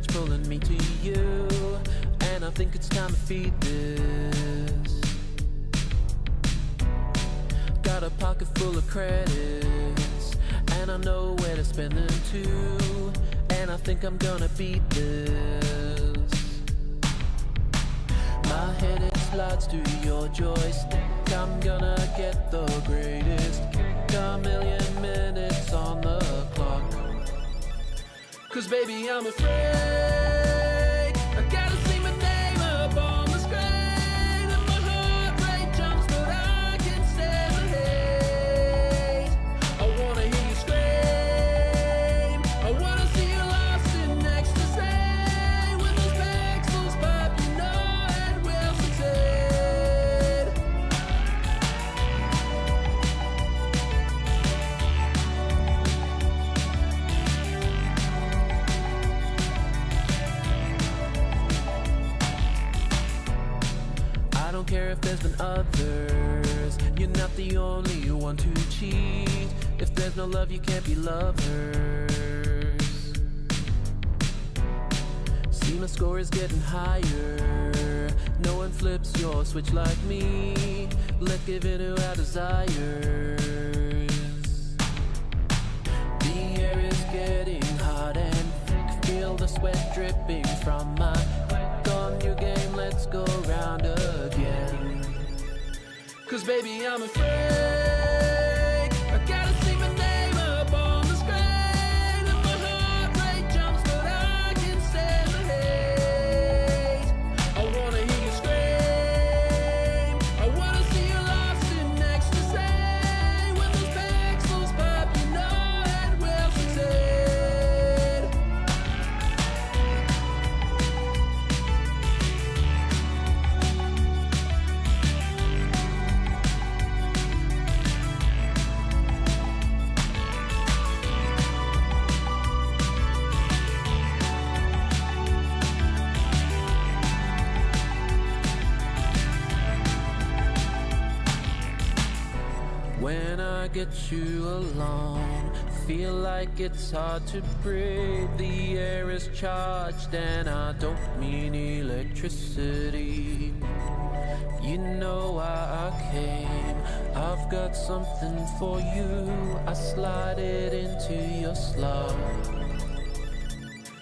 marriage pulling me to you, and I think it's time to feed this. Got a pocket full of credits, and I know where to spend them too, and I think I'm gonna beat this. My head it slides to your joystick, I'm gonna get the greatest kick, a million minutes on the clock. Cause baby I'm afraid, I gotta see my name up on the screen, and my heart rate jumps but I can stand the hate. I wanna hear you scream, I wanna see you lost in ecstasy. When those pixels pop you know it will succeed. I don't care if there's been others, you're not the only one to cheat. If there's no love you can't be lovers. See my score is getting higher, no one flips your switch like me. Let's give in to our desires. The air is getting hot and thick, feel the sweat dripping from my neck. On your game, let's go round again. Cause baby I'm afraid, I gotta see my name up on the screen, and my heart rate jumps but I can stand the hate. I wanna hear you scream, I wanna see you lost in ecstasy. When those pixels pop you know it will succeed. When I get you alone, feel like it's hard to breathe. The air is charged and I don't mean electricity. You know why I came, I've got something for you. I slide it into your slot.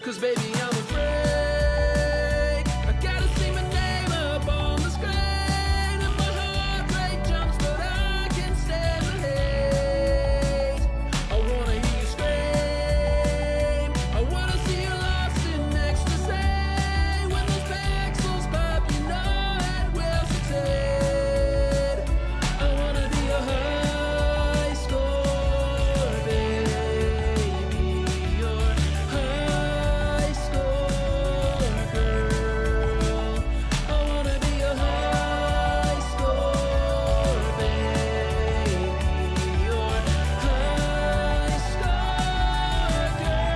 Cause baby I'm afraid, I gotta see my name up on the screen, and my heart rate jumps but I can stand the hate. I wanna hear you scream, I wanna see you lost in ecstasy. When those pixels pop you know it will succeed. I wanna be a high score baby, your high score girl. I wanna be a high score baby, your high score girl.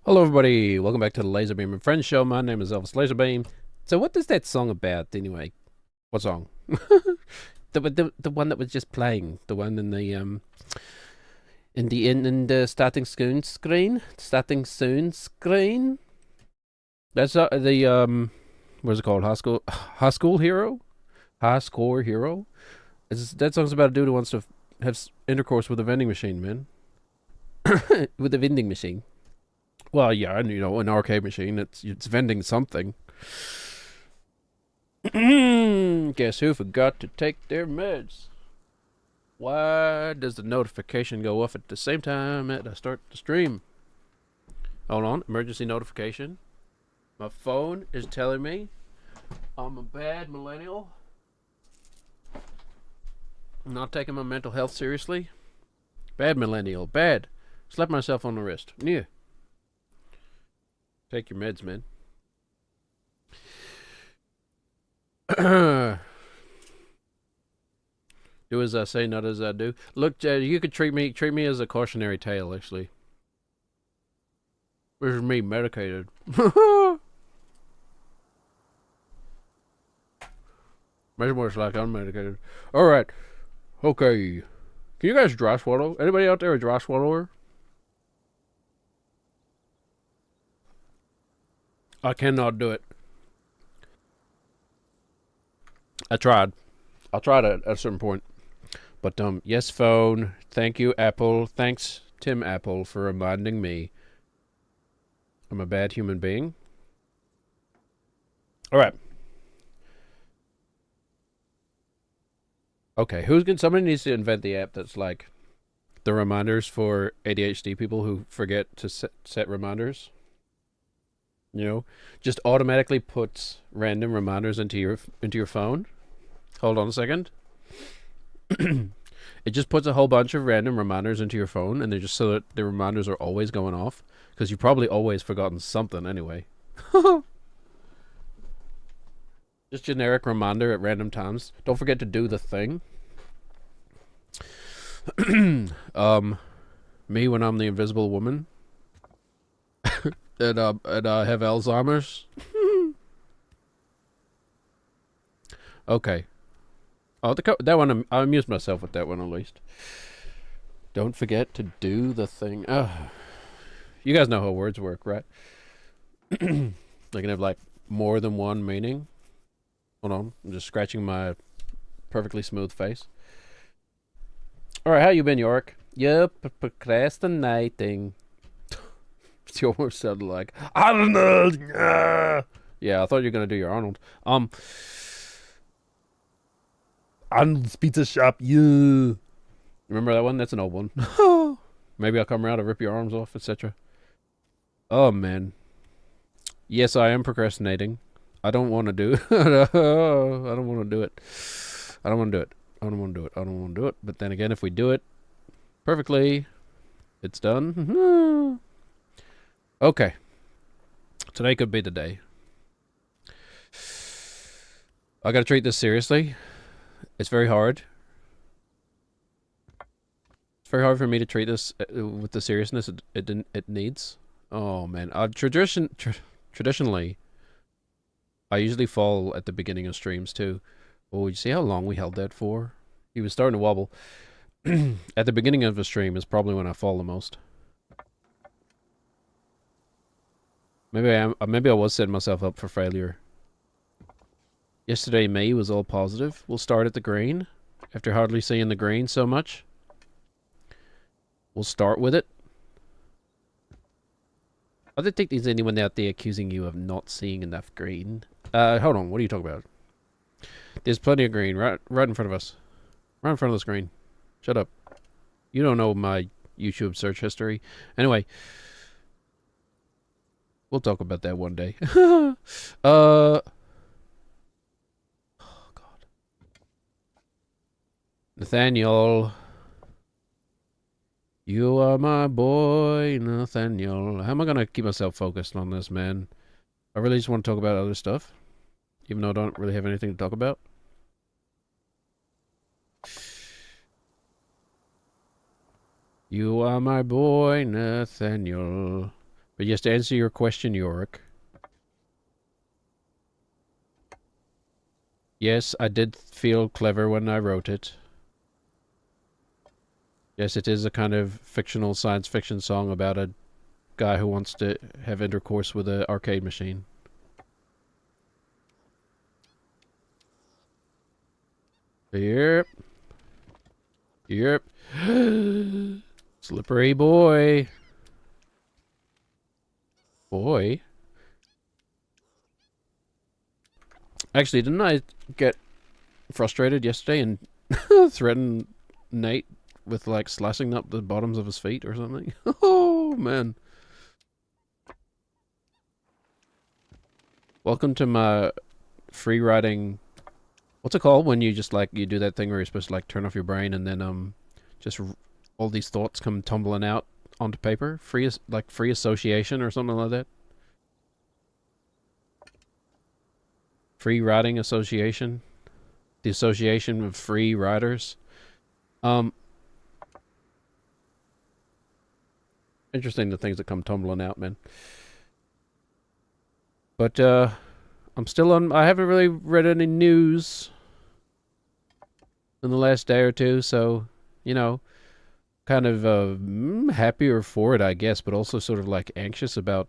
Hello everybody, welcome back to the Laserbeam and Friends show. My name is Elvis Laserbeam. So what is that song about anyway? What song? the one that was just playing, the one in the in the starting soon screen. Starting soon screen. That's the what's it called? High school hero. High score hero. That song's about a dude who wants to have intercourse with a vending machine, man. With a vending machine. Well, yeah, and an arcade machine. It's vending something. Guess who forgot to take their meds? Why does the notification go off at the same time that I start the stream? Hold on, emergency notification. My phone is telling me I'm a bad millennial. I'm not taking my mental health seriously. Bad millennial, bad. Slap myself on the wrist. Yeah. Take your meds, man. Do as I say, not as I do. Look, you could treat me as a cautionary tale, actually. This is me medicated. Maybe more like unmedicated. Alright. Okay. Can you guys dry swallow? Anybody out there a dry swallower? I cannot do it. I tried. I tried at a certain point. But, yes, phone. Thank you, Apple. Thanks, Tim Apple, for reminding me I'm a bad human being. Alright. Okay, somebody needs to invent the app that's like the reminders for ADHD people who forget to set reminders. Just automatically puts random reminders into your phone. Hold on a second. It just puts a whole bunch of random reminders into your phone, and they're just so that the reminders are always going off, because you've probably always forgotten something anyway. Just generic reminder at random times. Don't forget to do the thing. Me when I'm the invisible woman. and I have Alzheimer's. Okay. Oh, that one, I amused myself with that one at least. Don't forget to do the thing. You guys know how words work, right? They can have like more than one meaning. Hold on, I'm just scratching my perfectly smooth face. Alright, how you been, York? Yep, procrastinating. You almost sounded like Arnold. Yeah, I thought you were gonna do your Arnold. Arnold's Pizza Shop. You remember that one? That's an old one. Maybe I'll come around and rip your arms off, etc. Oh man. Yes, I am procrastinating. I don't want to do it. I don't want to do it. I don't want to do it. I don't want to do it. I don't want to do it. But then again, if we do it perfectly, it's done. Okay. Today could be the day. I gotta treat this seriously. It's very hard. It's very hard for me to treat this with the seriousness it needs. Oh man, traditionally, I usually fall at the beginning of streams too. Oh, you see how long we held that for? He was starting to wobble. At the beginning of a stream is probably when I fall the most. Maybe I was setting myself up for failure. Yesterday, May was all positive. We'll start at the green. After hardly seeing the green so much. We'll start with it. I don't think there's anyone out there accusing you of not seeing enough green. Hold on. What are you talking about? There's plenty of green right in front of us. Right in front of the screen. Shut up. You don't know my YouTube search history. Anyway. We'll talk about that one day. Oh, God. Nathaniel. You are my boy, Nathaniel. How am I going to keep myself focused on this, man? I really just want to talk about other stuff. Even though I don't really have anything to talk about. You are my boy, Nathaniel. But yes, to answer your question, Yorick. Yes, I did feel clever when I wrote it. Yes, it is a kind of fictional science fiction song about a guy who wants to have intercourse with an arcade machine. Yep. Yep. Slippery boy. Boy. Actually, didn't I get frustrated yesterday and threaten Nate with like slicing up the bottoms of his feet or something? Oh man. Welcome to my free writing. What's it called when you just like you do that thing where you're supposed to like turn off your brain and then just all these thoughts come tumbling out onto paper? Free association or something like that. Free writing association. The association of free writers. Interesting the things that come tumbling out, man. But I'm still on. I haven't really read any news in the last day or two, so you know, kind of happier for it, I guess, but also sort of like anxious about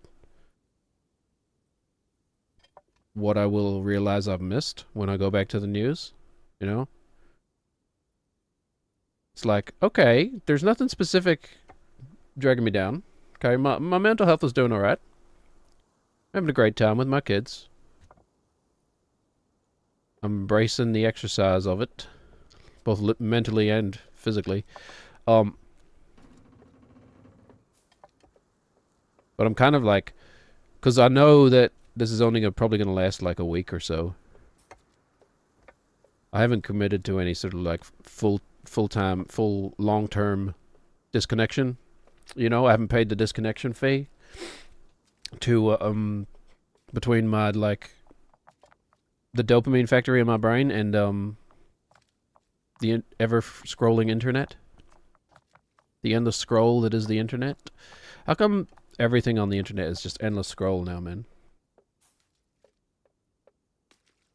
what I will realize I've missed when I go back to the news. You know, it's like okay, there's nothing specific dragging me down. Okay, my mental health is doing all right. I'm having a great time with my kids. I'm embracing the exercise of it, both mentally and physically. But I'm kind of like, because I know that this is only probably going to last like a week or so. I haven't committed to any sort of like full-time, full long-term disconnection. You know, I haven't paid the disconnection fee to between my like the dopamine factory in my brain and the ever scrolling internet, the endless scroll that is the internet. How come everything on the internet is just endless scroll now, man?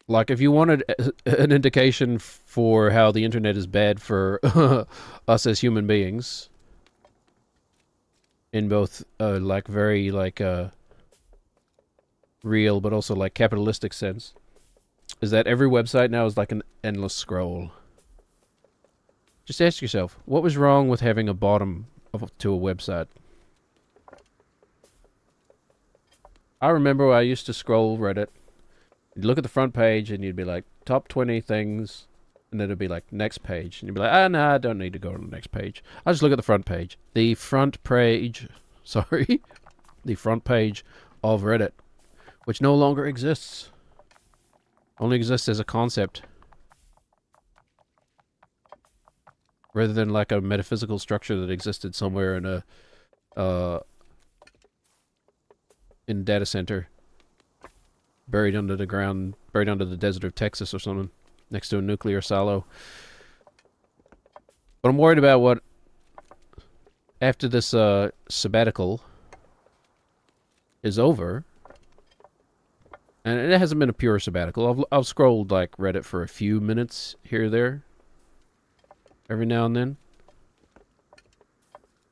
Like, if you wanted an indication for how the internet is bad for us as human beings, in both like very like real but also like capitalistic sense, is that every website now is like an endless scroll. Just ask yourself, what was wrong with having a bottom to a website? I remember when I used to scroll Reddit. You'd look at the front page and you'd be like, top 20 things, and then it'd be like, next page. And you'd be like, no, I don't need to go to the next page. I just look at the front page. The front page, sorry, the front page of Reddit, which no longer exists. Only exists as a concept. Rather than like a metaphysical structure that existed somewhere in a data center. Buried under the ground, buried under the desert of Texas or something, next to a nuclear silo. But I'm worried about what, after this sabbatical is over, and it hasn't been a pure sabbatical. I've scrolled like Reddit for a few minutes here or there, every now and then.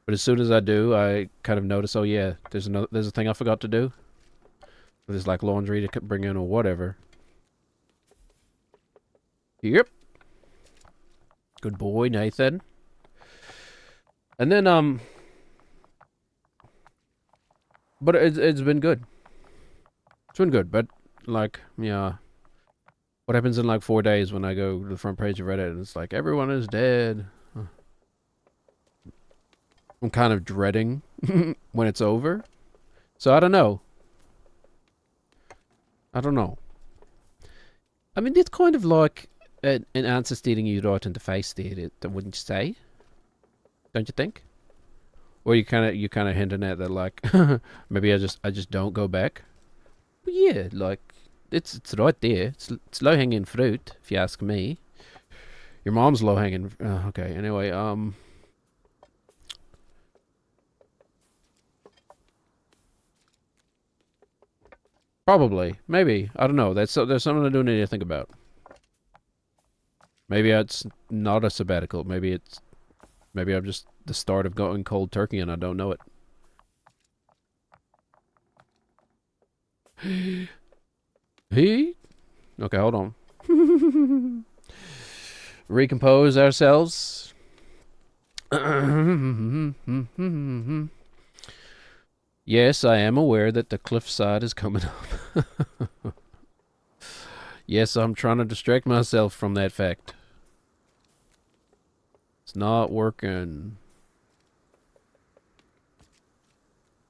But as soon as I do, I kind of notice, oh yeah, there's a thing I forgot to do. There's like laundry to bring in or whatever. Yep. Good boy, Nathan. And then, but it's been good. It's been good, but like, yeah. What happens in like 4 days when I go to the front page of Reddit and it's like, everyone is dead. I'm kind of dreading when it's over. So I don't know. I don't know. I mean, it's kind of like an answer staring you right in the face there, wouldn't you say? Don't you think? Or you kind of hinting at that, like, maybe I just don't go back. But yeah, like, it's right there. It's low hanging fruit, if you ask me. Your mom's low hanging. Okay. Anyway, probably, maybe, I don't know. There's something I do need to think about. Maybe it's not a sabbatical. Maybe it's Maybe I'm just the start of going cold turkey and I don't know it. He? Okay, hold on. Recompose ourselves. Yes, I am aware that the cliffside is coming up. Yes, I'm trying to distract myself from that fact. It's not working.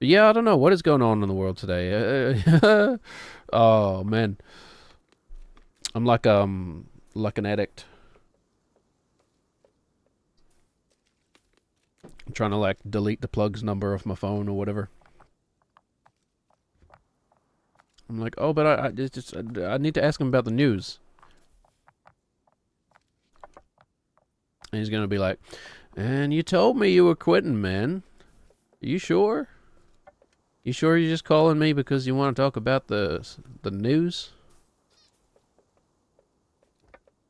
But yeah, I don't know what is going on in the world today. Oh man, I'm like an addict. I'm trying to like delete the plugs number off my phone or whatever. I'm like, oh, but I need to ask him about the news. And he's gonna be like, and you told me you were quitting, man. You sure? You sure you're just calling me because you want to talk about the news?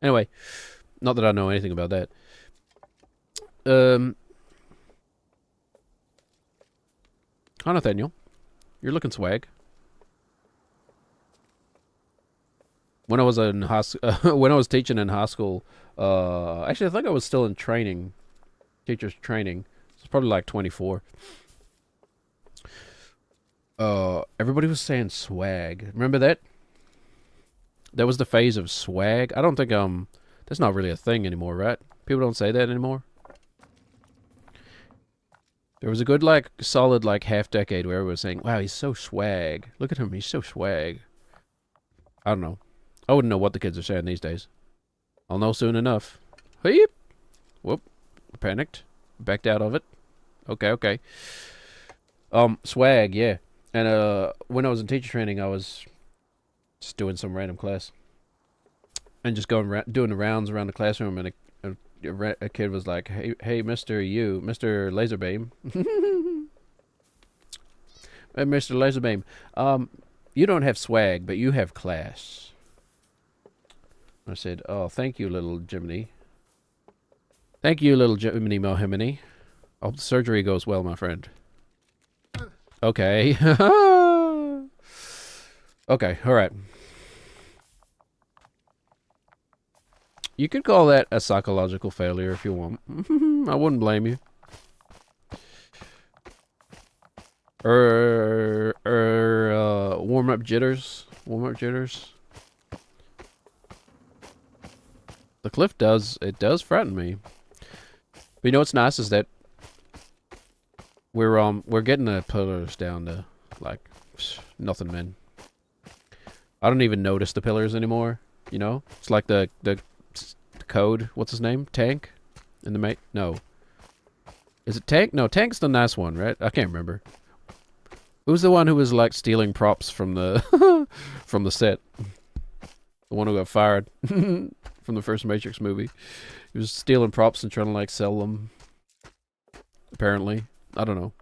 Anyway, not that I know anything about that. Hi, Nathaniel. You're looking swag. When I was in when I was teaching in high school, actually I think I was still in training, teachers training. It's probably like 24. Everybody was saying swag. Remember that? That was the phase of swag. I don't think that's not really a thing anymore, right? People don't say that anymore. There was a good like solid like half decade where everyone was saying, "Wow, he's so swag. Look at him, he's so swag." I don't know. I wouldn't know what the kids are saying these days. I'll know soon enough. Heep. Whoop. Panicked. Backed out of it. Okay. Swag, yeah. And when I was in teacher training, I was just doing some random class. And just doing the rounds around the classroom, and a kid was like, hey, Mr. Laserbeam. Hey, Mr. Laserbeam. You don't have swag, but you have class. I said, oh, thank you, little Jiminy. Thank you, little Jiminy Mohiminy. I hope the surgery goes well, my friend. Okay. Okay, alright. You could call that a psychological failure if you want. I wouldn't blame you. Warm-up jitters. Warm-up jitters. The cliff does frighten me. But you know what's nice is that we're getting the pillars down to like nothing, man. I don't even notice the pillars anymore. You know, it's like the code. What's his name? Tank in the mate? No. Is it Tank? No, Tank's the nice one, right? I can't remember. Who's the one who was like stealing props from the from the set? The one who got fired from the first Matrix movie. He was stealing props and trying to like sell them. Apparently. I don't know.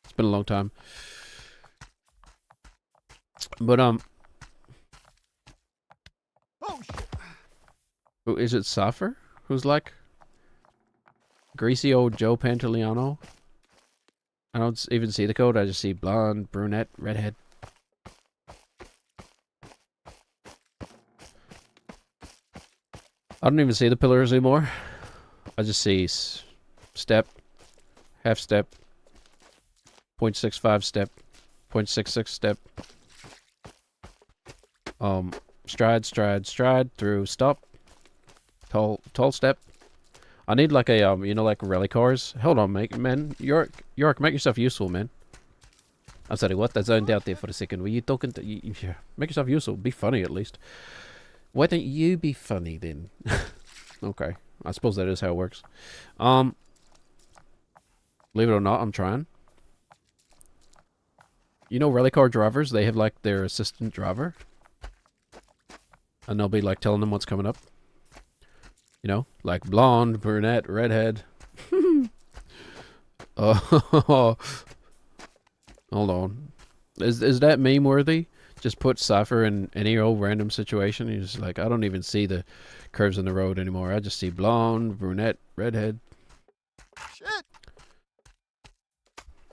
It's been a long time. But oh shit. Who is it? Cypher? Who's like greasy old Joe Pantoliano? I don't even see the code. I just see blonde, brunette, redhead. I don't even see the pillars anymore. I just see step, half step, 0.65 step, 0.66 step. Stride through stop. Tall step. I need like a you know, like rally cars. Hold on, man. York, make yourself useful, man. I'm sorry, what? I zoned out there for a second. Were you talking to yeah. Make yourself useful. Be funny at least. Why don't you be funny then? Okay. I suppose that is how it works. Believe it or not, I'm trying. You know, rally car drivers, they have like their assistant driver. And they'll be like telling them what's coming up. You know, like blonde, brunette, redhead. Oh, hold on. Is that meme worthy? Just put Cypher in any old random situation. He's like, I don't even see the curves in the road anymore. I just see blonde, brunette, redhead. Shit.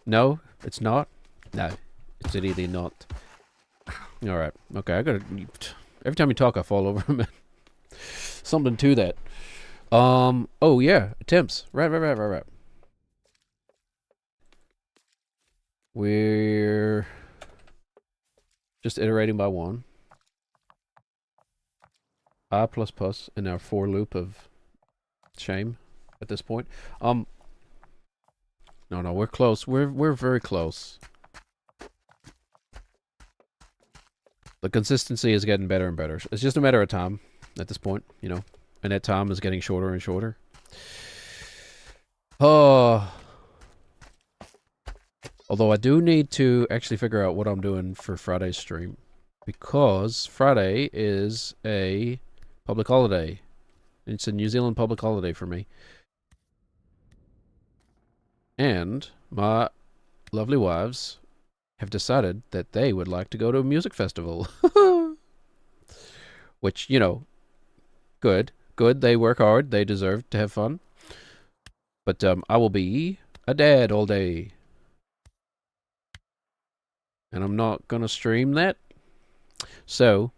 No, it's not. No, it's really not. All right. Okay, I gotta. Every time you talk, I fall over. Man. Something to that. Oh yeah, attempts. Right. We're just iterating by one. I plus plus in our for loop of shame at this point. No, we're close. We're very close. The consistency is getting better and better. It's just a matter of time at this point, you know. And that time is getting shorter and shorter. Oh. Although I do need to actually figure out what I'm doing for Friday's stream. Because Friday is a public holiday. It's a New Zealand public holiday for me. And my lovely wives have decided that they would like to go to a music festival. Which, you know, good. Good, they work hard. They deserve to have fun. But I will be a dad all day. And I'm not going to stream that. So,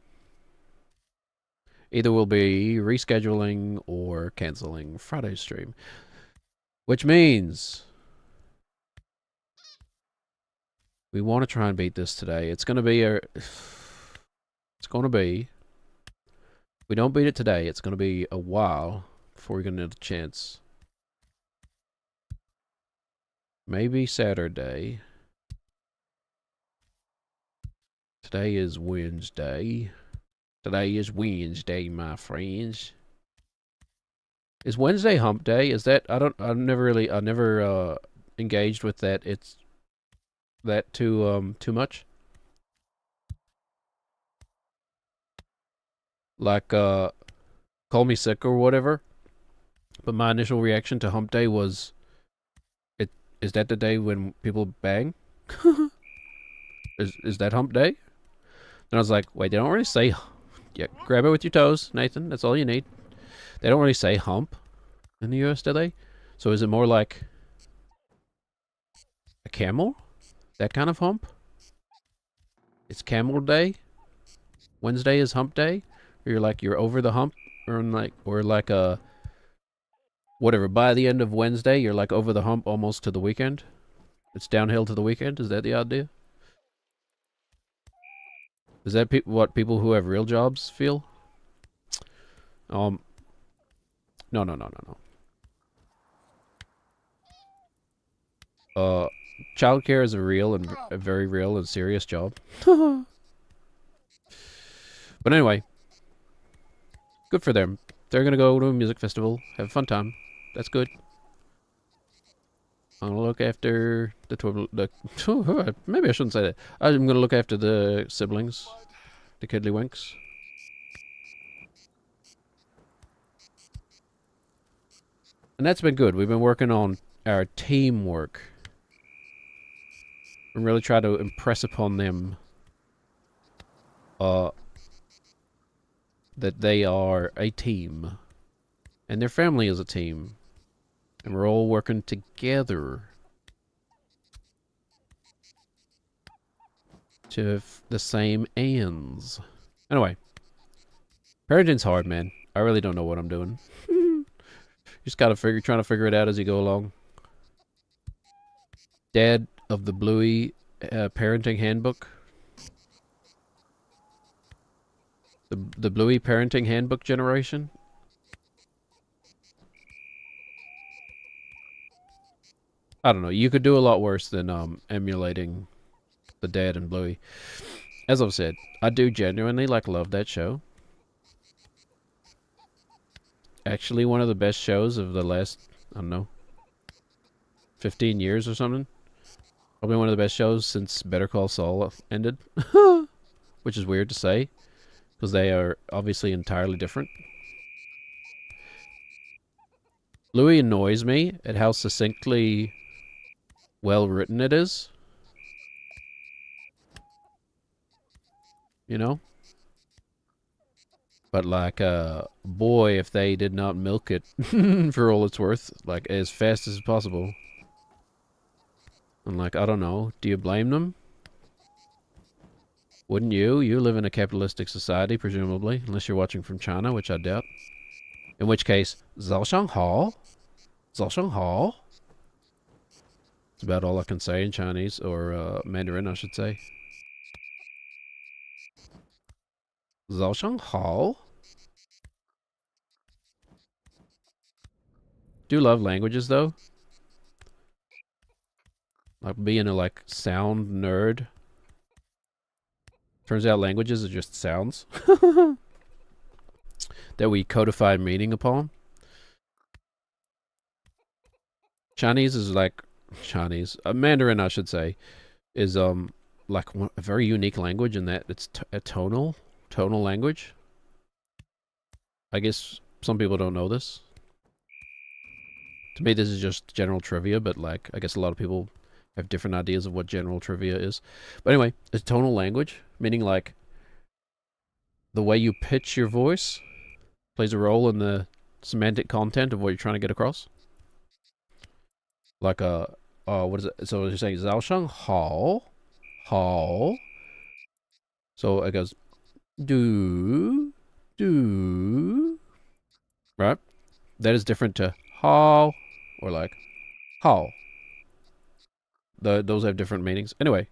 either we'll be rescheduling or canceling Friday's stream. Which means we want to try and beat this today. It's going to be a... It's going to be... If we don't beat it today, it's going to be a while before we're going to get a chance. Maybe Saturday. Today is Wednesday. Today is Wednesday, my friends. Is Wednesday hump day? Is that... I've never engaged with that. It's that too much? Like, call me sick or whatever. But my initial reaction to hump day was... Is that the day when people bang? Is that hump day? And I was like, wait, they don't really say... Yeah, grab it with your toes, Nathan. That's all you need. They don't really say hump in the US, do they? So is it more like... a camel? That kind of hump? It's camel day? Wednesday is hump day? Or you're over the hump? Or like a... Whatever, by the end of Wednesday, you're like over the hump almost to the weekend? It's downhill to the weekend? Is that the idea? Is that what people who have real jobs feel? No. Childcare is a very real and serious job. But anyway, good for them. They're gonna go to a music festival, have a fun time. That's good. I'm gonna look after maybe I shouldn't say that. I'm gonna look after the siblings, the Kiddlywinks. And that's been good. We've been working on our teamwork. And really try to impress upon them that they are a team. And their family is a team. And we're all working together to the same ends. Anyway, parenting's hard, man. I really don't know what I'm doing. You just gotta trying to figure it out as you go along. Dad of the Bluey parenting handbook. The Bluey parenting handbook generation. I don't know. You could do a lot worse than emulating the Dad and Bluey. As I've said, I do genuinely love that show. Actually, one of the best shows of the last, I don't know, 15 years or something. Probably one of the best shows since Better Call Saul ended. Which is weird to say, because they are obviously entirely different. Bluey annoys me at how succinctly well written it is. You know? But like, boy, if they did not milk it for all it's worth, like as fast as possible. And like, I don't know, do you blame them? Wouldn't you? You live in a capitalistic society, presumably, unless you're watching from China, which I doubt. In which case, 早上好,早上好. It's about all I can say in Chinese, or Mandarin, I should say. 早上好. Do love languages though. Like being a like sound nerd. Turns out languages are just sounds that we codify meaning upon. Chinese is like Mandarin, I should say, is like a very unique language in that it's a tonal language. I guess some people don't know this. To me, this is just general trivia, but like I guess a lot of people have different ideas of what general trivia is. But anyway, it's tonal language, meaning like the way you pitch your voice plays a role in the semantic content of what you're trying to get across. Like what is it? So you're saying 早上好, hao. So it goes do, right? That is different to how or like how. Those have different meanings. Anyway,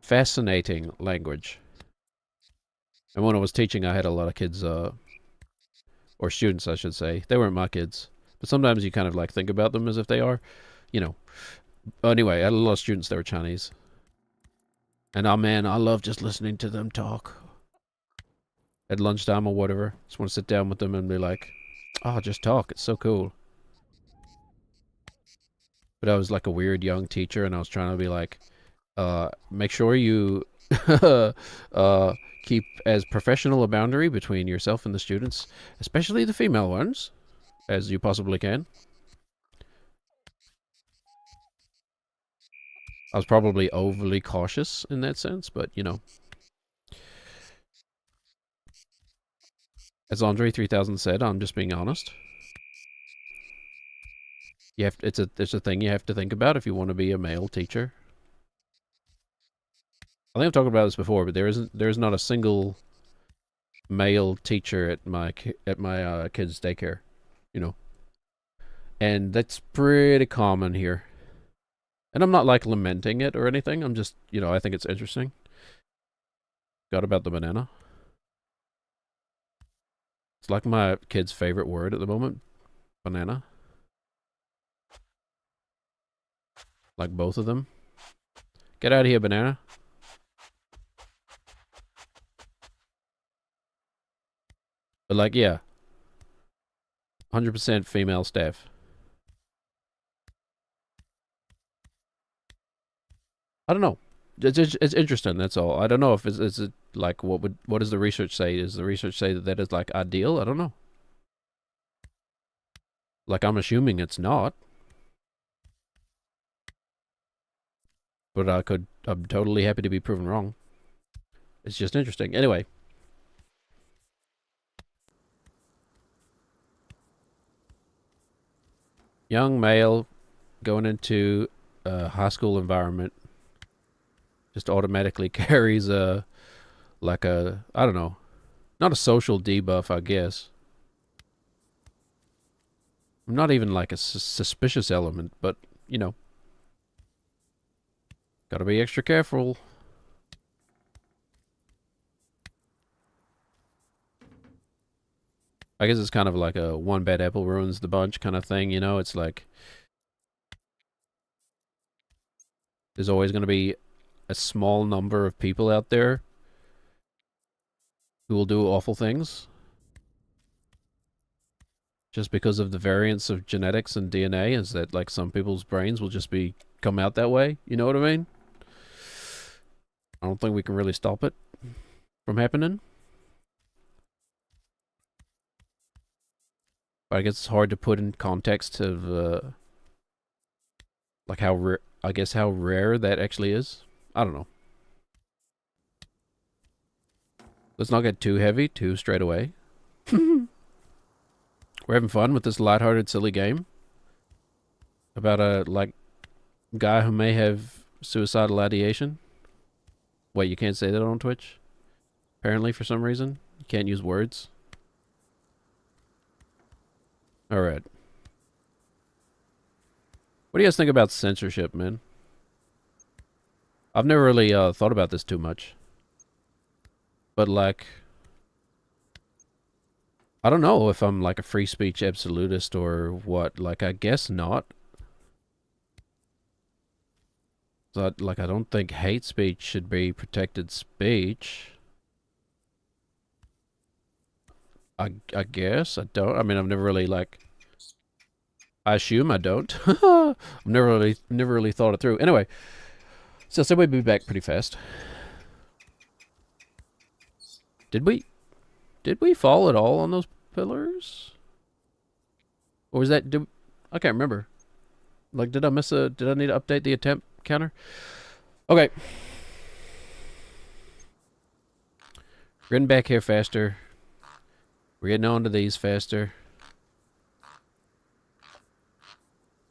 fascinating language. And when I was teaching, I had a lot of kids, or students, I should say. They weren't my kids, but sometimes you kind of like think about them as if they are, you know. Anyway, I had a lot of students that were Chinese. And oh man, I love just listening to them talk. At lunchtime or whatever. Just want to sit down with them and be like, oh, just talk. It's so cool. But I was like a weird young teacher and I was trying to be like, make sure you keep as professional a boundary between yourself and the students, especially the female ones, as you possibly can. I was probably overly cautious in that sense, but you know. As Andre 3000 said, I'm just being honest. You have to, it's a thing you have to think about if you want to be a male teacher. I think I've talked about this before, but there's not a single male teacher at my kids' daycare, you know. And that's pretty common here. And I'm not like lamenting it or anything. I'm just, you know, I think it's interesting. Got about the banana. It's like my kid's favorite word at the moment. Banana. Like both of them. Get out of here, banana. But like, yeah. 100% female staff. I don't know. It's interesting, that's all. I don't know if it's like, what does the research say? Does the research say that is like ideal? I don't know. Like, I'm assuming it's not. But I'm totally happy to be proven wrong. It's just interesting. Anyway. Young male going into a high school environment just automatically carries I don't know, not a social debuff, I guess. Not even like a suspicious element, but, you know. Gotta be extra careful. I guess it's kind of like a one bad apple ruins the bunch kind of thing, you know? It's like there's always going to be a small number of people out there who will do awful things just because of the variance of genetics and DNA. Is that like some people's brains will just come out that way? You know what I mean? I don't think we can really stop it from happening. But I guess it's hard to put in context of like how rare that actually is. I don't know. Let's not get too heavy too straight away. We're having fun with this lighthearted, silly game about a guy who may have suicidal ideation. Wait, you can't say that on Twitch? Apparently, for some reason, you can't use words. All right. What do you guys think about censorship, man? I've never really thought about this too much. But, like, I don't know if I'm, like, a free speech absolutist or what. Like, I guess not. So, like, I don't think hate speech should be protected speech. I guess. I don't. I mean, I've never really, like... I assume I don't. I've never really thought it through. Anyway, so I said we'd be back pretty fast. Did we fall at all on those pillars? Or was that... I can't remember. Like, did I need to update the attempt counter? Okay. We're getting back here faster. We're getting onto these faster.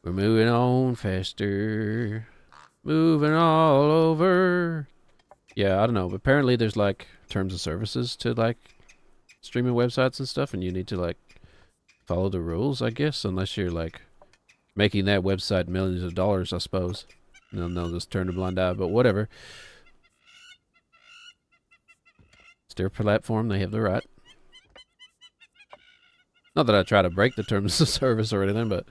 We're moving on faster. Moving all over. Yeah, I don't know. But apparently there's, like, terms of services to, like, streaming websites and stuff. And you need to, like, follow the rules, I guess. Unless you're, like, making that website millions of dollars, I suppose. And they'll just turn a blind eye. But whatever. It's their platform. They have the right. Not that I try to break the terms of service or anything, but...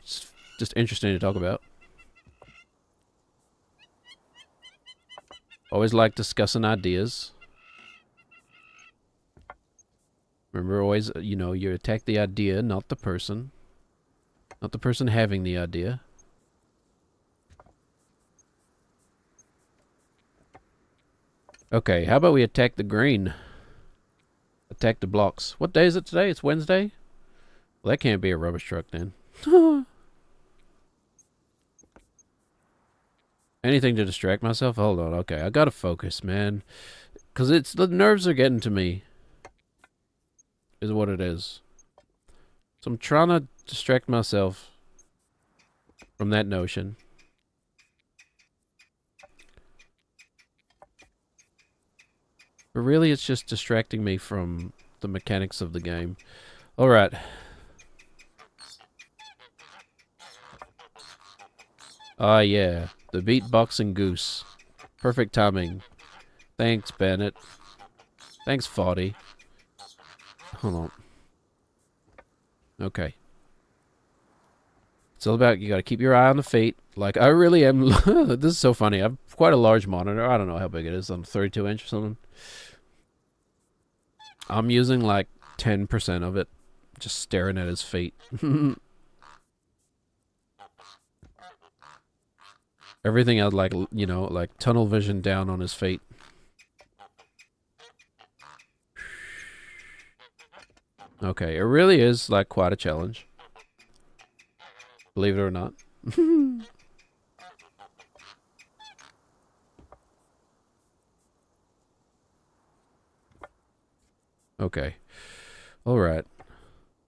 it's just interesting to talk about. Always like discussing ideas. Remember, always, you know, you attack the idea, not the person. Not the person having the idea. Okay, how about we attack the green? Attack the blocks. What day is it today? It's Wednesday? Well, that can't be a rubbish truck then. Anything to distract myself? Hold on. Okay, I gotta focus, man. Because the nerves are getting to me. Is what it is. So I'm trying to distract myself from that notion. But really, it's just distracting me from the mechanics of the game. Alright. Ah, yeah. The beatboxing goose. Perfect timing. Thanks, Bennett. Thanks, Foddy. Hold on. Okay. It's all about, you gotta keep your eye on the feet. Like, I really am... This is so funny. I have quite a large monitor. I don't know how big it is. On 32 inch or something. I'm using, like, 10% of it. Just staring at his feet. Everything I'd like, you know, like tunnel vision down on his feet. Okay, it really is like quite a challenge. Believe it or not. Okay. Alright.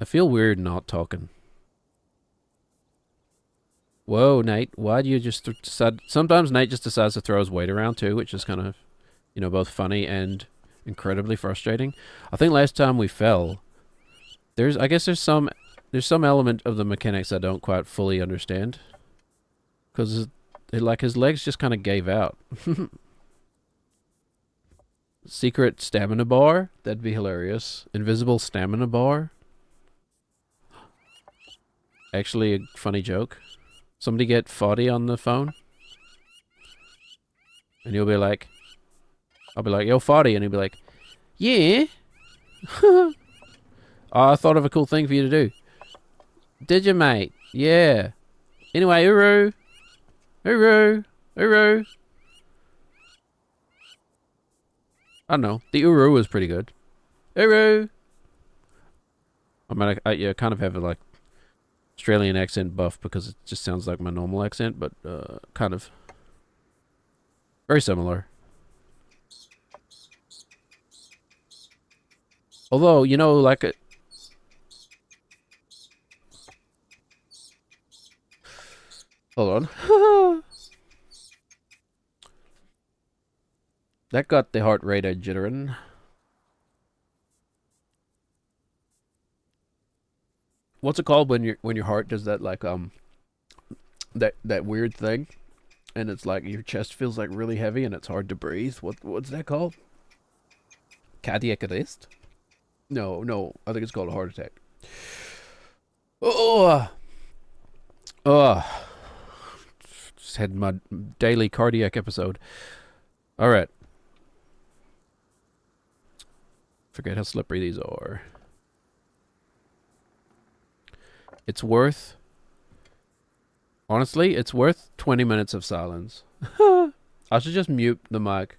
I feel weird not talking. Whoa, Nate. Why do you just decide... Sometimes Nate just decides to throw his weight around too, which is kind of, you know, both funny and incredibly frustrating. I think last time we fell, I guess there's some element of the mechanics I don't quite fully understand. Because, like, his legs just kind of gave out. Secret stamina bar? That'd be hilarious. Invisible stamina bar? Actually, a funny joke. Somebody get Foddy on the phone. And he'll be like... I'll be like, yo, Foddy. And he'll be like, yeah. Oh, I thought of a cool thing for you to do. Did you, mate? Yeah. Anyway, uru. Uru. Uru. I don't know. The uru was pretty good. Uru. I mean, I kind of have a, like, Australian accent buff because it just sounds like my normal accent, but kind of very similar. Although, you know, like hold on. That got the heart rate a jittering. What's it called when your heart does that like that weird thing, and it's like your chest feels like really heavy and it's hard to breathe. What's that called? Cardiac arrest? No, I think it's called a heart attack. Oh, just had my daily cardiac episode. All right. Forget how slippery these are. It's worth... Honestly, it's worth 20 minutes of silence. I should just mute the mic.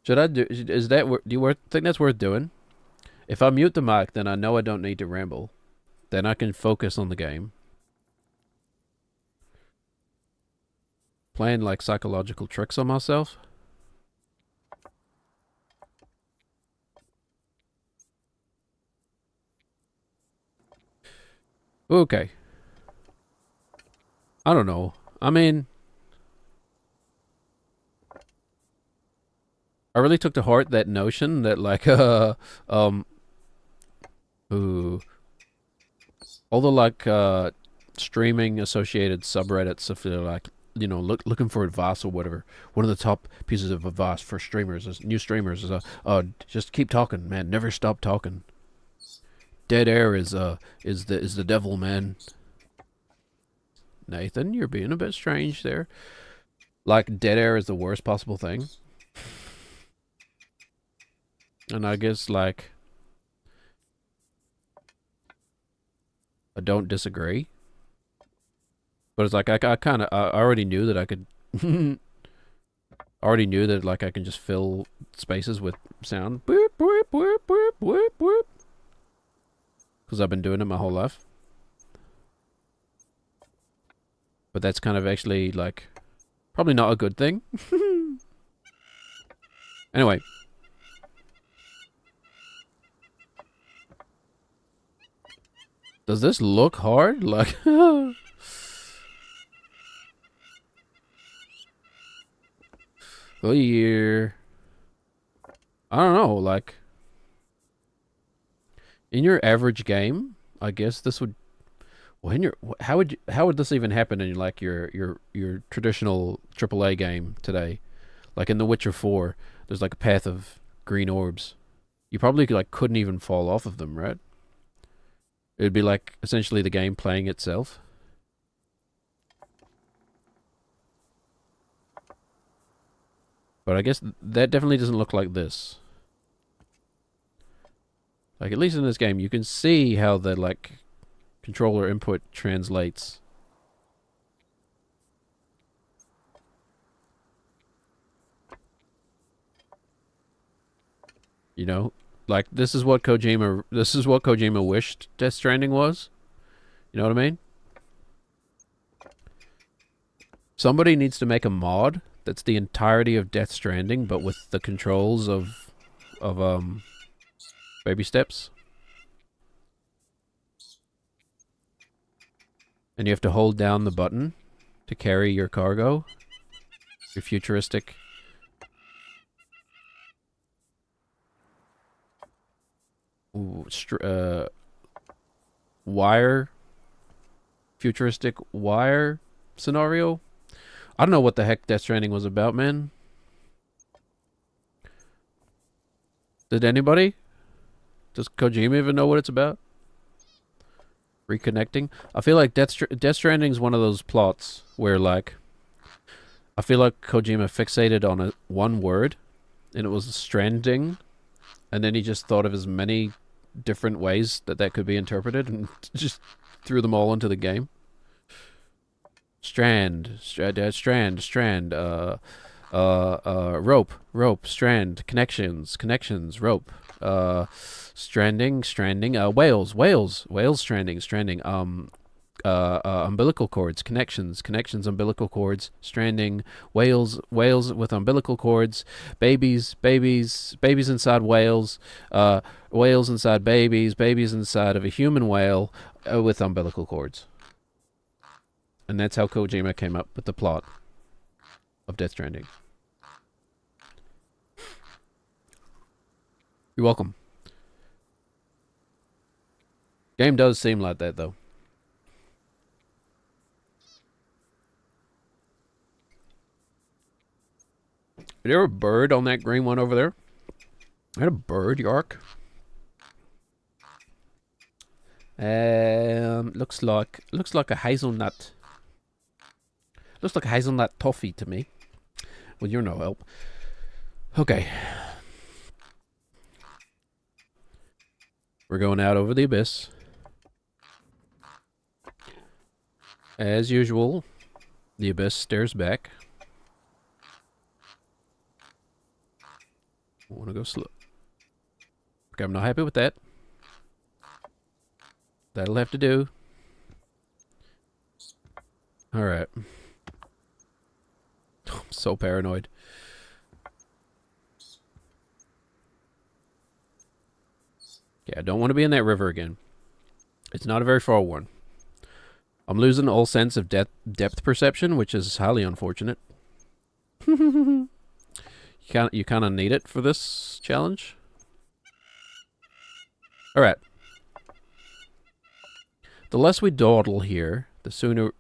Should I do... Is that... Do you think that's worth doing? If I mute the mic, then I know I don't need to ramble. Then I can focus on the game. Playing like psychological tricks on myself. Okay. I don't know. I mean, I really took to heart that notion that like ooh, all the like streaming associated subreddits, if they're like, you know, looking for advice or whatever. One of the top pieces of advice for streamers, is new streamers, is just keep talking, man. Never stop talking. Dead air is the devil, man. Nathan, you're being a bit strange there. Like, dead air is the worst possible thing. And I guess, like, I don't disagree. But it's like, I already knew that I could... I already knew that, like, I can just fill spaces with sound. Boop, boop, boop, boop, boop, boop. Because I've been doing it my whole life. But that's kind of actually, like, probably not a good thing. Anyway. Does this look hard? Like... Oh, yeah. I don't know, like... In your average game, I guess this would... Well, in your... How would this even happen in, like, your traditional AAA game today? Like, in The Witcher 4, there's, like, a path of green orbs. You probably, like, couldn't even fall off of them, right? It would be, like, essentially the game playing itself. But I guess that definitely doesn't look like this. Like, at least in this game, you can see how the, like, controller input translates. You know? Like, this is what Kojima wished Death Stranding was. You know what I mean? Somebody needs to make a mod that's the entirety of Death Stranding, but with the controls of baby steps. And you have to hold down the button to carry your cargo. Your futuristic... Ooh, futuristic wire scenario. I don't know what the heck Death Stranding was about, man. Did anybody? Does Kojima even know what it's about? Reconnecting? I feel like Death Stranding is one of those plots where, like, I feel like Kojima fixated on one word, and it was stranding, and then he just thought of as many different ways that could be interpreted, and just threw them all into the game. Strand, rope, strand, connections, rope, stranding, whales, stranding, umbilical cords, connections, umbilical cords, stranding, whales with umbilical cords, babies inside whales, whales inside babies inside of a human whale with umbilical cords. And that's how Kojima came up with the plot of Death Stranding. You're welcome. Game does seem like that, though. Is there a bird on that green one over there? Is that a bird, Yark? Looks like a hazelnut. Looks like a hazelnut toffee to me. Well, you're no help. Okay. We're going out over the abyss. As usual, the abyss stares back. I want to go slow. Okay, I'm not happy with that. That'll have to do. Alright. I'm so paranoid. Yeah, I don't want to be in that river again. It's not a very far one. I'm losing all sense of depth perception, which is highly unfortunate. You kind of need it for this challenge. All right. The less we dawdle here, the sooner...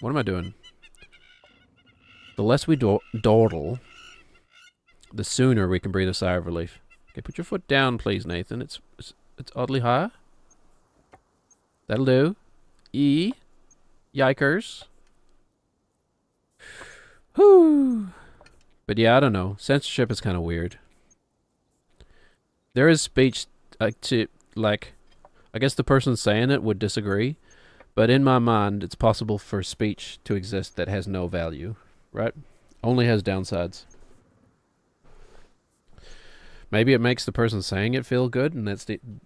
What am I doing? The less we dawdle, the sooner we can breathe a sigh of relief. Okay, put your foot down, please, Nathan. It's oddly high. That'll do. Yikers. Whew. But yeah, I don't know. Censorship is kind of weird. There is speech I guess the person saying it would disagree, but in my mind, it's possible for speech to exist that has no value, right? Only has downsides. Maybe it makes the person saying it feel good, and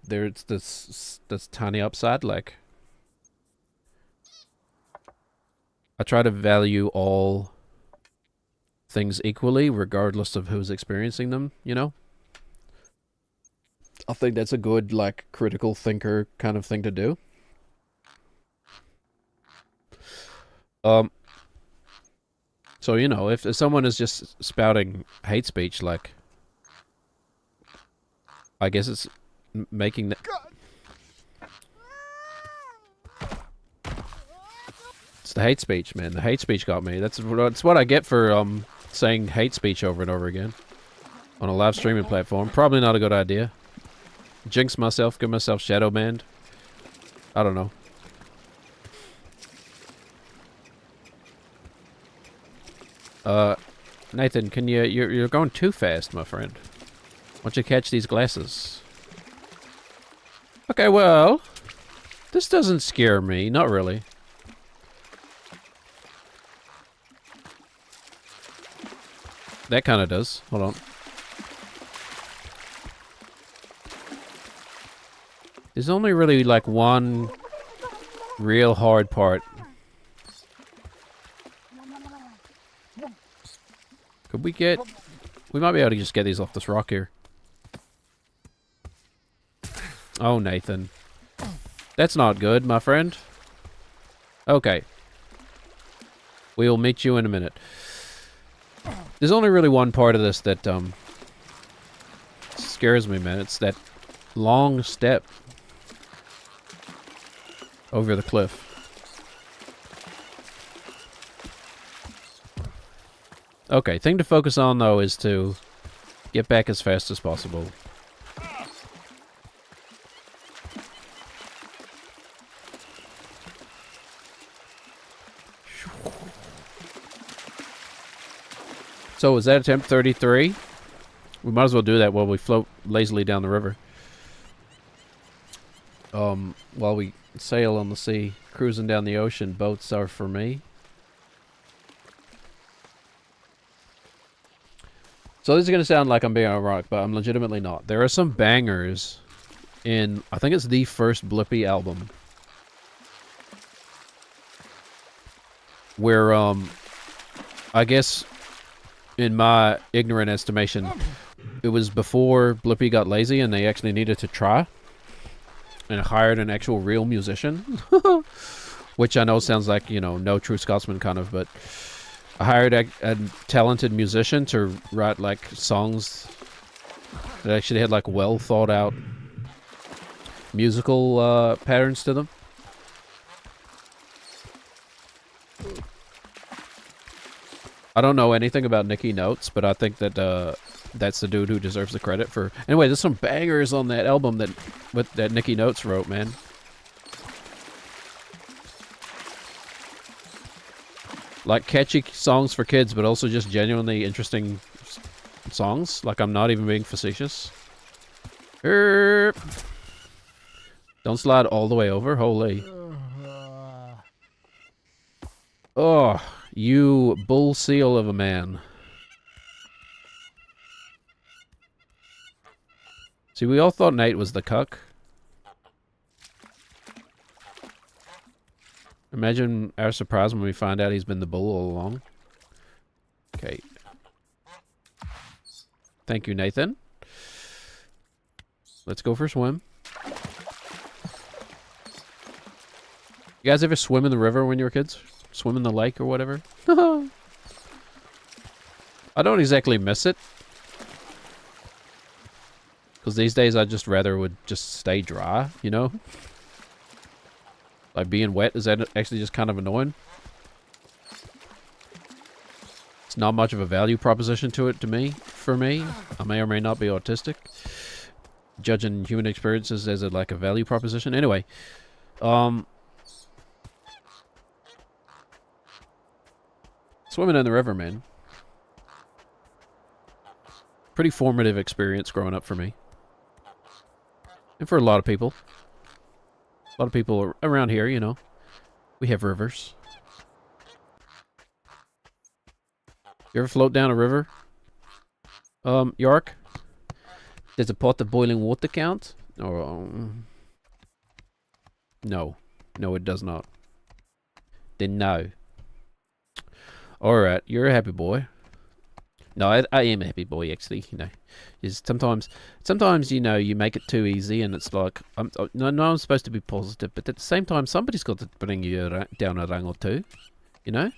there's this tiny upside. Like, I try to value all things equally, regardless of who's experiencing them, you know? I think that's a good, like, critical thinker kind of thing to do. So, you know, if someone is just spouting hate speech, like, I guess it's making that... It's the hate speech, man. The hate speech got me. That's what I get for, saying hate speech over and over again. On a live streaming platform. Probably not a good idea. Jinx myself, get myself shadow banned. I don't know. Nathan, can you're going too fast, my friend. Why don't you catch these glasses? Okay, well, this doesn't scare me, not really. That kind of does. Hold on. There's only really like one real hard part. Could we get... We might be able to just get these off this rock here. Oh, Nathan. That's not good, my friend. Okay. We'll meet you in a minute. There's only really one part of this that, scares me, man. It's that long step over the cliff. Okay, thing to focus on, though, is to get back as fast as possible. So, is that attempt 33? We might as well do that while we float lazily down the river. While we sail on the sea, cruising down the ocean, boats are for me. So this is going to sound like I'm being ironic, but I'm legitimately not. There are some bangers in, I think it's the first Blippi album. where I guess in my ignorant estimation, it was before Blippi got lazy and they actually needed to try and hired an actual real musician, which I know sounds like, you know, no true Scotsman kind of, but I hired a talented musician to write like songs that actually had like well thought out musical patterns to them. I don't know anything about Nicky Notes, but I think that that's the dude who deserves the credit for. Anyway, there's some bangers on that album that Nicky Notes wrote, man. Like catchy songs for kids, but also just genuinely interesting songs. Like I'm not even being facetious. Don't slide all the way over. Holy. Oh, you bull seal of a man. See, we all thought Nate was the cuck. Imagine our surprise when we find out he's been the bull all along. Okay. Thank you, Nathan. Let's go for a swim. You guys ever swim in the river when you were kids? Swim in the lake or whatever? I don't exactly miss it. Because these days I just rather would just stay dry, you know? Like being wet, is that actually just kind of annoying? It's not much of a value proposition to it for me. I may or may not be autistic. Judging human experiences as like a value proposition. Anyway, swimming in the river, man. Pretty formative experience growing up for me. And for a lot of people. A lot of people around here, you know. We have rivers. You ever float down a river? Yark? Does a pot of boiling water count? Or, no. No, it does not. Then no. Alright, you're a happy boy. No, I am a happy boy, actually, you know. Is sometimes, you know, you make it too easy and it's like, no, I'm supposed to be positive, but at the same time, somebody's got to bring you down a rung or two, you know?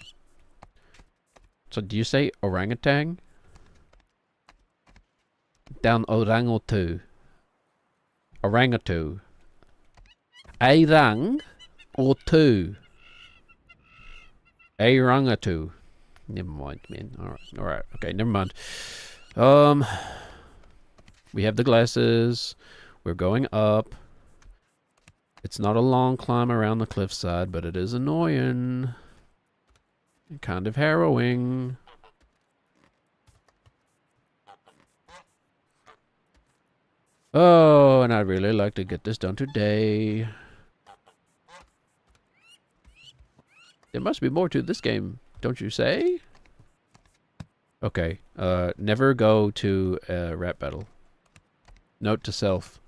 So, do you say orangutan? Down a rung or two. Orangutu. A rung or two. A rung or two. Never mind, man. Alright. Okay, never mind. We have the glasses. We're going up. It's not a long climb around the cliffside, but it is annoying. And kind of harrowing. Oh, and I'd really like to get this done today. There must be more to this game, don't you say? Okay, never go to a rap battle. Note to self.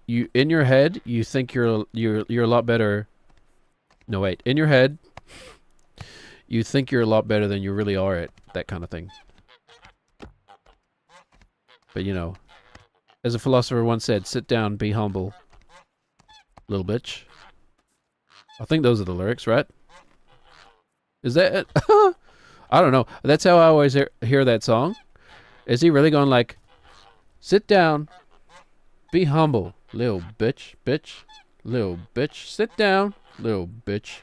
You in your head, you think you're a lot better. No, wait. In your head, you think you're a lot better than you really are at that kind of thing. But you know, as a philosopher once said, sit down, be humble. Little bitch. I think those are the lyrics, right? Is that it? I don't know. That's how I always hear that song. Is he really going like, sit down, be humble, little bitch, little bitch, sit down, little bitch,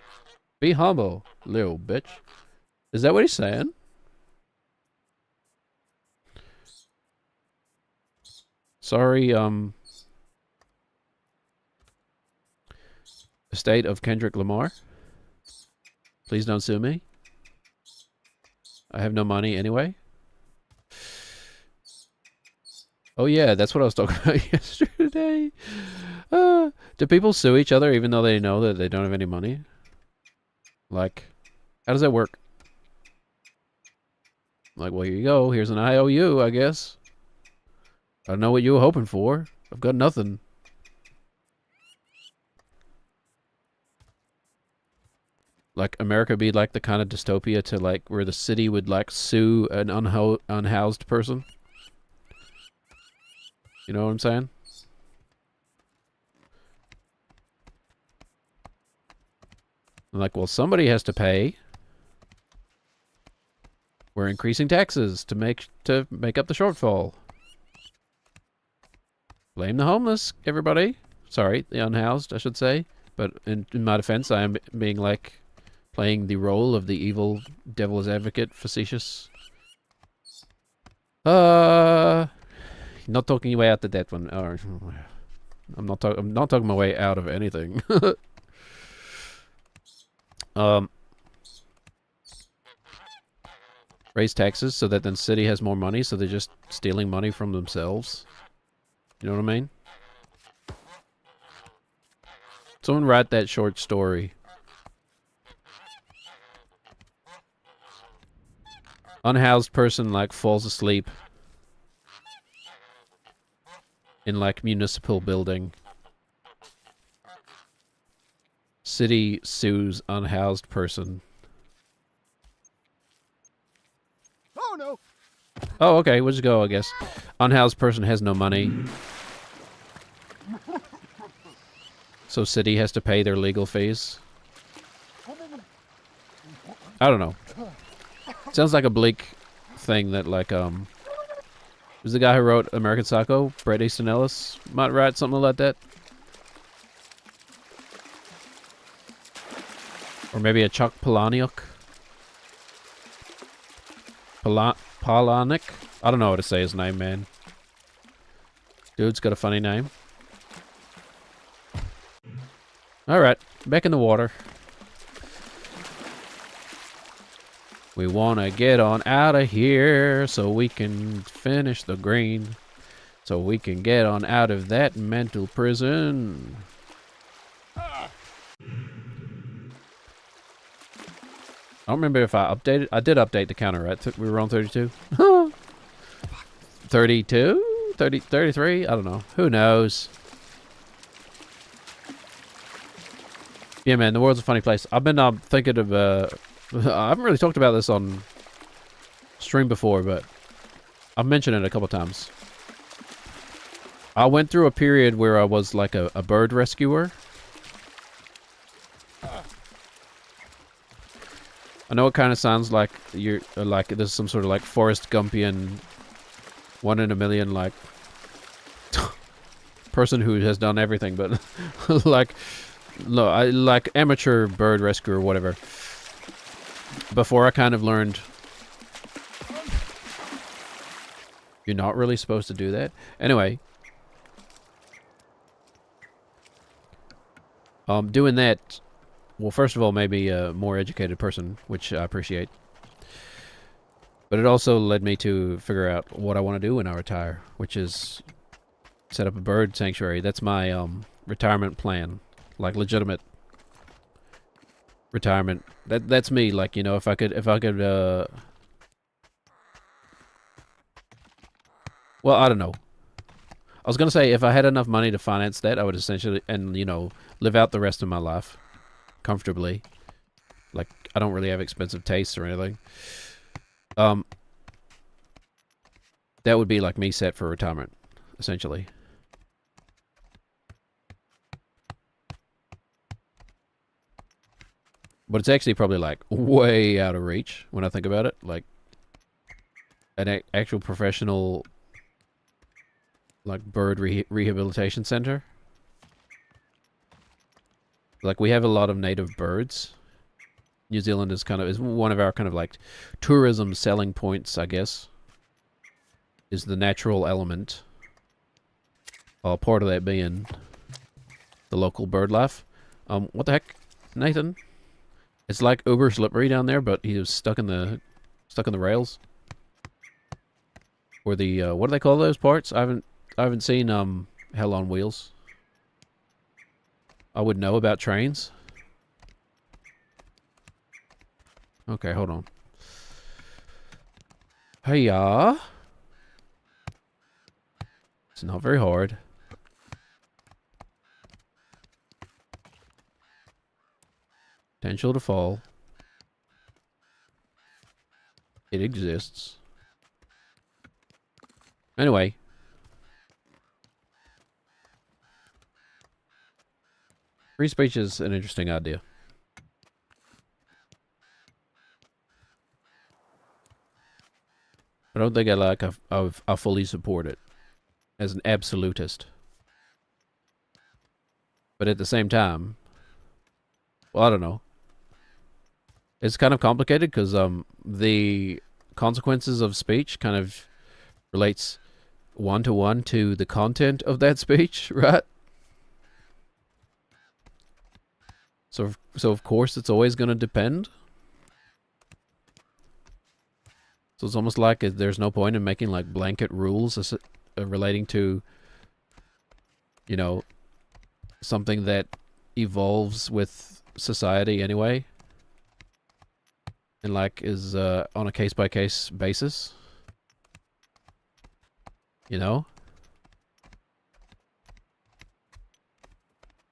be humble, little bitch. Is that what he's saying? Sorry, estate of Kendrick Lamar. Please don't sue me. I have no money anyway. Oh yeah, that's what I was talking about yesterday. Do people sue each other even though they know that they don't have any money? Like, how does that work? Like, well, here you go. Here's an IOU, I guess. I don't know what you were hoping for. I've got nothing. like America be like the kind of dystopia to like where the city would like sue an unhoused person. You know what I'm saying? Like, well, somebody has to pay. We're increasing taxes to make up the shortfall. Blame the homeless, everybody. Sorry, the unhoused, I should say. But in my defense, I am being like playing the role of the evil devil's advocate, facetious. Not talking your way out of that one. I'm not talking my way out of anything. Raise taxes so that then the city has more money, so they're just stealing money from themselves. You know what I mean? Someone write that short story. Unhoused person like falls asleep in like municipal building. City sues unhoused person. Oh no. Oh, okay, we'll just go, I guess. Unhoused person has no money. So city has to pay their legal fees. I don't know. Sounds like a bleak thing that like was the guy who wrote American Psycho, Bret Easton Ellis, might write something like that. Or maybe a Chuck Palahniuk. Palahniuk? I don't know how to say his name, man. Dude's got a funny name. Alright, back in the water. We want to get on out of here so we can finish the green. So we can get on out of that mental prison. I don't remember if I updated. I did update the counter, right? We were on 32? 32? 30, 33? I don't know. Who knows? Yeah, man, the world's a funny place. I've been thinking of... I haven't really talked about this on stream before, but I've mentioned it a couple times. I went through a period where I was like a bird rescuer. I know it kind of sounds like you're like there's some sort of like Forrest Gumpian 1 in a million like person who has done everything, but like no, I like amateur bird rescuer or whatever. Before I kind of learned you're not really supposed to do that. Anyway, doing that. Well, first of all, maybe a more educated person, which I appreciate. But it also led me to figure out what I want to do when I retire, which is set up a bird sanctuary. That's my retirement plan, like legitimate retirement. That's me. Like, you know, if I could. Well, I don't know. I was gonna say if I had enough money to finance that, I would essentially, and you know, live out the rest of my life comfortably. Like, I don't really have expensive tastes or anything. That would be like me set for retirement, essentially. But it's actually probably like way out of reach when I think about it. Like an actual professional like bird rehabilitation center. Like, we have a lot of native birds. New Zealand is one of our kind of like tourism selling points, I guess. Is the natural element. Part of that being the local bird life. What the heck, Nathan? It's like uber slippery down there, but he was stuck in the rails. Or the what do they call those parts? I haven't seen Hell on Wheels. I would know about trains. Okay, hold on. Hey-ya. It's not very hard. Potential to fall. It exists. Anyway. Free speech is an interesting idea. I don't think I fully support it as an absolutist. But at the same time, well, I don't know. It's kind of complicated because the consequences of speech kind of relates one-to-one to the content of that speech, right? So of course it's always going to depend. So it's almost like there's no point in making like blanket rules relating to, you know, something that evolves with society anyway. And like is on a case-by-case basis. You know?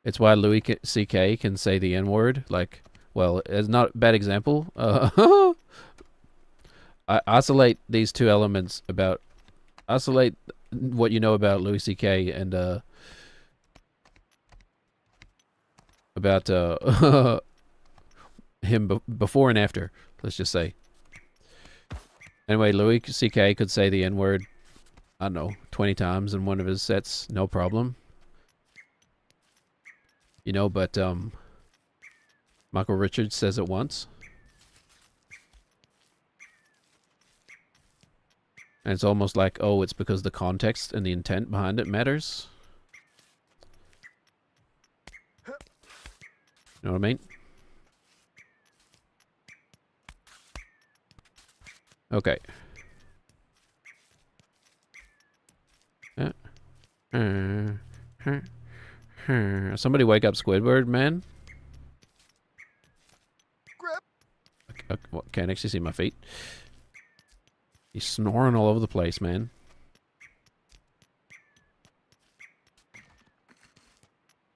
It's why Louis C.K. can say the N-word. Like, well, it's not a bad example. I isolate these two elements about... Isolate what you know about Louis C.K. and, about, him before and after, let's just say. Anyway, Louis C.K. could say the N-word, I don't know, 20 times in one of his sets, no problem. You know, but, Michael Richards says it once. And it's almost like, oh, it's because the context and the intent behind it matters. You know what I mean? Okay. Somebody wake up Squidward, man. Grip. Well, can't actually see my feet. He's snoring all over the place, man.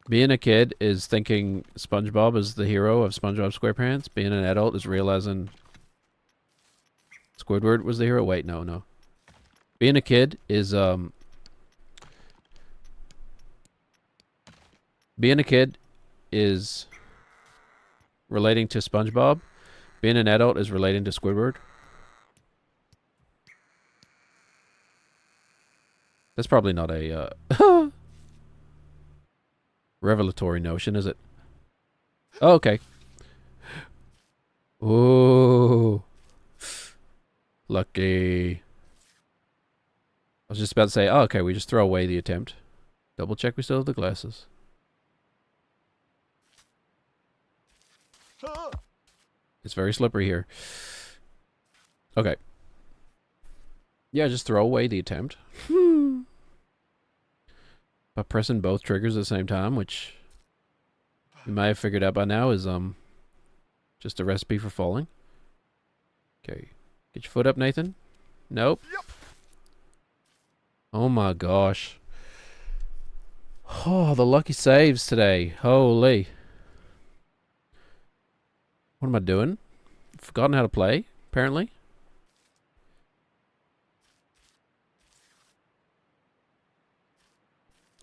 Being a kid is thinking SpongeBob is the hero of SpongeBob SquarePants. Being an adult is realizing Squidward was the hero. Wait, no. Being a kid is being a kid is relating to SpongeBob. Being an adult is relating to Squidward. That's probably not a revelatory notion, is it? Oh, okay. Ooh. Lucky. I was just about to say, oh, okay, we just throw away the attempt. Double check we still have the glasses. It's very slippery here. Okay. Yeah, just throw away the attempt. By pressing both triggers at the same time, which you might have figured out by now is just a recipe for falling. Okay. Get your foot up, Nathan. Nope. Yep. Oh my gosh. Oh, the lucky saves today. Holy. What am I doing? Forgotten how to play, apparently.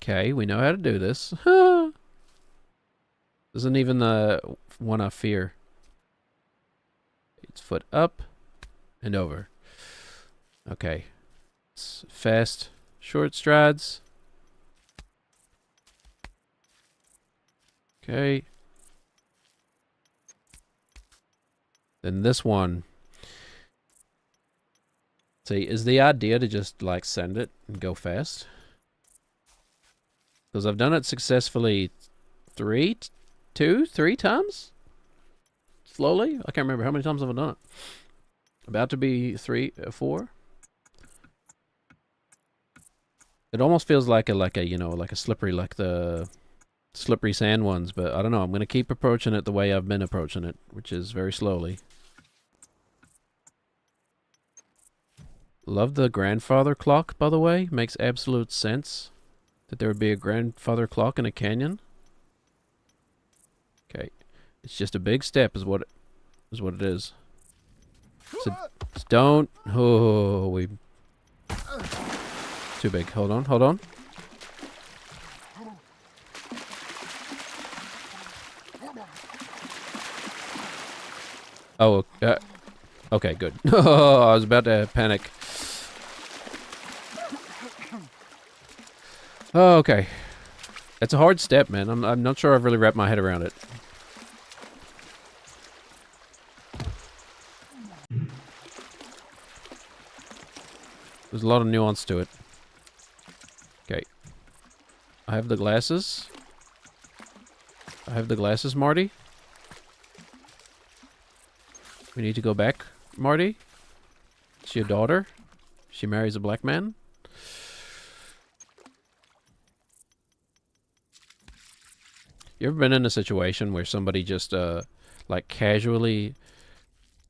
Okay, we know how to do this. Isn't even the one I fear. It's foot up and over. Okay. It's fast, short strides. Okay. Then this one. See, is the idea to just like send it and go fast? Because I've done it successfully three times? Slowly? I can't remember how many times I've done it. About to be 4. It almost feels like a you know, like a slippery, like the slippery sand ones, but I don't know. I'm going to keep approaching it the way I've been approaching it, which is very slowly. Love the grandfather clock, by the way. Makes absolute sense that there would be a grandfather clock in a canyon. Okay. It's just a big step, is what it is. So just don't. Oh, we. Too big. Hold on. Hold on. Oh, okay, good. Oh, I was about to panic. Oh, okay. It's a hard step, man. I'm not sure I've really wrapped my head around it. There's a lot of nuance to it. Okay. I have the glasses. I have the glasses, Marty. We need to go back, Marty. Is she a daughter? She marries a black man? You ever been in a situation where somebody just, like, casually,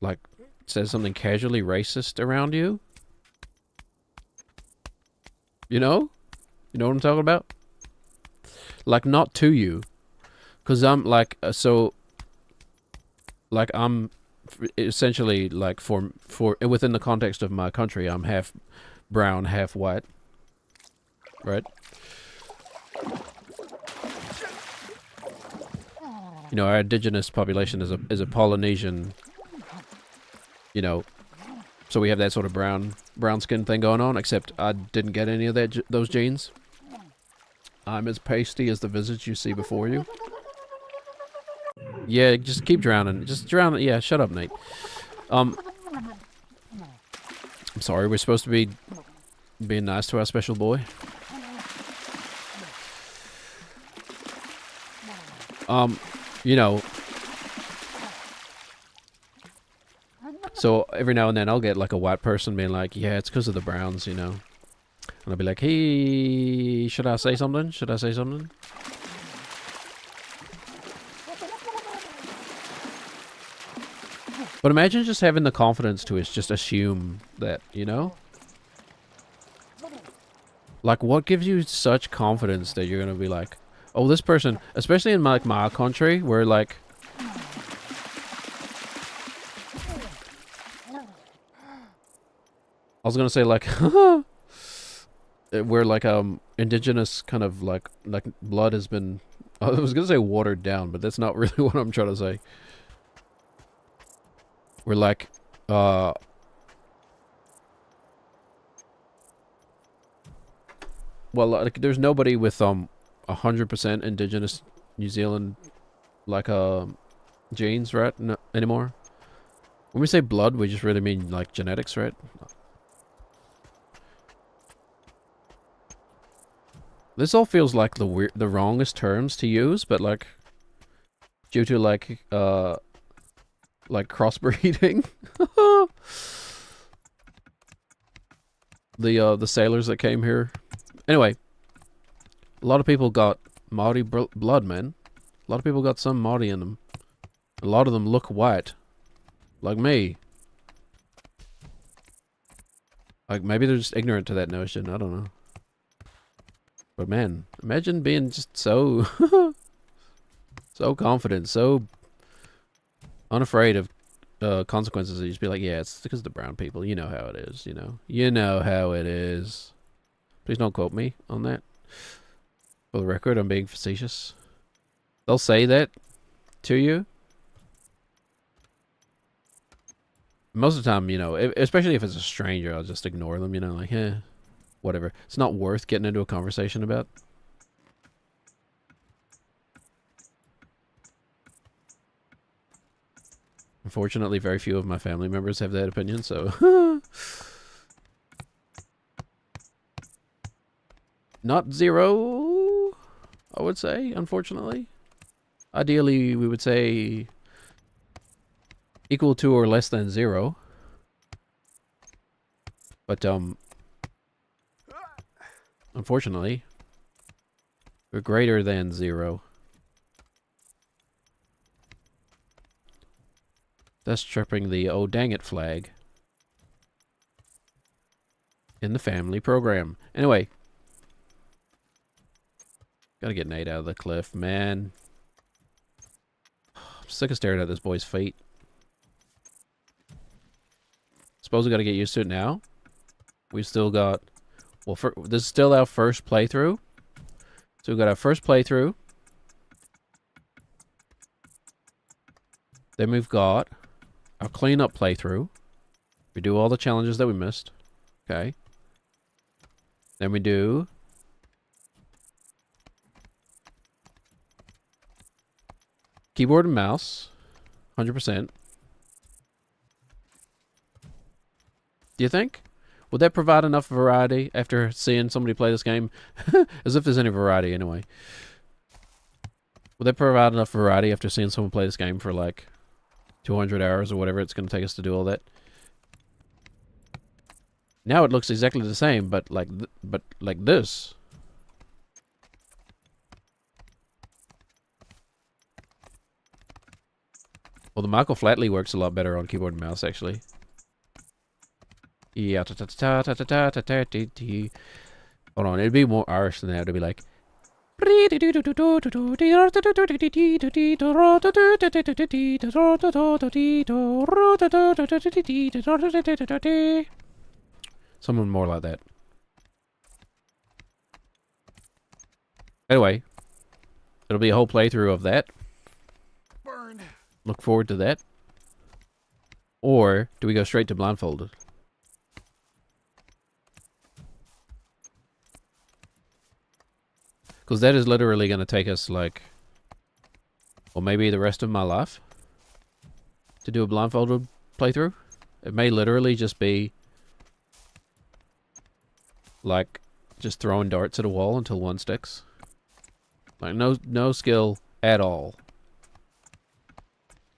like, says something casually racist around you? You know? You know what I'm talking about? Like, not to you. Because I'm, like, like, I'm essentially, like, for within the context of my country, I'm half brown, half white. Right? You know, our indigenous population is a Polynesian, you know, so we have that sort of brown skin thing going on, except I didn't get any of those genes. I'm as pasty as the visage you see before you. Yeah, just keep drowning. Just drown. Yeah, shut up, Nate. I'm sorry, we're supposed to be being nice to our special boy. You know, so every now and then I'll get like a white person being like, yeah, it's because of the browns, you know. And I'll be like, hey, should I say something? Should I say something? But imagine just having the confidence to just assume that, you know? Like, what gives you such confidence that you're gonna be like, oh, this person, especially in like my country, where like, I was gonna say like, where like indigenous kind of like blood has been, I was gonna say watered down, but that's not really what I'm trying to say. We're like, well, like there's nobody with 100% indigenous New Zealand like genes, right? No, anymore. When we say blood, we just really mean like genetics, right? This all feels like the wrongest terms to use, but like due to like crossbreeding. The sailors that came here. Anyway, a lot of people got Maori blood, man. A lot of people got some Maori in them. A lot of them look white. Like me. Like, maybe they're just ignorant to that notion. I don't know. But man, imagine being just so... so confident, so unafraid of consequences. You just be like, yeah, it's because of the brown people. You know how it is, you know. You know how it is. Please don't quote me on that. For the record, I'm being facetious. They'll say that to you. Most of the time, you know, especially if it's a stranger, I'll just ignore them, you know, like, whatever. It's not worth getting into a conversation about. Unfortunately, very few of my family members have that opinion, so... Not zero, I would say, unfortunately. Ideally, we would say equal to or less than 0. But, unfortunately, we're greater than 0. Thus tripping the oh dang it flag in the family program. Anyway. Gotta get Nate out of the cliff, man. I'm sick of staring at this boy's feet. Suppose we got to get used to it now. We still got... Well, this is still our first playthrough. So we've got our first playthrough. Then we've got our cleanup playthrough. We do all the challenges that we missed. Okay. Then we do... keyboard and mouse. 100%. Do you think? Would that provide enough variety after seeing somebody play this game? As if there's any variety anyway. Would that provide enough variety after seeing someone play this game for like 200 hours or whatever it's going to take us to do all that? Now it looks exactly the same, but like this. Well, the Michael Flatley works a lot better on keyboard and mouse, actually. Yeah, hold on, it'd be more Irish than that. It'd be like. Something more like that. Anyway, it'll be a whole playthrough of that. Burned. Look forward to that. Or do we go straight to blindfolded? Because that is literally going to take us like, well, maybe the rest of my life to do a blindfolded playthrough. It may literally just be like just throwing darts at a wall until one sticks. Like no skill at all.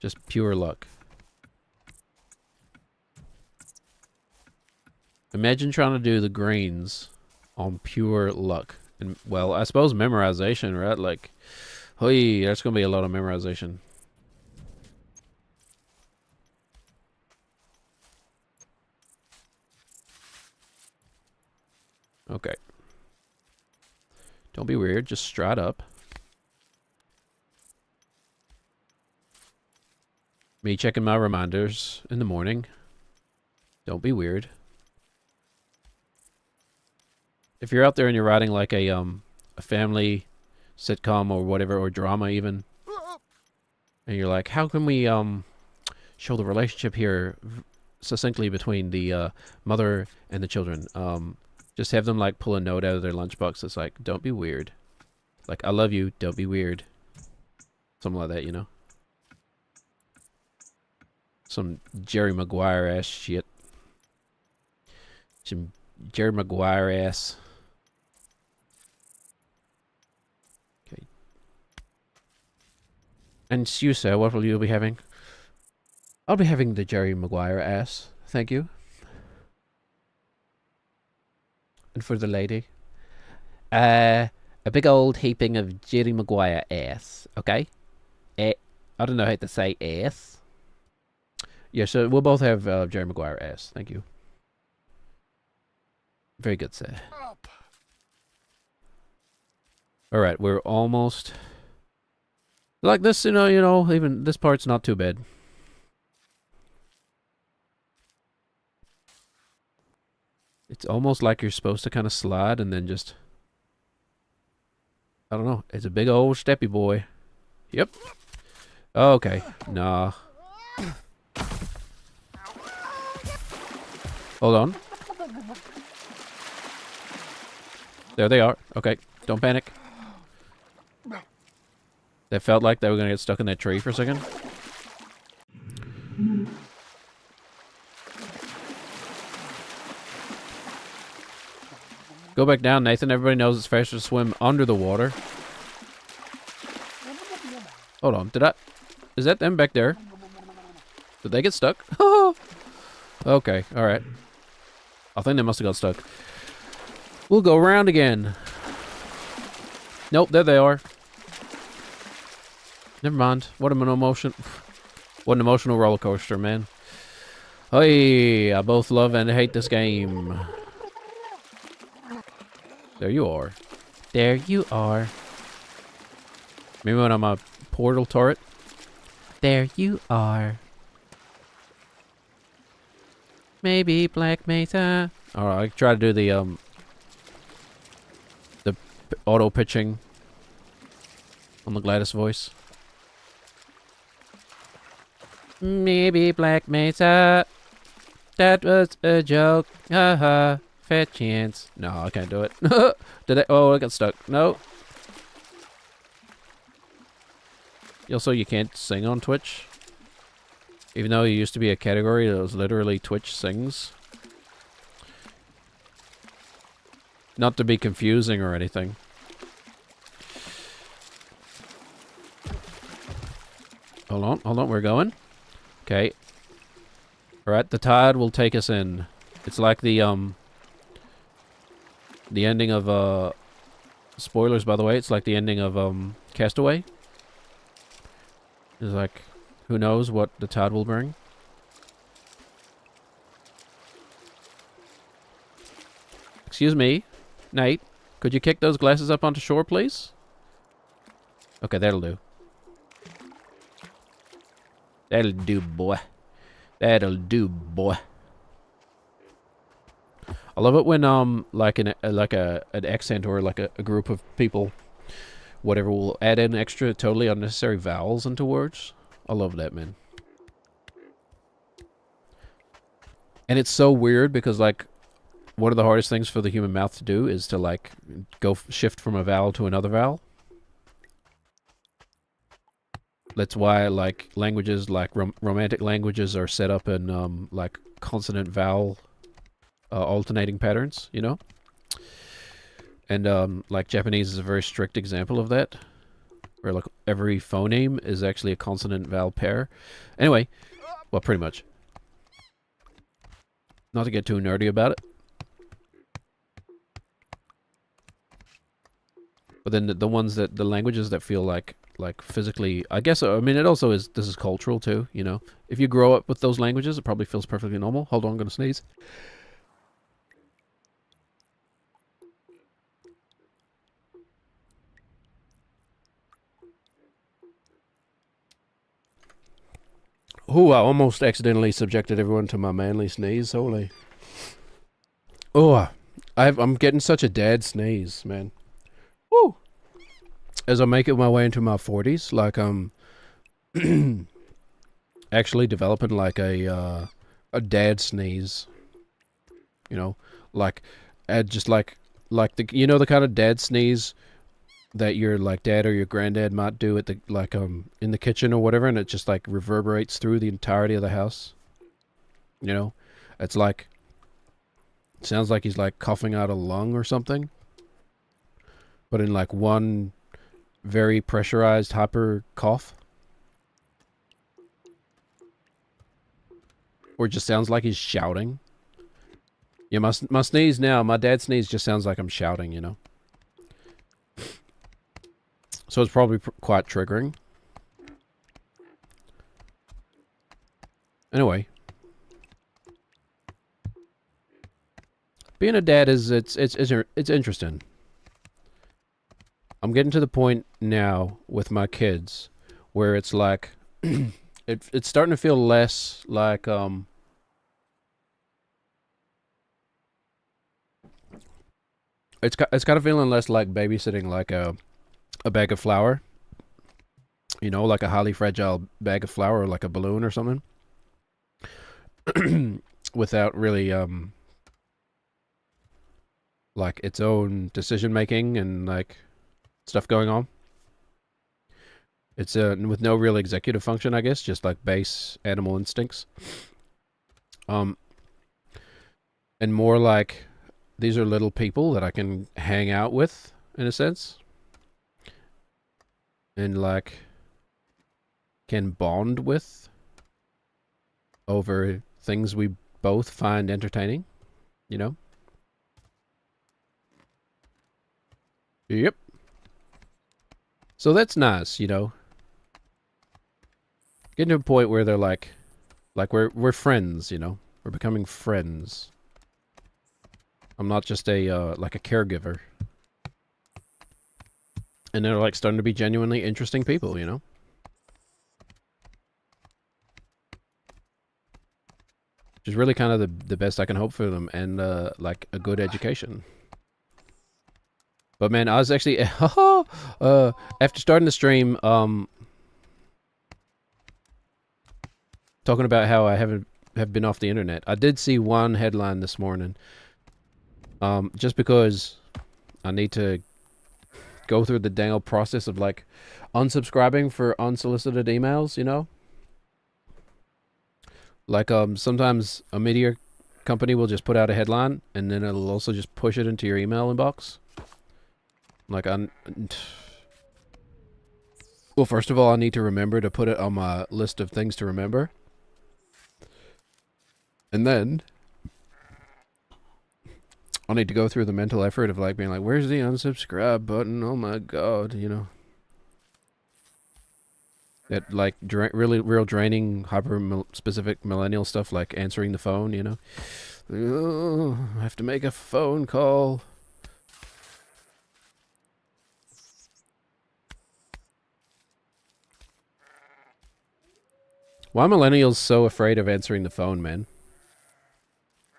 Just pure luck. Imagine trying to do the greens on pure luck. And, well, I suppose memorization, right? Like, hey, that's going to be a lot of memorization. Okay. Don't be weird. Just stride up. Me checking my reminders in the morning. Don't be weird. If you're out there and you're writing like a family sitcom or whatever, or drama even, and you're like, how can we show the relationship here succinctly between the mother and the children? Just have them like pull a note out of their lunchbox that's like, don't be weird. Like, I love you, don't be weird. Something like that, you know? Some Jerry Maguire ass shit. Some Jerry Maguire ass. Okay. And you, sir, what will you be having? I'll be having the Jerry Maguire ass. Thank you. And for the lady? A big old heaping of Jerry Maguire ass. Okay? I don't know how to say ass. Yeah, so we'll both have Jerry Maguire ass. Thank you. Very good, sir. Alright, we're almost... Like this, you know, even this part's not too bad. It's almost like you're supposed to kind of slide and then just... I don't know. It's a big old steppy boy. Yep. Okay. Nah. Hold on. There they are. Okay. Don't panic. That felt like they were going to get stuck in that tree for a second. Go back down, Nathan. Everybody knows it's faster to swim under the water. Hold on. Is that them back there? Did they get stuck? Okay. Alright. I think they must have got stuck. We'll go around again. Nope, there they are. Never mind. What an emotional roller coaster, man. Hey, I both love and hate this game. There you are. There you are. Maybe when I'm a portal turret. There you are. Maybe Black Mesa. Alright, I try to do the auto pitching on the Gladys voice. Maybe Black Mesa. That was a joke. Haha. Fat chance. No, I can't do it. Did I? Oh, I got stuck. No. Also, you can't sing on Twitch. Even though it used to be a category that was literally Twitch sings. Not to be confusing or anything. Hold on, we're going. Okay. Alright, the tide will take us in. It's like the ending of, spoilers, by the way, it's like the ending of, Castaway. It's like, who knows what the tide will bring. Excuse me, Nate, could you kick those glasses up onto shore, please? Okay, that'll do. That'll do, boy. That'll do, boy. I love it when like an accent or like a group of people, whatever, will add in extra totally unnecessary vowels into words. I love that, man. And it's so weird because like one of the hardest things for the human mouth to do is to like shift from a vowel to another vowel. That's why like languages like romantic languages are set up in like consonant vowel alternating patterns, you know? And like Japanese is a very strict example of that, where like every phoneme is actually a consonant vowel pair. Anyway, well, pretty much. Not to get too nerdy about it. But then the ones that, the languages that feel like physically, I guess, I mean, it also is, this is cultural too, you know? If you grow up with those languages, it probably feels perfectly normal. Hold on, I'm gonna sneeze. Oh, I almost accidentally subjected everyone to my manly sneeze. Holy. Oh, I'm getting such a dad sneeze, man. Woo! As I make it my way into my 40s, like actually developing like a dad sneeze. You know, like just like the, you know, the kind of dad sneeze that your like dad or your granddad might do at the like in the kitchen or whatever, and it just like reverberates through the entirety of the house. You know, it's like, it sounds like he's like coughing out a lung or something, but in like one very pressurized hyper cough. Or it just sounds like he's shouting. Yeah, my sneeze now, my dad's sneeze just sounds like I'm shouting, you know. So it's probably quite triggering. Anyway. Being a dad is, it's interesting. I'm getting to the point now with my kids where it's like it's starting to feel less like it's kind of feeling less like babysitting like a bag of flour. You know, like a highly fragile bag of flour or like a balloon or something. Without really like its own decision making and like stuff going on. It's with no real executive function, I guess, just like base animal instincts. And more like these are little people that I can hang out with, in a sense. And like can bond with over things we both find entertaining, you know? Yep. So that's nice, you know. Getting to a point where they're like we're friends, you know. We're becoming friends. I'm not just a like a caregiver. And they're like starting to be genuinely interesting people, you know. which is really kind of the best I can hope for them, and like a good education. But man, I was actually after starting the stream, talking about how I have been off the internet. I did see one headline this morning. Just because I need to go through the dang old process of like unsubscribing for unsolicited emails, you know? Like sometimes a media company will just put out a headline and then it'll also just push it into your email inbox. Like well, first of all, I need to remember to put it on my list of things to remember. And then I need to go through the mental effort of like being like, where's the unsubscribe button? Oh my god, you know. That like really real draining, hyper-specific millennial stuff like answering the phone, you know. Oh, I have to make a phone call. Why are millennials so afraid of answering the phone, man?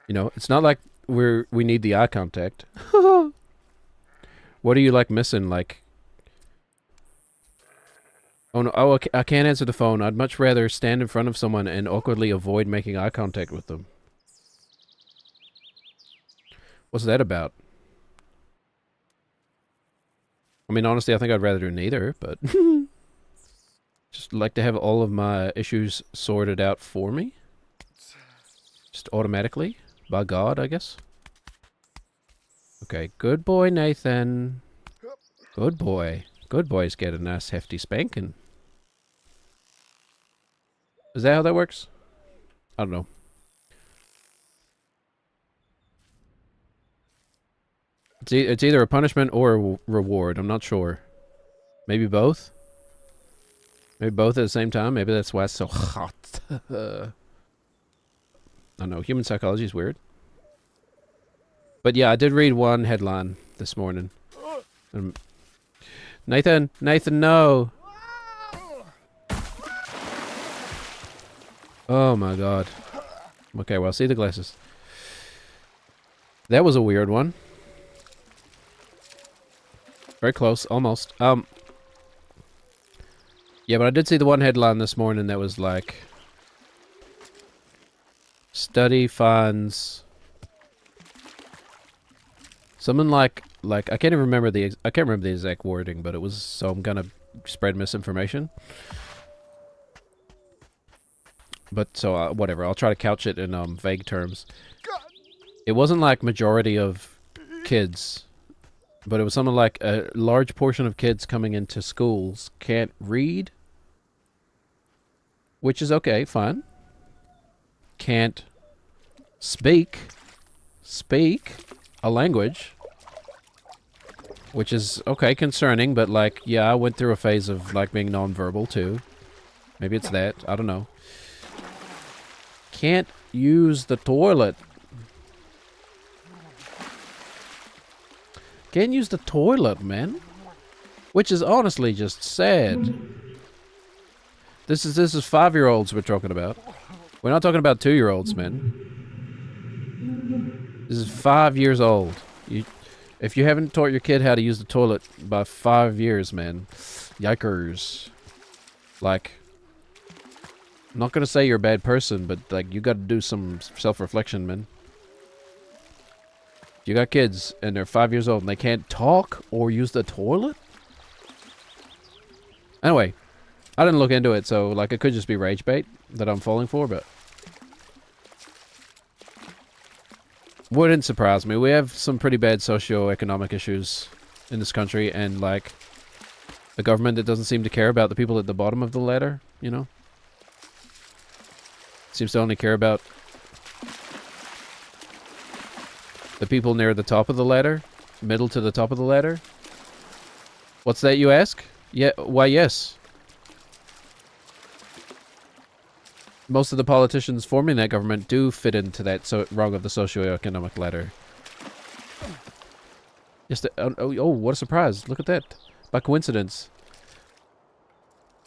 You know, it's not like we need the eye contact. What are you like missing? Like, oh no, oh, I can't answer the phone. I'd much rather stand in front of someone and awkwardly avoid making eye contact with them. What's that about? I mean, honestly, I think I'd rather do neither, but just like to have all of my issues sorted out for me. Just automatically. By God, I guess. Okay, good boy, Nathan. Good boy. Good boys get a nice hefty spanking. Is that how that works? I don't know. It's either a punishment or a reward. I'm not sure. Maybe both? Maybe both at the same time? Maybe that's why it's so hot. I don't know, human psychology is weird. But yeah, I did read one headline this morning. Nathan, no! Oh my god. Okay, well, see the glasses. That was a weird one. Very close, almost. Yeah, but I did see the one headline this morning that was like... Study finds something like I can't even remember the exact wording, but it was, so I'm gonna spread misinformation. But so whatever, I'll try to couch it in vague terms. It wasn't like majority of kids, but it was something like a large portion of kids coming into schools can't read, which is okay, fine. Can't speak a language, which is okay, concerning, but like, yeah, I went through a phase of like being nonverbal too. Maybe it's that, I don't know. Can't use the toilet. Can't use the toilet, man. Which is honestly just sad. This is 5-year-olds we're talking about. We're not talking about 2-year-olds, man. This is 5 years old. If you haven't taught your kid how to use the toilet by 5 years, man, yikers. Like, I'm not gonna say you're a bad person, but like, you gotta do some self-reflection, man. If you got kids and they're 5 years old and they can't talk or use the toilet? Anyway, I didn't look into it, so like, it could just be rage bait that I'm falling for, but wouldn't surprise me. We have some pretty bad socio-economic issues in this country, and like a government that doesn't seem to care about the people at the bottom of the ladder, you know? Seems to only care about the people near the top of the ladder, middle to the top of the ladder. What's that, you ask? Yeah, why yes. Most of the politicians forming that government do fit into that rung of the socioeconomic ladder. Yes, oh, what a surprise. Look at that. By coincidence,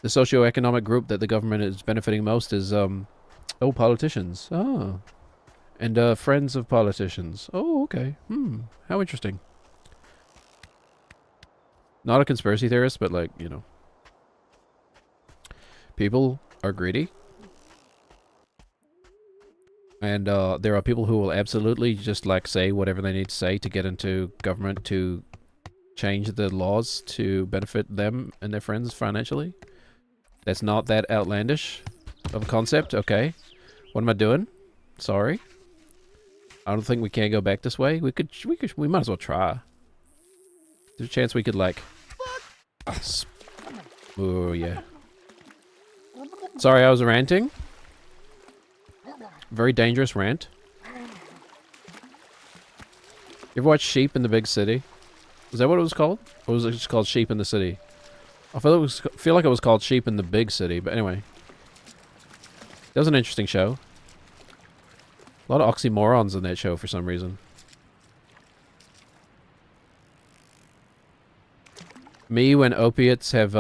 the socioeconomic group that the government is benefiting most is, politicians. Oh. And friends of politicians. Oh, okay. How interesting. Not a conspiracy theorist, but like, you know. People are greedy. And there are people who will absolutely just like say whatever they need to say to get into government to change the laws to benefit them and their friends financially. That's not that outlandish of a concept. Okay. What am I doing? Sorry. I don't think we can go back this way. We might as well try. There's a chance we could like... Oh, yeah. Sorry, I was ranting. Very dangerous rant. You ever watch Sheep in the Big City? Is that what it was called? Or was it just called Sheep in the City? I feel like it was called Sheep in the Big City, but anyway. That was an interesting show. A lot of oxymorons in that show for some reason. Me when opiates have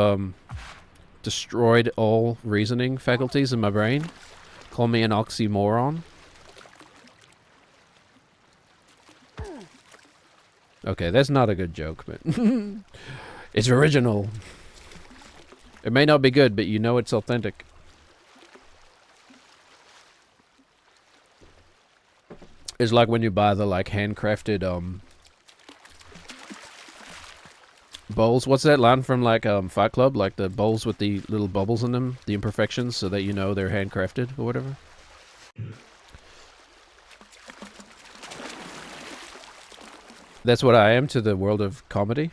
destroyed all reasoning faculties in my brain. Call me an oxymoron. Okay, that's not a good joke, but it's original. It may not be good, but you know it's authentic. It's like when you buy the like handcrafted bowls. What's that line from like Fight Club? Like the bowls with the little bubbles in them, the imperfections, so that you know they're handcrafted or whatever. That's what I am to the world of comedy.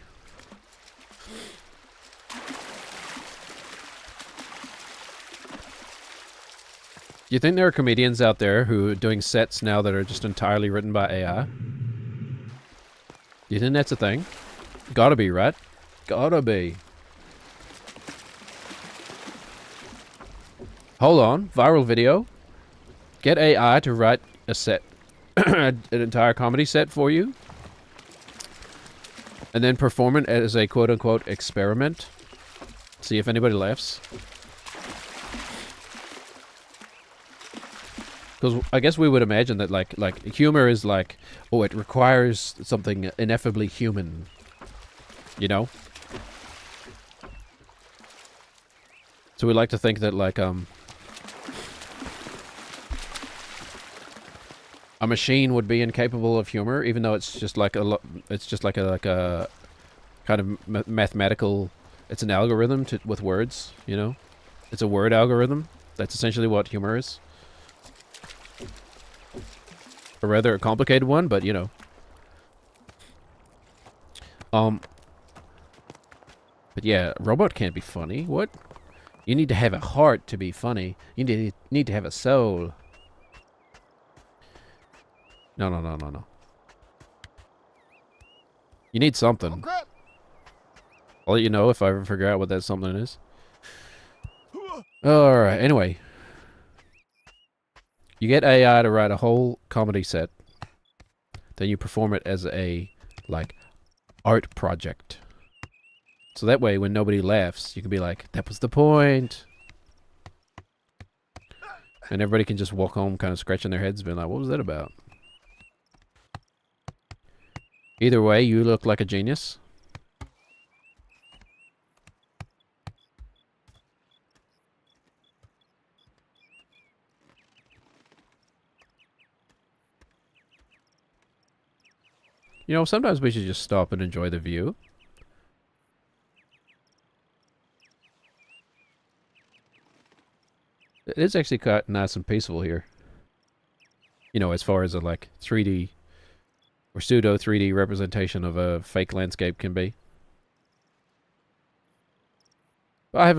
Do you think there are comedians out there who are doing sets now that are just entirely written by AI? Do you think that's a thing? Gotta be, right? Gotta be. Hold on. Viral video. Get AI to write a set. An entire comedy set for you. And then perform it as a quote-unquote experiment. See if anybody laughs. Because I guess we would imagine that like humor is like, oh, it requires something ineffably human. You know? So we like to think that like a machine would be incapable of humor, even though it's just like a kind of mathematical. It's an algorithm with words. You know, it's a word algorithm. That's essentially what humor is. A rather complicated one, but you know. But yeah, a robot can't be funny. What? You need to have a heart to be funny. You need to have a soul. No. You need something. Oh, crap. I'll let you know if I ever figure out what that something is. Alright, anyway. You get AI to write a whole comedy set. Then you perform it as a, like, art project. So that way, when nobody laughs, you can be like, that was the point. And everybody can just walk home kind of scratching their heads, being like, what was that about? Either way, you look like a genius. You know, sometimes we should just stop and enjoy the view. It is actually quite nice and peaceful here. You know, as far as a, like, 3D or pseudo 3D representation of a fake landscape can be. I have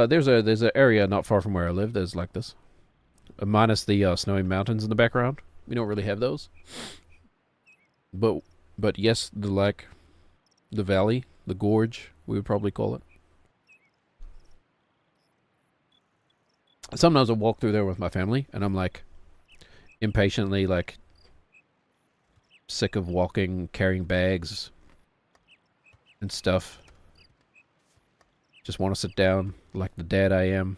there's an area not far from where I live. There's like this, minus the snowy mountains in the background. We don't really have those. But yes, the valley, the gorge, we would probably call it. Sometimes I walk through there with my family, and I'm like, impatiently like, sick of walking, carrying bags and stuff. Just want to sit down like the dad I am.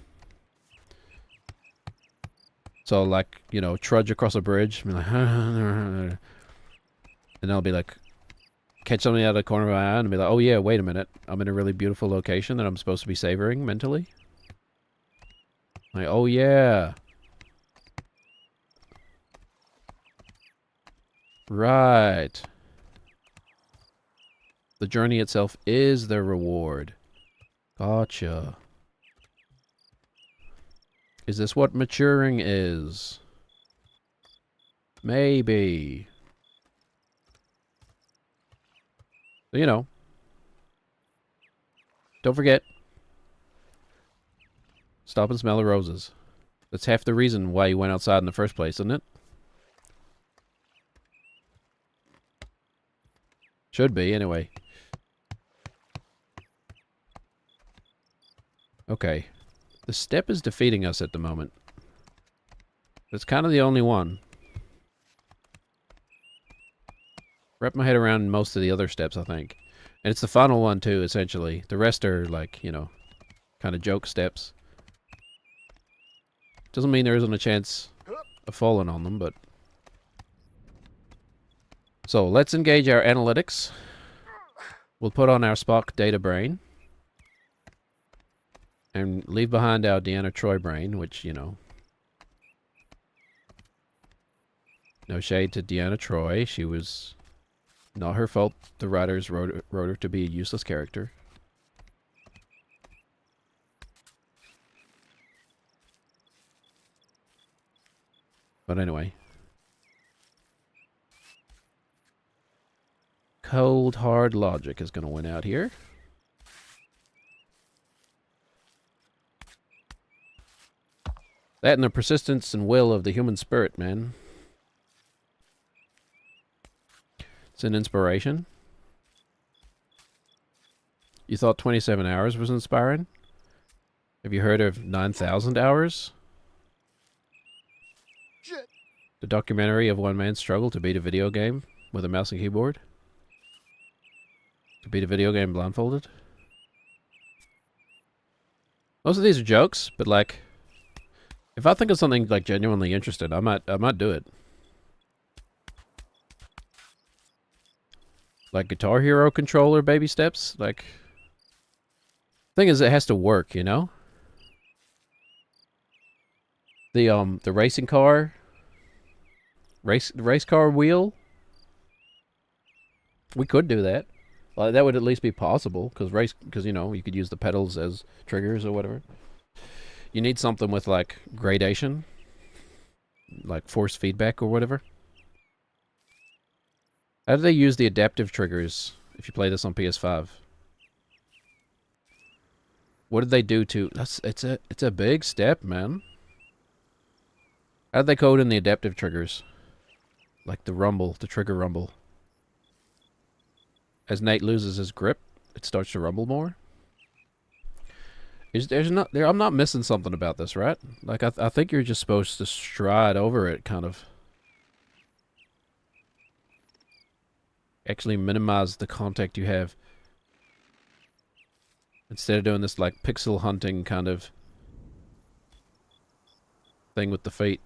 So like, you know, trudge across a bridge, and be like, and I'll be like, catch something out of the corner of my eye, and be like, oh yeah, wait a minute, I'm in a really beautiful location that I'm supposed to be savoring mentally. Like, oh yeah. Right. The journey itself is the reward. Gotcha. Is this what maturing is? Maybe. So, you know. Don't forget. Stop and smell the roses. That's half the reason why you went outside in the first place, isn't it? Should be, anyway. Okay. The step is defeating us at the moment. It's kind of the only one. Wrap my head around most of the other steps, I think. And it's the final one, too, essentially. The rest are, like, you know, kind of joke steps. Doesn't mean there isn't a chance of falling on them, but... So, let's engage our analytics. We'll put on our Spock data brain. And leave behind our Deanna Troi brain, which, you know... No shade to Deanna Troi. She was... Not her fault the writers wrote her to be a useless character. But anyway. Cold, hard logic is going to win out here. That and the persistence and will of the human spirit, man. It's an inspiration. You thought 27 hours was inspiring? Have you heard of 9,000 hours? Shit. The documentary of one man's struggle to beat a video game with a mouse and keyboard? To beat a video game blindfolded? Most of these are jokes, but like, if I think of something like genuinely interesting, I might do it. Like Guitar Hero controller baby steps, like... Thing is, it has to work, you know? The racing car... race car wheel? We could do that. Well, that would at least be possible, because you know, you could use the pedals as triggers or whatever. You need something with, like, gradation. Like force feedback or whatever. How do they use the adaptive triggers if you play this on PS5? What did they do to... It's a big step, man. How did they code in the adaptive triggers? Like the rumble, the trigger rumble. As Nate loses his grip, it starts to rumble more. I'm not missing something about this, right? Like, I think you're just supposed to stride over it, kind of. Actually minimize the contact you have. Instead of doing this, like, pixel hunting kind of thing with the feet.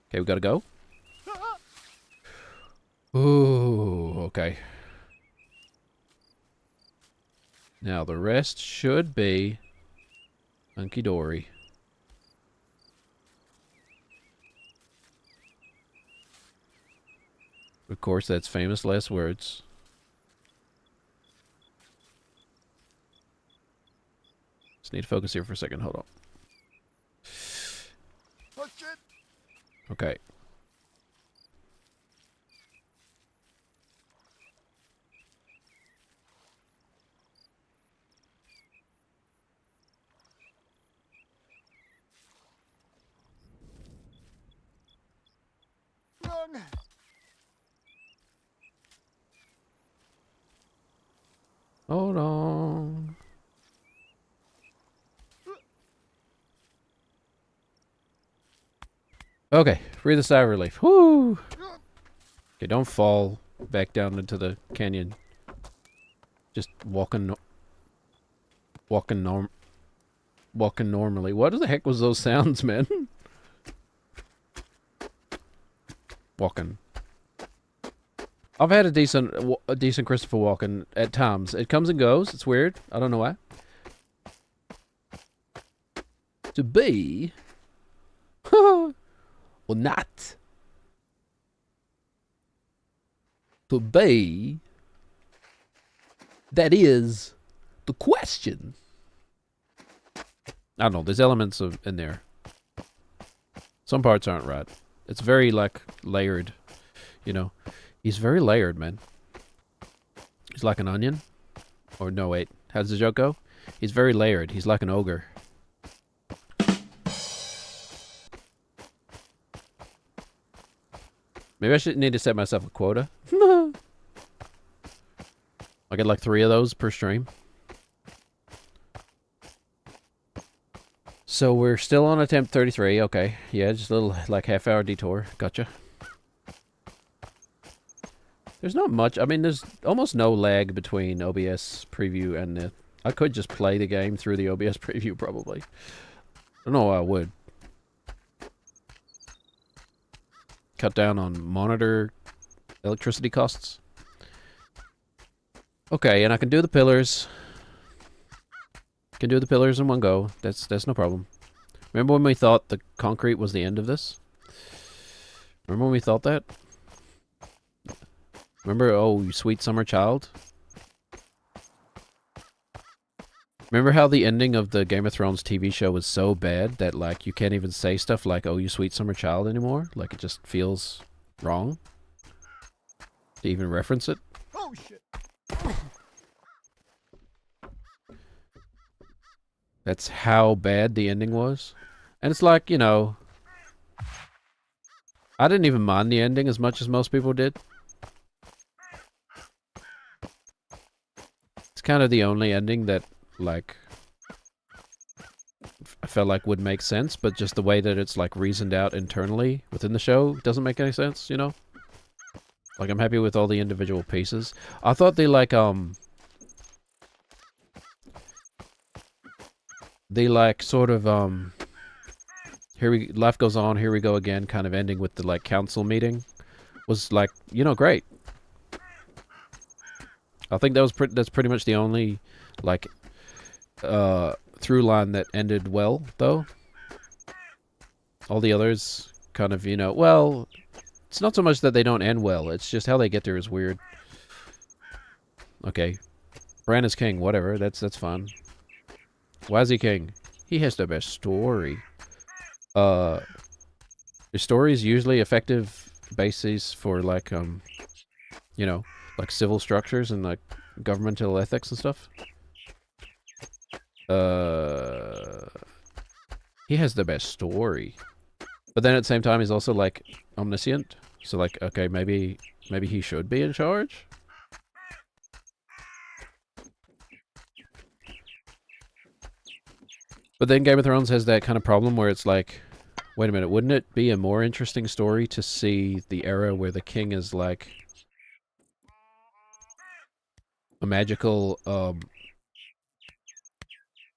Okay, we gotta go. Ooh, okay. Now, the rest should be hunky-dory. Of course, that's famous last words. Just need to focus here for a second. Hold on. Oh, shit. Okay. Run. Hold on. Okay, breathe a sigh of relief. Whoo! Okay, don't fall back down into the canyon. Just walking normally. What the heck was those sounds, man? Walken. I've had a decent Christopher Walken at times. It comes and goes. It's weird. I don't know why. To be or not. To be. That is the question. I don't know. There's elements in there. Some parts aren't right. It's very, like, layered. You know. He's very layered, man. He's like an onion. Or no, wait. How does the joke go? He's very layered. He's like an ogre. Maybe I should need to set myself a quota. I get like 3 of those per stream. So we're still on attempt 33. Okay. Yeah, just a little like half-hour detour. Gotcha. There's not much. I mean, there's almost no lag between OBS preview and the... I could just play the game through the OBS preview, probably. I don't know why I would. Cut down on monitor electricity costs. Okay, and I can do the pillars. Can do the pillars in one go. That's no problem. Remember when we thought the concrete was the end of this? Remember when we thought that? Remember, oh, you sweet summer child? Remember how the ending of the Game of Thrones TV show was so bad that, like, you can't even say stuff like, oh, you sweet summer child anymore? Like, it just feels wrong to even reference it? Oh, shit. That's how bad the ending was. And it's like, you know, I didn't even mind the ending as much as most people did. It's kind of the only ending that, like, I felt like would make sense, but just the way that it's, like, reasoned out internally within the show doesn't make any sense, you know? Like, I'm happy with all the individual pieces. I thought they, like, sort of, life goes on, here we go again, kind of ending with the, like, council meeting was, like, you know, great. I think that was that's pretty much the only, like, through line that ended well, though. All the others kind of, you know, well, it's not so much that they don't end well, it's just how they get there is weird. Okay. Bran is king, whatever, that's fine. Why is he king? He has the best story. Your story is usually effective bases for, like, you know, like civil structures and, like, governmental ethics and stuff. He has the best story. But then at the same time, he's also, like, omniscient. So, like, okay, maybe he should be in charge? But then Game of Thrones has that kind of problem where it's like, wait a minute, wouldn't it be a more interesting story to see the era where the king is, like, a magical,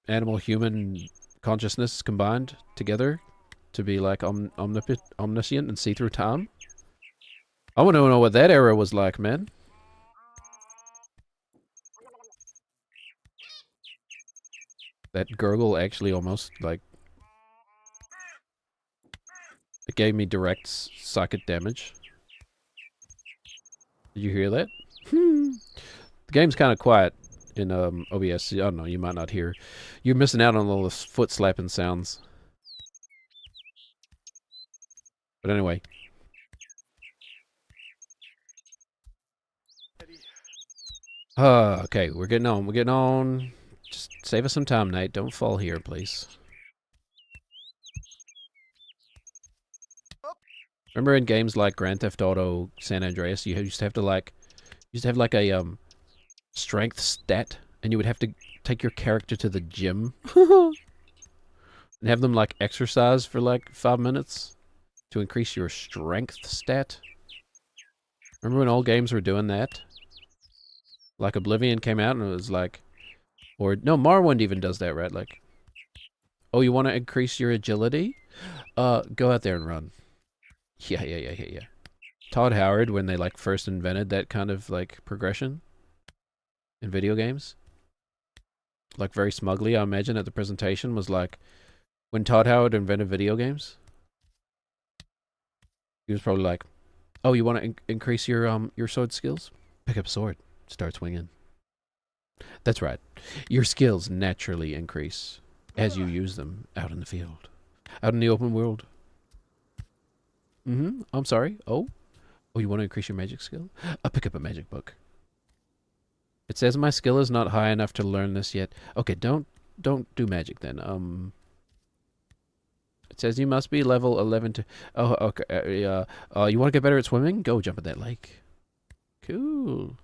animal-human consciousness combined together to be, like, omniscient and see through time? I want to know what that era was like, man. That gurgle actually almost, like... It gave me direct psychic damage. Did you hear that? The game's kind of quiet in OBS. I don't know, you might not hear. You're missing out on all the foot slapping sounds. But anyway. Okay, we're getting on. We're getting on. Just save us some time, Nate. Don't fall here, please. Remember in games like Grand Theft Auto San Andreas, you used to have to, like, like a strength stat, and you would have to take your character to the gym and have them, like, exercise for, like, 5 minutes to increase your strength stat. Remember when old games were doing that? Like Oblivion came out and it was like, or no, Morrowind even does that, right? Like, oh, you want to increase your agility? Go out there and run. Yeah. Todd Howard when they like first invented that kind of like progression in video games. Like very smugly, I imagine at the presentation was like when Todd Howard invented video games. He was probably like, "Oh, you want to increase your sword skills? Pick up a sword, start swinging." That's right. Your skills naturally increase as you use them out in the field, out in the open world. I'm sorry. Oh, you want to increase your magic skill? I'll pick up a magic book. It says my skill is not high enough to learn this yet. Okay, don't do magic then. It says you must be level 11 to... Oh, okay. You want to get better at swimming? Go jump in that lake. Cool.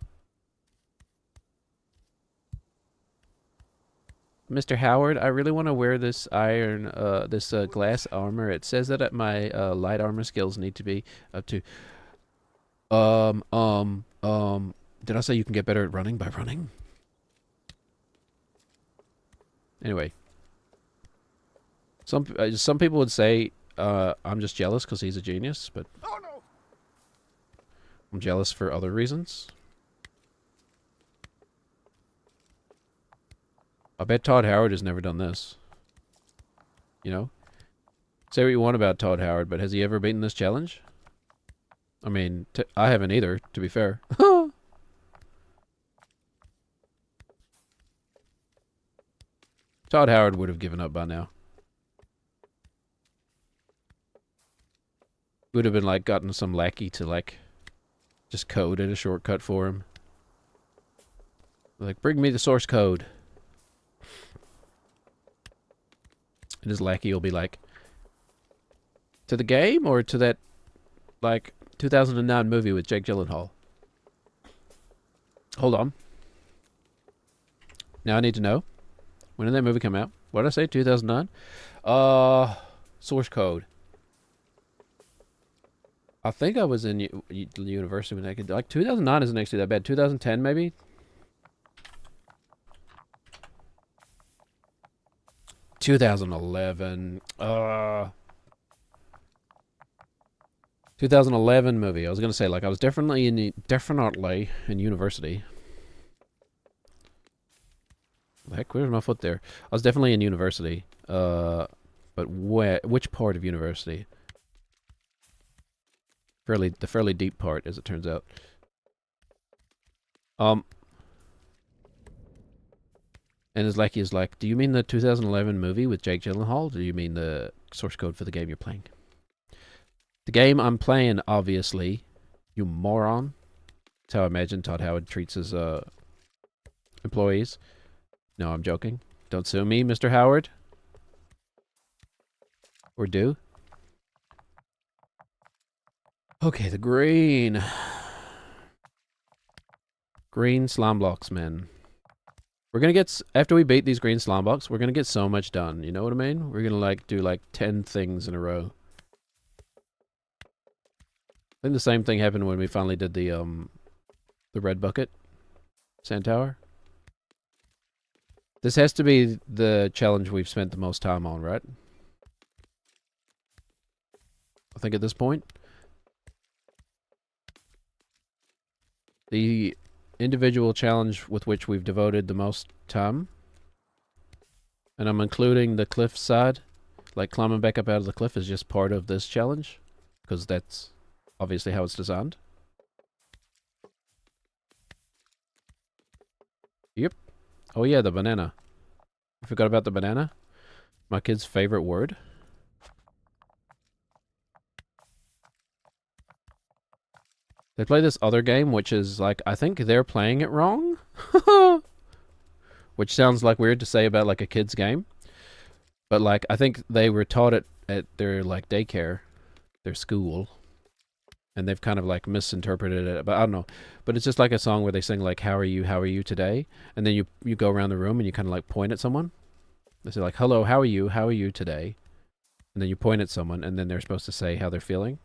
Mr. Howard, I really want to wear this glass armor. It says that my light armor skills need to be up to... Did I say you can get better at running by running? Anyway. Some people would say I'm just jealous because he's a genius, but Oh no! I'm jealous for other reasons. I bet Todd Howard has never done this. You know? Say what you want about Todd Howard, but has he ever beaten this challenge? I mean, I haven't either, to be fair. Todd Howard would have given up by now. Would have been like gotten some lackey to like just code it a shortcut for him. Like, bring me the source code. And his lackey will be like, to the game or to that like 2009 movie with Jake Gyllenhaal? Hold on. Now I need to know. When did that movie come out? What did I say? 2009? Source code. I think I was in university when I could... Like, 2009 isn't actually that bad. 2010, maybe? ...2011. 2011 movie. I was gonna say, like, I was definitely in university. Heck, where's my foot there? I was definitely in university. But which part of university? The fairly deep part, as it turns out. And his lackey is like, do you mean the 2011 movie with Jake Gyllenhaal? Or do you mean the source code for the game you're playing? The game I'm playing, obviously. You moron. That's how I imagine Todd Howard treats his employees. No, I'm joking. Don't sue me, Mr. Howard. Or do. Okay, the green. Green slime blocks, man. We're gonna get... After we beat these green slime blocks, we're gonna get so much done. You know what I mean? We're gonna, like, do, like, 10 things in a row. I think the same thing happened when we finally did the red bucket. Sand tower. This has to be the challenge we've spent the most time on, right? I think at this point. The individual challenge with which we've devoted the most time. And I'm including the cliff side. Like climbing back up out of the cliff is just part of this challenge. Because that's obviously how it's designed. Yep. Oh yeah, the banana. I forgot about the banana. My kid's favorite word. They play this other game, which is like, I think they're playing it wrong. Which sounds like weird to say about like a kid's game. But like, I think they were taught it at their like daycare, their school. And they've kind of like misinterpreted it, but I don't know. But it's just like a song where they sing like, how are you today? And then you go around the room and you kind of like point at someone. They say like, hello, how are you today? And then you point at someone and then they're supposed to say how they're feeling.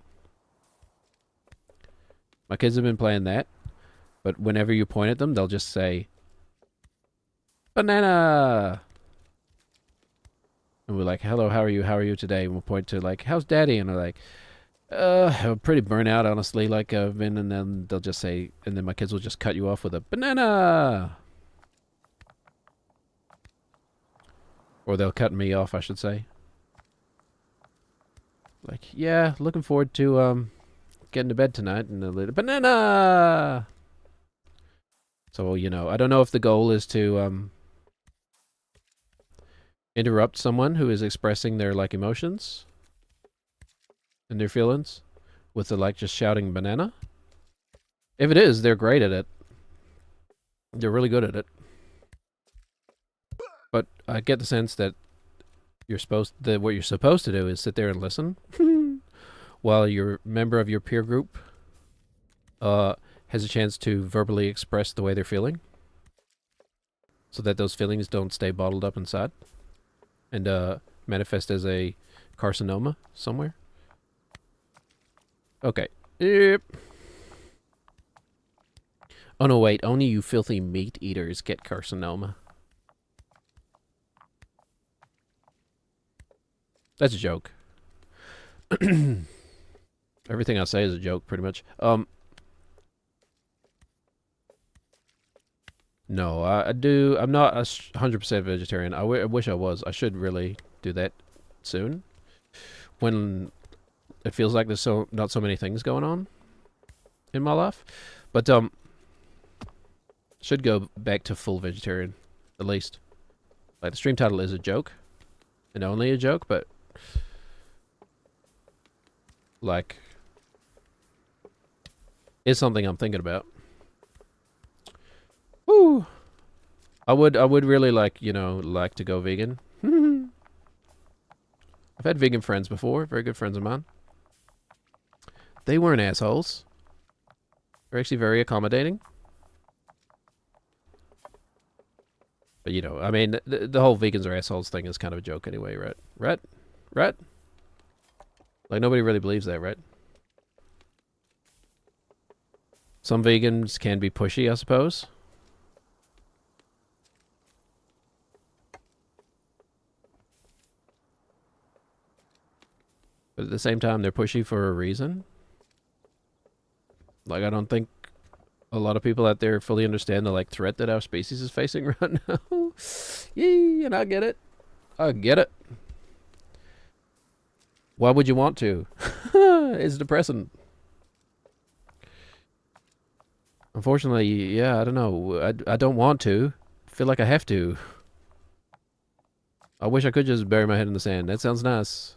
My kids have been playing that, but whenever you point at them, they'll just say, banana! And we're like, hello, how are you today? And we'll point to like, how's daddy? And they're like, I'm pretty burnt out, honestly. Like I've been, and then they'll just say, and then my kids will just cut you off with a banana, or they'll cut me off, I should say. Like, yeah, looking forward to getting to bed tonight, and a little banana. So you know, I don't know if the goal is to interrupt someone who is expressing their like emotions and their feelings with the like just shouting banana. If it is, they're great at it. They're really good at it. But I get the sense that what you're supposed to do is sit there and listen while your member of your peer group has a chance to verbally express the way they're feeling, so that those feelings don't stay bottled up inside and manifest as a carcinoma somewhere. Okay. Yep. Oh no, wait. Only you filthy meat eaters get carcinoma. That's a joke. Everything I say is a joke, pretty much. No, I do. I'm not 100% vegetarian. I wish I was. I should really do that soon. When it feels like there's not so many things going on in my life. But, should go back to full vegetarian, at least. Like, the stream title is a joke. And only a joke, but... like... it's something I'm thinking about. Woo! I would really like, you know, like to go vegan. I've had vegan friends before, very good friends of mine. They weren't assholes. They're actually very accommodating. But, you know, I mean, the whole vegans are assholes thing is kind of a joke anyway, right? Right? Like, nobody really believes that, right? Some vegans can be pushy, I suppose. But at the same time, they're pushy for a reason. Like, I don't think a lot of people out there fully understand the, like, threat that our species is facing right now. Yee, and I get it. I get it. Why would you want to? It's depressing. Unfortunately, yeah, I don't know. I don't want to. I feel like I have to. I wish I could just bury my head in the sand. That sounds nice.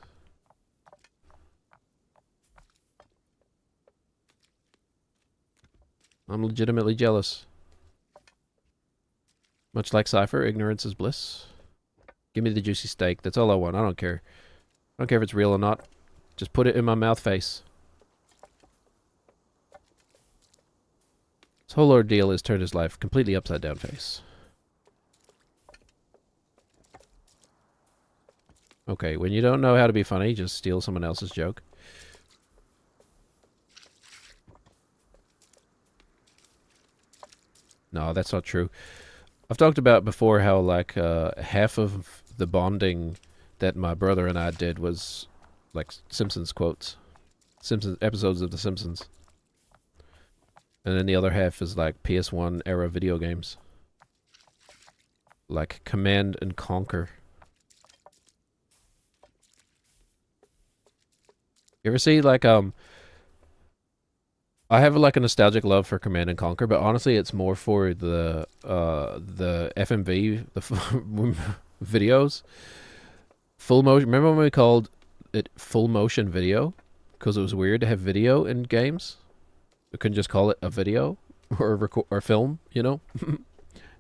I'm legitimately jealous. Much like Cypher, ignorance is bliss. Give me the juicy steak. That's all I want. I don't care. I don't care if it's real or not. Just put it in my mouth face. This whole ordeal has turned his life completely upside down face. Okay, when you don't know how to be funny, just steal someone else's joke. No, that's not true. I've talked about before how, like, half of the bonding that my brother and I did was, like, Simpsons quotes. Simpsons episodes of The Simpsons. And then the other half is, like, PS1 era video games. Like Command and Conquer. You ever see, like, I have like a nostalgic love for Command and Conquer, but honestly, it's more for the FMV, videos. Full motion. Remember when we called it full motion video? Because it was weird to have video in games. We couldn't just call it a video or film, you know?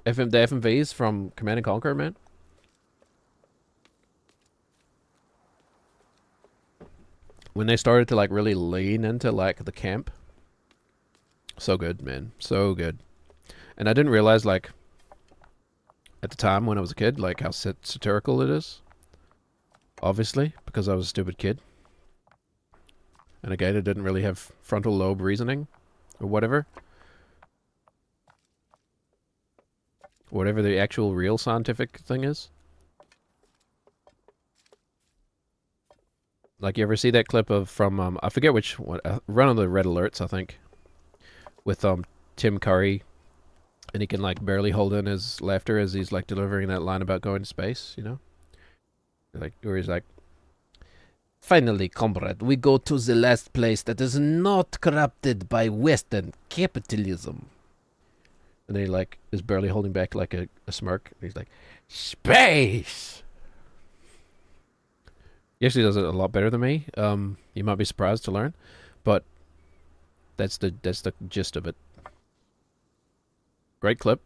The FMVs from Command and Conquer, man. When they started to like really lean into like the camp. So good, man. So good. And I didn't realize, like, at the time when I was a kid, like, how satirical it is. Obviously, because I was a stupid kid. And again, it didn't really have frontal lobe reasoning. Or whatever. Whatever the actual real scientific thing is. Like, you ever see that clip of from I forget which one, Run on the Red Alerts, I think, with Tim Curry, and he can like barely hold in his laughter as he's like delivering that line about going to space, you know? Like, where he's like, "Finally, comrade, we go to the last place that is not corrupted by Western capitalism." And then he like is barely holding back like a smirk. And he's like, "Space!" He actually does it a lot better than me. You might be surprised to learn, but that's the gist of it. Great clip.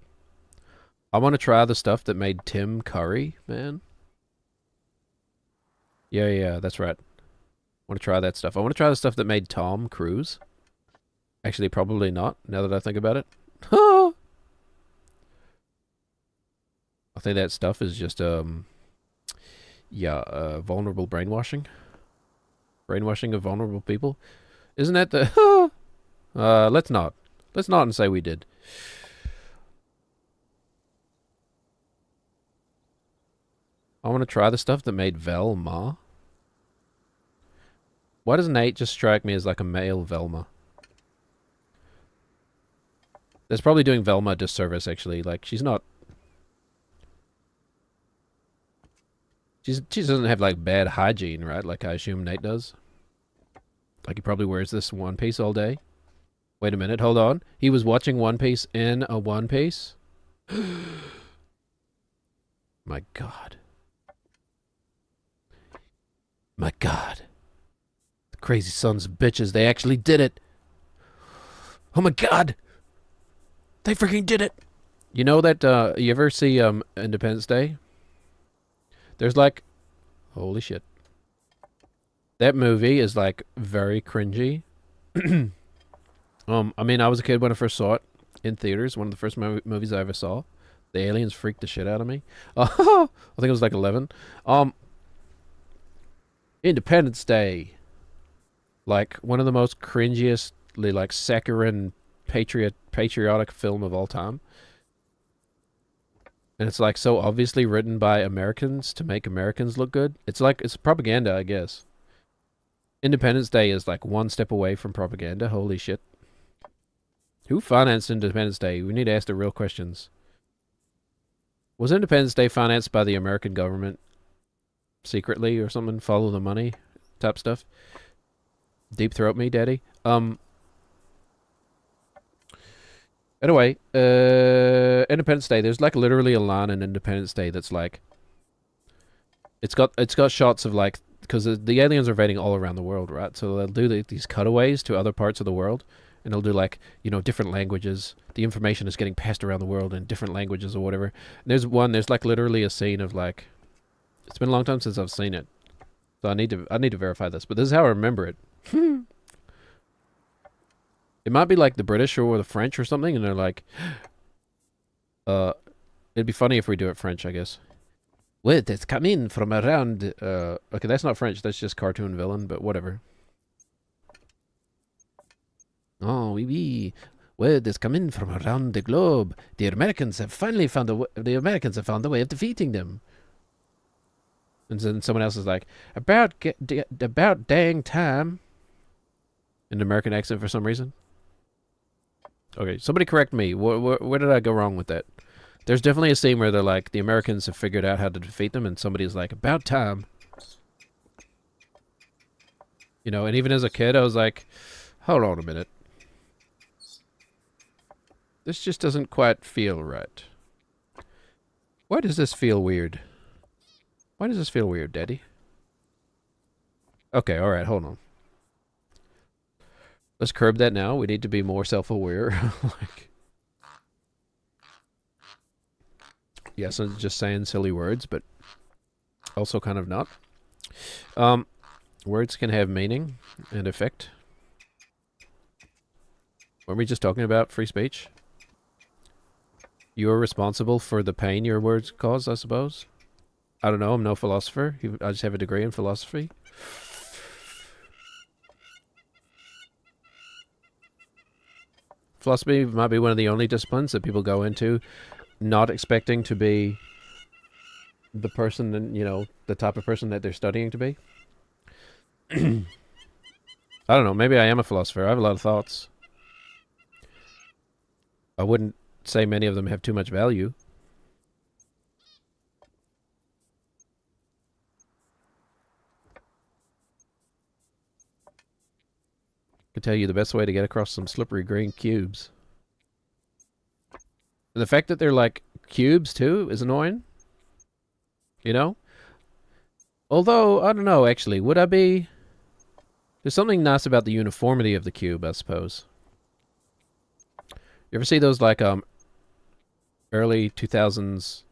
I want to try the stuff that made Tim Curry, man. Yeah, that's right. I want to try that stuff. I want to try the stuff that made Tom Cruise. Actually, probably not, now that I think about it. I think that stuff is just, vulnerable brainwashing. Brainwashing of vulnerable people. Isn't that the... let's not. Let's not and say we did. I want to try the stuff that made Velma. Why does Nate just strike me as like a male Velma? That's probably doing Velma a disservice, actually. Like, she's not... She doesn't have, like, bad hygiene, right? Like I assume Nate does. Like, he probably wears this One Piece all day. Wait a minute, hold on. He was watching One Piece in a One Piece? My God. My God. The crazy sons of bitches, they actually did it. Oh my God. They freaking did it. You know that, you ever see, Independence Day? There's like, holy shit. That movie is like very cringy. I mean, I was a kid when I first saw it in theaters. One of the first movies I ever saw. The aliens freaked the shit out of me. I think it was like 11. Independence Day. Like, one of the most cringiest, like, saccharine, patriotic film of all time. And it's, like, so obviously written by Americans to make Americans look good. It's like, it's propaganda, I guess. Independence Day is, like, one step away from propaganda. Holy shit. Who financed Independence Day? We need to ask the real questions. Was Independence Day financed by the American government? Secretly or something? Follow the money type stuff? Deep throat me, daddy? Anyway, Independence Day. There's like literally a line in Independence Day that's like, it's got shots of like, because the aliens are invading all around the world, right? So they'll do these cutaways to other parts of the world, and they'll do like, you know, different languages. The information is getting passed around the world in different languages or whatever. And there's like literally a scene of like, it's been a long time since I've seen it, so I need to verify this, but this is how I remember it. It might be like the British or the French or something, and they're like, it'd be funny if we do it French, I guess. Word is coming from around, okay, that's not French, that's just cartoon villain, but whatever. Oh, oui, oui. Word is coming from around the globe. The Americans have finally found a way of defeating them. And then someone else is like, about dang time. In an American accent for some reason. Okay, somebody correct me. Where did I go wrong with that? There's definitely a scene where they're like, the Americans have figured out how to defeat them, and somebody's like, about time. You know, and even as a kid, I was like, hold on a minute. This just doesn't quite feel right. Why does this feel weird? Why does this feel weird, Daddy? Okay, alright, hold on. Let's curb that now. We need to be more self-aware. Like, yes, I'm just saying silly words, but also kind of not. Words can have meaning and effect. Weren't we just talking about free speech? You are responsible for the pain your words cause, I suppose? I don't know, I'm no philosopher. I just have a degree in philosophy. Philosophy might be one of the only disciplines that people go into not expecting to be the person, you know, the type of person that they're studying to be. I don't know. Maybe I am a philosopher. I have a lot of thoughts. I wouldn't say many of them have too much value. I could tell you the best way to get across some slippery green cubes. And the fact that they're like cubes too is annoying. You know? Although, I don't know, actually. Would I be... There's something nice about the uniformity of the cube, I suppose. You ever see those, like, early 2000s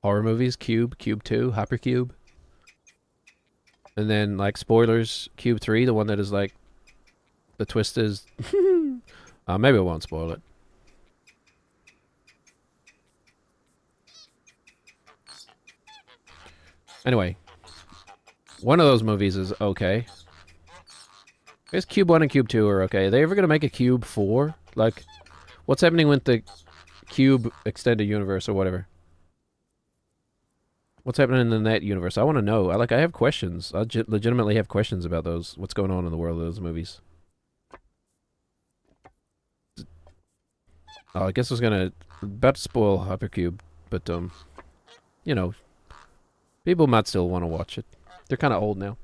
horror movies? Cube, Cube 2, Hypercube? And then, like, spoilers, Cube 3, the one that is, like, the twist is... maybe I won't spoil it. Anyway. One of those movies is okay. I guess Cube 1 and Cube 2 are okay. Are they ever going to make a Cube 4? Like, what's happening with the Cube Extended Universe or whatever? What's happening in that universe? I want to know. I have questions. I legitimately have questions about those. What's going on in the world of those movies? Oh, I guess I was going to... About to spoil Hypercube, but, you know, people might still want to watch it. They're kind of old now.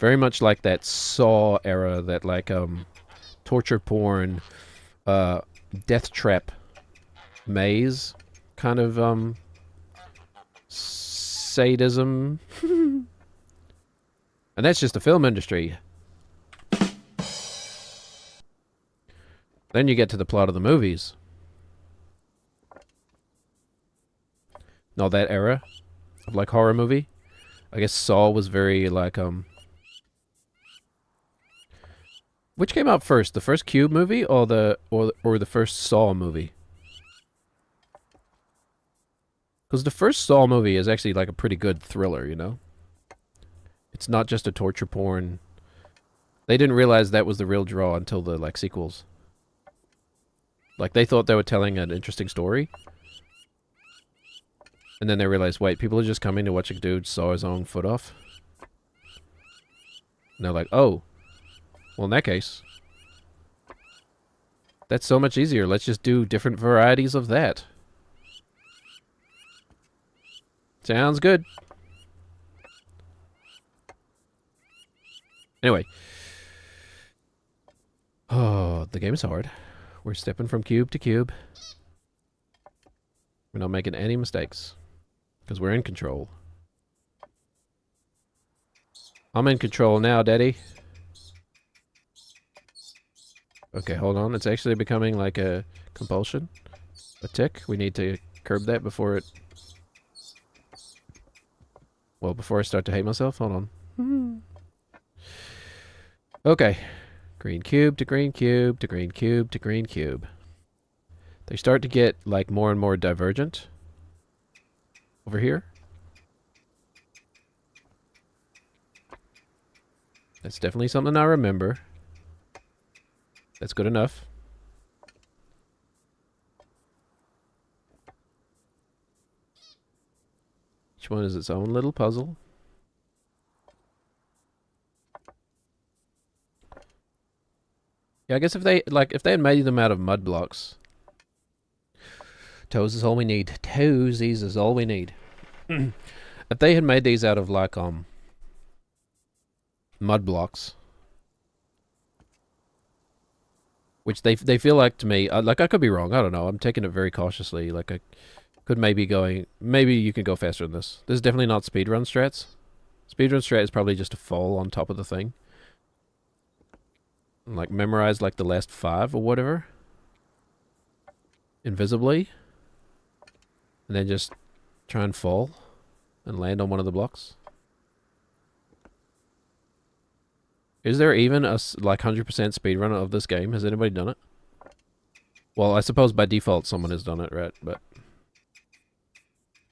Very much like that Saw era, that like torture porn, death trap maze kind of sadism. And that's just the film industry. Then you get to the plot of the movies. No, that era of like horror movie. I guess Saw was very like which came out first, the first Cube movie or the first Saw movie? Because the first Saw movie is actually like a pretty good thriller, you know? It's not just a torture porn. They didn't realize that was the real draw until the like sequels. Like they thought they were telling an interesting story. And then they realized, wait, people are just coming to watch a dude saw his own foot off? And they're like, oh. Well, in that case, that's so much easier. Let's just do different varieties of that. Sounds good. Anyway. Oh, the game's hard. We're stepping from cube to cube. We're not making any mistakes. Because we're in control. I'm in control now, Daddy. Okay, hold on. It's actually becoming like a compulsion. A tick. We need to curb that before it... Well, before I start to hate myself. Hold on. Okay. Green cube to green cube to green cube to green cube. They start to get like more and more divergent. Over here. That's definitely something I remember. That's good enough. Each one is its own little puzzle. Yeah, I guess if they had made them out of mud blocks. Toes is all we need. Toesies is all we need. If they had made these out of like mud blocks, which they feel like to me, like I could be wrong. I don't know. I'm taking it very cautiously. Like I could maybe you can go faster than this. This is definitely not speedrun strats. Speedrun strat is probably just to fall on top of the thing, and like memorize like the last 5 or whatever, invisibly. And then just try and fall and land on one of the blocks. Is there even a like 100% speedrun of this game? Has anybody done it? Well, I suppose by default someone has done it, right? But I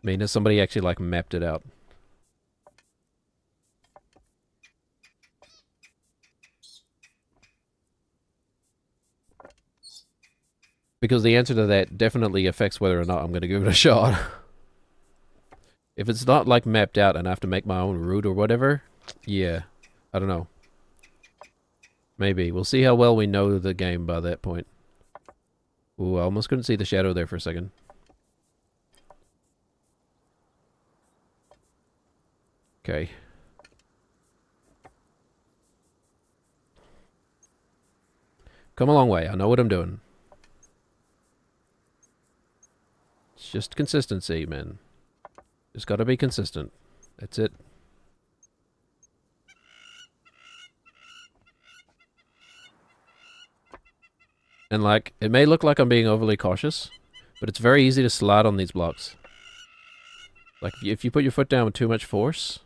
mean, has somebody actually like mapped it out? Because the answer to that definitely affects whether or not I'm going to give it a shot. If it's not like mapped out and I have to make my own route or whatever, yeah, I don't know. Maybe. We'll see how well we know the game by that point. Ooh, I almost couldn't see the shadow there for a second. Okay. Come a long way. I know what I'm doing. It's just consistency, man. Just gotta be consistent. That's it. And like, it may look like I'm being overly cautious, but it's very easy to slide on these blocks. Like, if you put your foot down with too much force...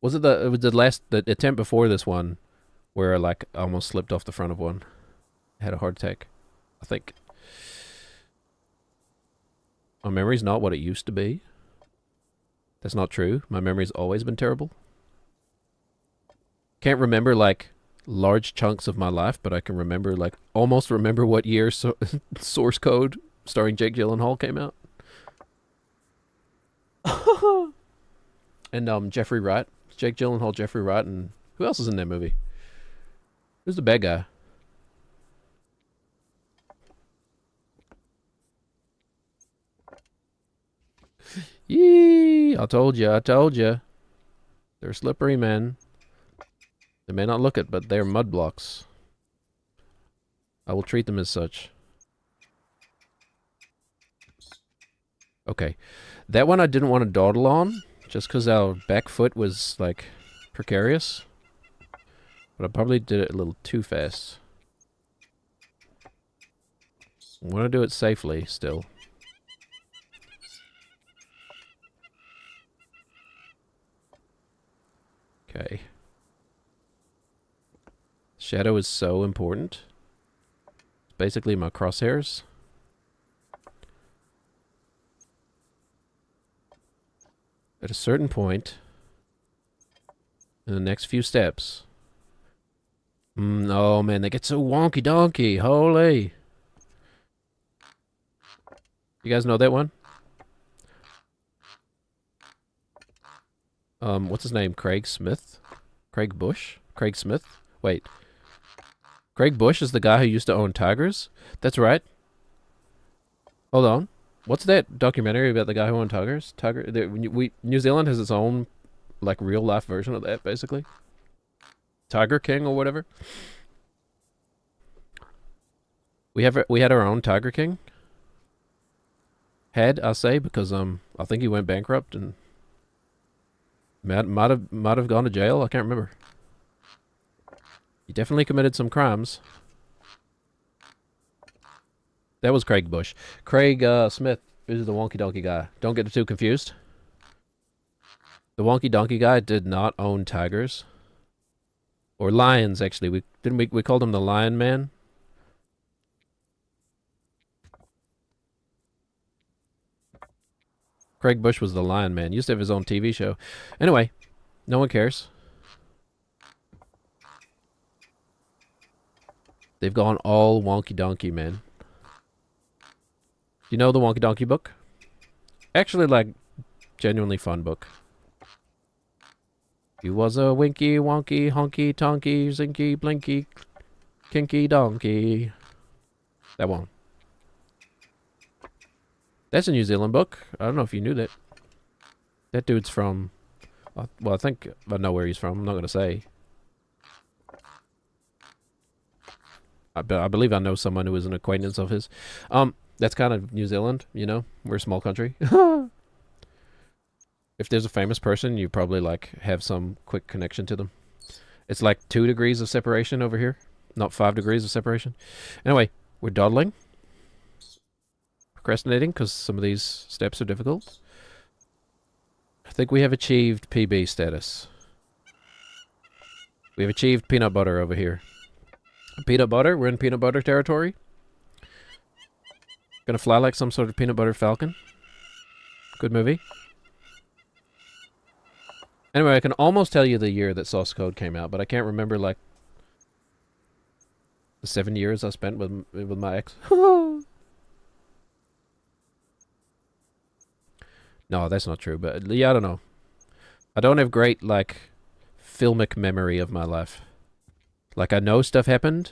Was it the attempt before this one where like I almost slipped off the front of one? I had a heart attack, I think. My memory's not what it used to be. That's not true. My memory's always been terrible. Can't remember like large chunks of my life, but I can remember like almost remember what year Source Code starring Jake Gyllenhaal came out. And Jeffrey Wright. Jake Gyllenhaal, Jeffrey Wright, and who else is in that movie? Who's the bad guy? Yee! I told you, I told you. They're slippery, man. They may not look it, but they're mud blocks. I will treat them as such. Okay. That one I didn't want to dawdle on. Just because our back foot was, like, precarious. But I probably did it a little too fast. I want to do it safely, still. Okay. Shadow is so important. It's basically my crosshairs. At a certain point, in the next few steps... oh man, they get so wonky donkey. Holy. You guys know that one? What's his name? Craig Smith? Craig Bush? Craig Smith? Wait. Craig Bush is the guy who used to own tigers? That's right. Hold on. What's that documentary about the guy who owned tigers? New Zealand has its own, like, real-life version of that, basically. Tiger King or whatever. We had our own Tiger King. Had, I say, because I think he went bankrupt and might have gone to jail. I can't remember. He definitely committed some crimes. That was Craig Bush. Craig Smith is the Wonky Donkey guy. Don't get too confused. The Wonky Donkey guy did not own tigers. Or lions, actually. We called him the Lion Man. Craig Bush was the Lion Man. Used to have his own TV show. Anyway, no one cares. They've gone all wonky donkey, man. You know the Wonky Donkey book? Actually, like, genuinely fun book. He was a winky, wonky, honky, tonky, zinky, blinky, kinky donkey. That one. That's a New Zealand book. I don't know if you knew that. That dude's from... Well, I think I know where he's from. I'm not going to say. I believe I know someone who is an acquaintance of his. That's kind of New Zealand, you know? We're a small country. If there's a famous person, you probably, like, have some quick connection to them. It's like 2 degrees of separation over here. Not 5 degrees of separation. Anyway, we're dawdling. Procrastinating, because some of these steps are difficult. I think we have achieved PB status. We have achieved peanut butter over here. Peanut butter? We're in peanut butter territory. Gonna fly like some sort of peanut butter falcon. Good movie. Anyway, I can almost tell you the year that Source Code came out, but I can't remember, like, the 7 years I spent with my ex. No, that's not true. But yeah, I don't know. I don't have great like filmic memory of my life. Like I know stuff happened,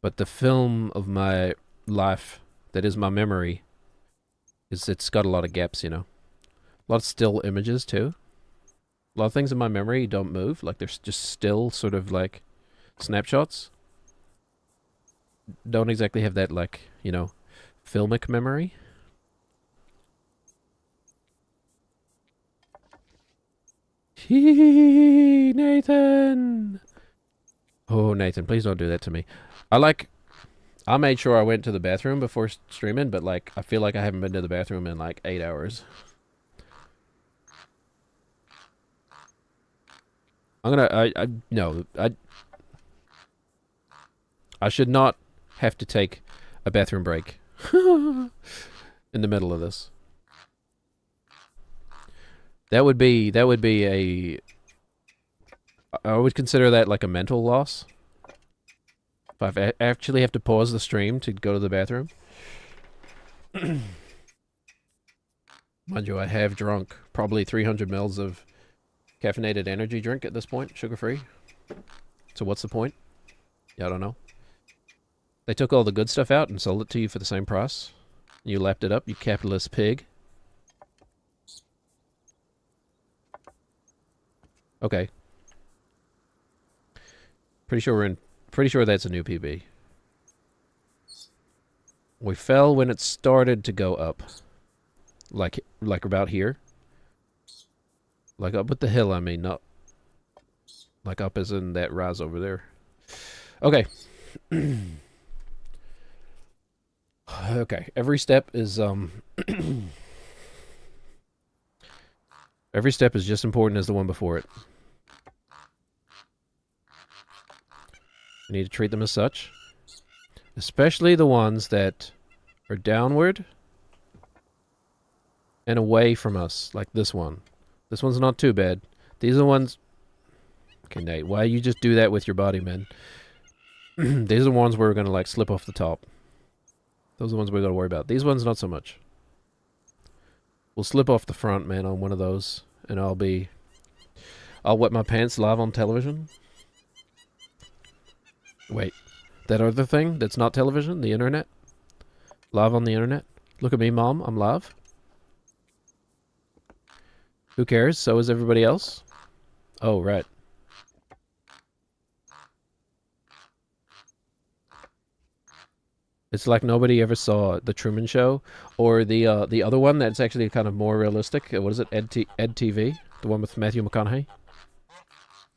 but the film of my life that is my memory it's got a lot of gaps, you know. A lot of still images too. A lot of things in my memory don't move. Like they're just still sort of like snapshots. Don't exactly have that like, you know, filmic memory. Hee, Nathan. Oh, Nathan, please don't do that to me. I made sure I went to the bathroom before streaming, but like I feel like I haven't been to the bathroom in like 8 hours. No, I should not have to take a bathroom break in the middle of this. That would be a, I would consider that like a mental loss. If I actually have to pause the stream to go to the bathroom. Mind you, I have drunk probably 300 mils of caffeinated energy drink at this point, sugar-free. So what's the point? Yeah, I don't know. They took all the good stuff out and sold it to you for the same price. You lapped it up, you capitalist pig. Okay. Pretty sure that's a new PB. We fell when it started to go up. Like about here. Like up at the hill, I mean, not like up as in that rise over there. Okay. Okay, every step is every step is just important as the one before it. You need to treat them as such. Especially the ones that are downward and away from us, like this one. This one's not too bad. These are the ones... Okay, Nate, why you just do that with your body, man? These are the ones where we're going to, like, slip off the top. Those are the ones we're going to worry about. These ones, not so much. We'll slip off the front, man, on one of those. And I'll wet my pants live on television. Wait. That other thing that's not television? The internet? Live on the internet? Look at me, Mom. I'm live. Who cares? So is everybody else. Oh, right. It's like nobody ever saw The Truman Show or the other one that's actually kind of more realistic. What is it? Ed TV? The one with Matthew McConaughey?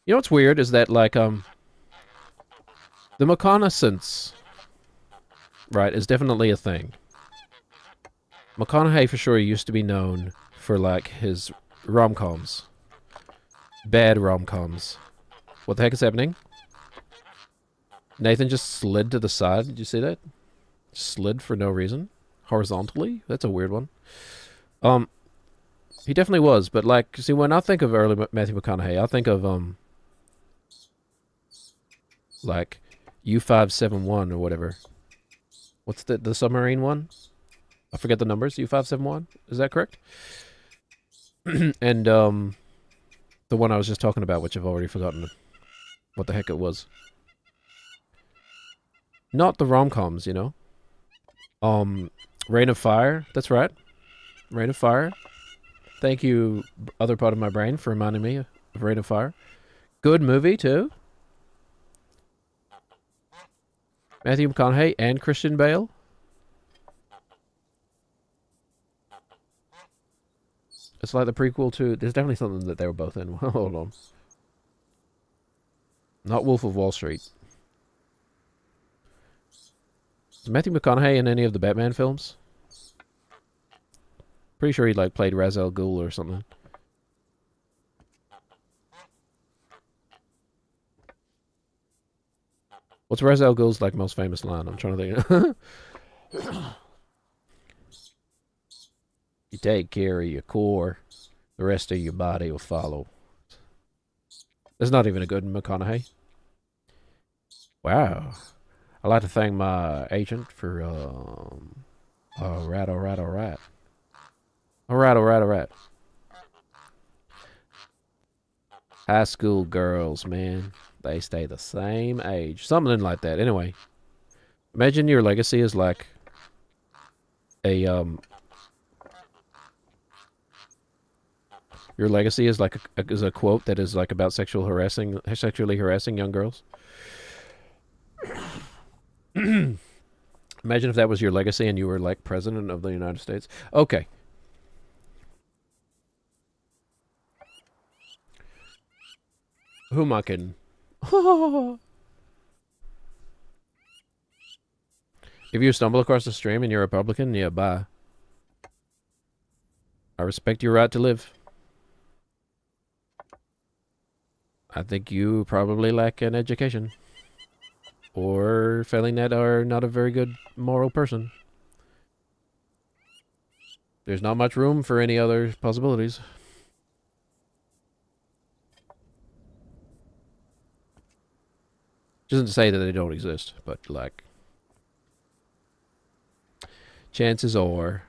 You know what's weird is that, like, the reconnaissance, right, is definitely a thing. McConaughey for sure used to be known for, like, his rom-coms. Bad rom-coms. What the heck is happening? Nathan just slid to the side. Did you see that? Slid for no reason. Horizontally? That's a weird one. He definitely was, but like, see, when I think of early Matthew McConaughey, I think of, like, U-571 or whatever. What's the submarine one? I forget the numbers. U-571? Is that correct? And, the one I was just talking about, which I've already forgotten what the heck it was. Not the rom-coms, you know? Rain of Fire. That's right. Rain of Fire. Thank you, other part of my brain, for reminding me of Rain of Fire. Good movie, too. Matthew McConaughey and Christian Bale. It's like the prequel to... There's definitely something that they were both in. Hold on. Not Wolf of Wall Street. Is Matthew McConaughey in any of the Batman films? Pretty sure he, like, played Ra's al Ghul or something. What's Ra's al Ghul's, like, most famous line? I'm trying to think. You take care of your core, the rest of your body will follow. That's not even a good McConaughey. Wow. I'd like to thank my agent for, alright. Alright. High school girls, man. They stay the same age. Something like that. Anyway. Imagine your legacy is like a, your legacy is like a quote that is like about sexually harassing young girls. Imagine if that was your legacy and you were like president of the United States. Okay. Who am I kidding? If you stumble across the stream and you're a Republican, yeah, bye. I respect your right to live. I think you probably lack an education. Or failing that are not a very good moral person. There's not much room for any other possibilities. Doesn't say that they don't exist, but like, chances are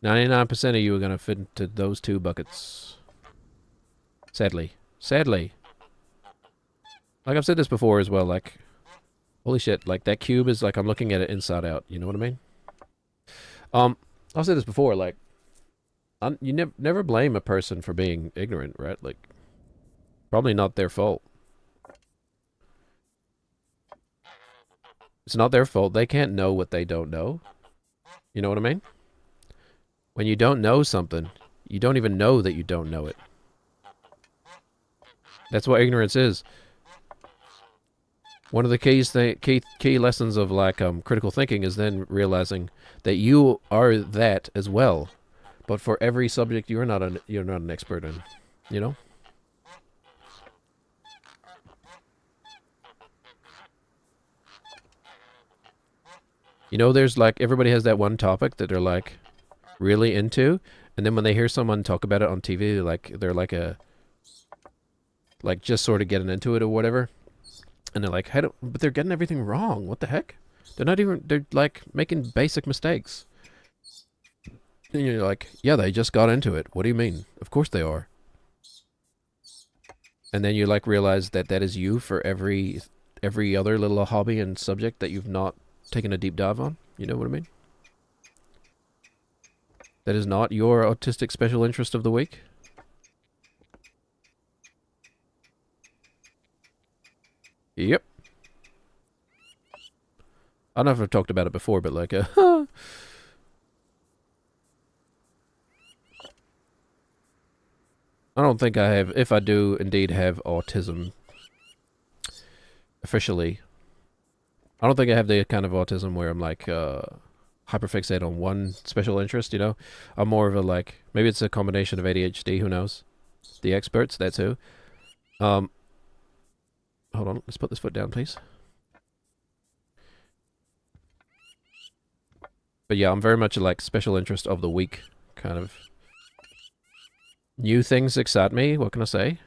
99% of you are going to fit into those two buckets. Sadly. Like I've said this before as well, like, holy shit, like that cube is like I'm looking at it inside out, you know what I mean? I've said this before, like, you never blame a person for being ignorant, right? Like, probably not their fault. It's not their fault. They can't know what they don't know. You know what I mean? When you don't know something, you don't even know that you don't know it. That's what ignorance is. One of the key lessons of like critical thinking is then realizing that you are that as well, but for every subject you're not an expert in. You know. You know, there's like, everybody has that one topic that they're like really into, and then when they hear someone talk about it on TV, they're like just sort of getting into it or whatever, and they're like, but they're getting everything wrong. What the heck? They're like making basic mistakes. And you're like, yeah, they just got into it. What do you mean? Of course they are. And then you like realize that that is you for every other little hobby and subject that you've not taken a deep dive on. You know what I mean? That is not your autistic special interest of the week. Yep. I don't know if I've talked about it before, but like, I don't think I have, if I do indeed have autism officially, I don't think I have the kind of autism where I'm like hyperfixate on one special interest, you know? I'm more of a like, maybe it's a combination of ADHD, who knows? The experts, that's who. Hold on, let's put this foot down, please. But yeah, I'm very much like special interest of the week, kind of. New things excite me, what can I say?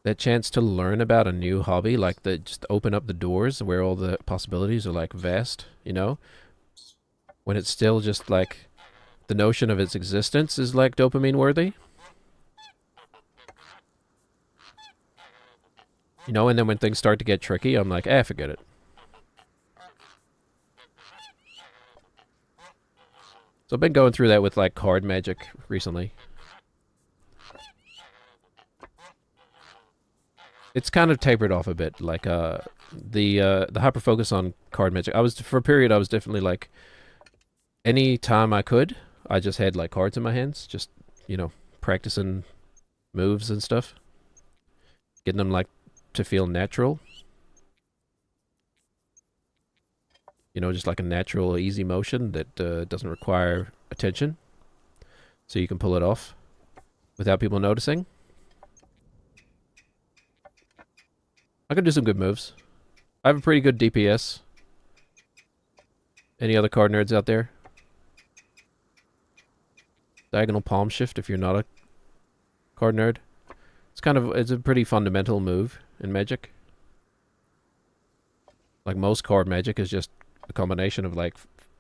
That chance to learn about a new hobby, like just open up the doors where all the possibilities are like vast, you know? When it's still just like, the notion of its existence is like dopamine worthy. You know, and then when things start to get tricky, I'm like, forget it. So I've been going through that with like card magic recently. It's kind of tapered off a bit, like the hyper focus on card magic. For a period I was definitely like, any time I could, I just had like cards in my hands, just, you know, practicing moves and stuff, getting them like to feel natural. You know, just like a natural, easy motion that doesn't require attention, so you can pull it off without people noticing. I can do some good moves. I have a pretty good DPS. Any other card nerds out there? Diagonal palm shift if you're not a card nerd. It's a pretty fundamental move in Magic. Like most card Magic is just a combination of like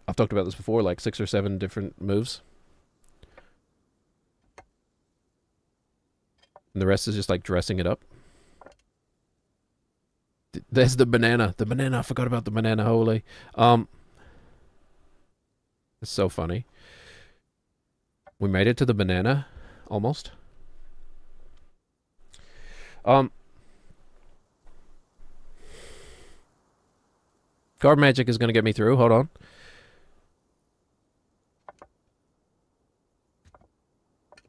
I've talked about this before, like 6 or 7 different moves. And the rest is just like dressing it up. There's the banana. The banana. I forgot about the banana. Holy. It's so funny. We made it to the banana. Almost. Card magic is going to get me through. Hold on.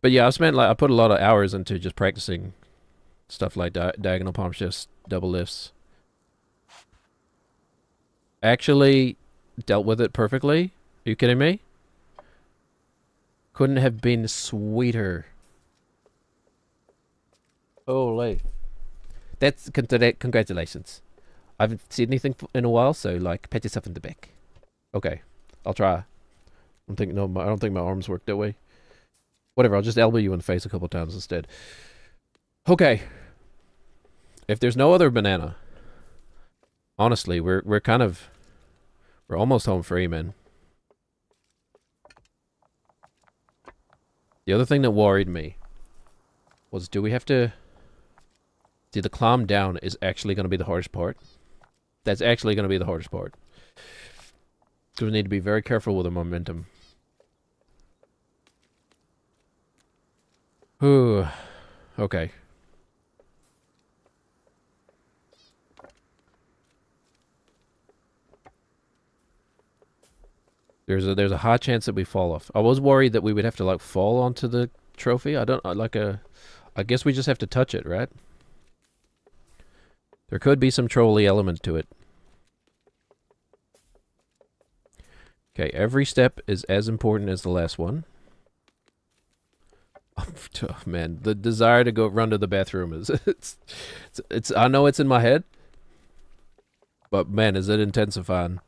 But yeah, I put a lot of hours into just practicing stuff like diagonal palm shifts, double lifts. Actually dealt with it perfectly. Are you kidding me? Couldn't have been sweeter. Holy. That's congratulations. I haven't seen anything in a while, so like pat yourself in the back. Okay, I'll try. I don't think my arms work that way. Whatever, I'll just elbow you in the face a couple times instead. Okay. If there's no other banana, honestly, we're almost home free, man. The other thing that worried me was, do we have to... See, the climb down is actually going to be the hardest part. That's actually going to be the hardest part. So we need to be very careful with the momentum. Ooh. Okay. There's a high chance that we fall off. I was worried that we would have to like fall onto the trophy. I guess we just have to touch it, right? There could be some trolly element to it. Okay, every step is as important as the last one. Oh, man, the desire to go run to the bathroom is it's I know it's in my head, but man, is it intensifying.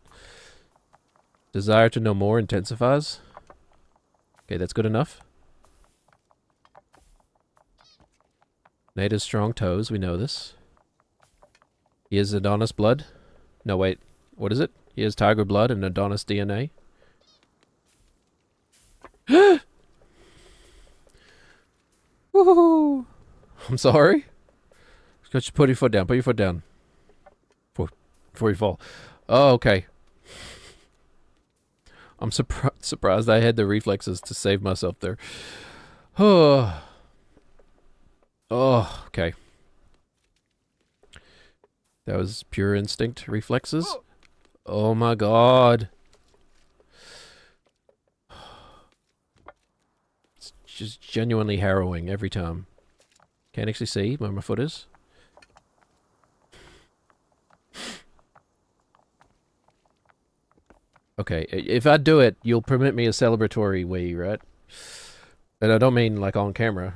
Desire to know more intensifies. Okay, that's good enough. Nate has strong toes, we know this. He has Adonis blood. No, wait. What is it? He has tiger blood and Adonis DNA. Woohoo! I'm sorry. Just put your foot down. Put your foot down. Before you fall. Oh, okay. I'm surprised I had the reflexes to save myself there. Oh. Oh, okay. That was pure instinct reflexes. Oh my god. It's just genuinely harrowing every time. Can't actually see where my foot is. Okay, if I do it, you'll permit me a celebratory wee, right? And I don't mean like on camera.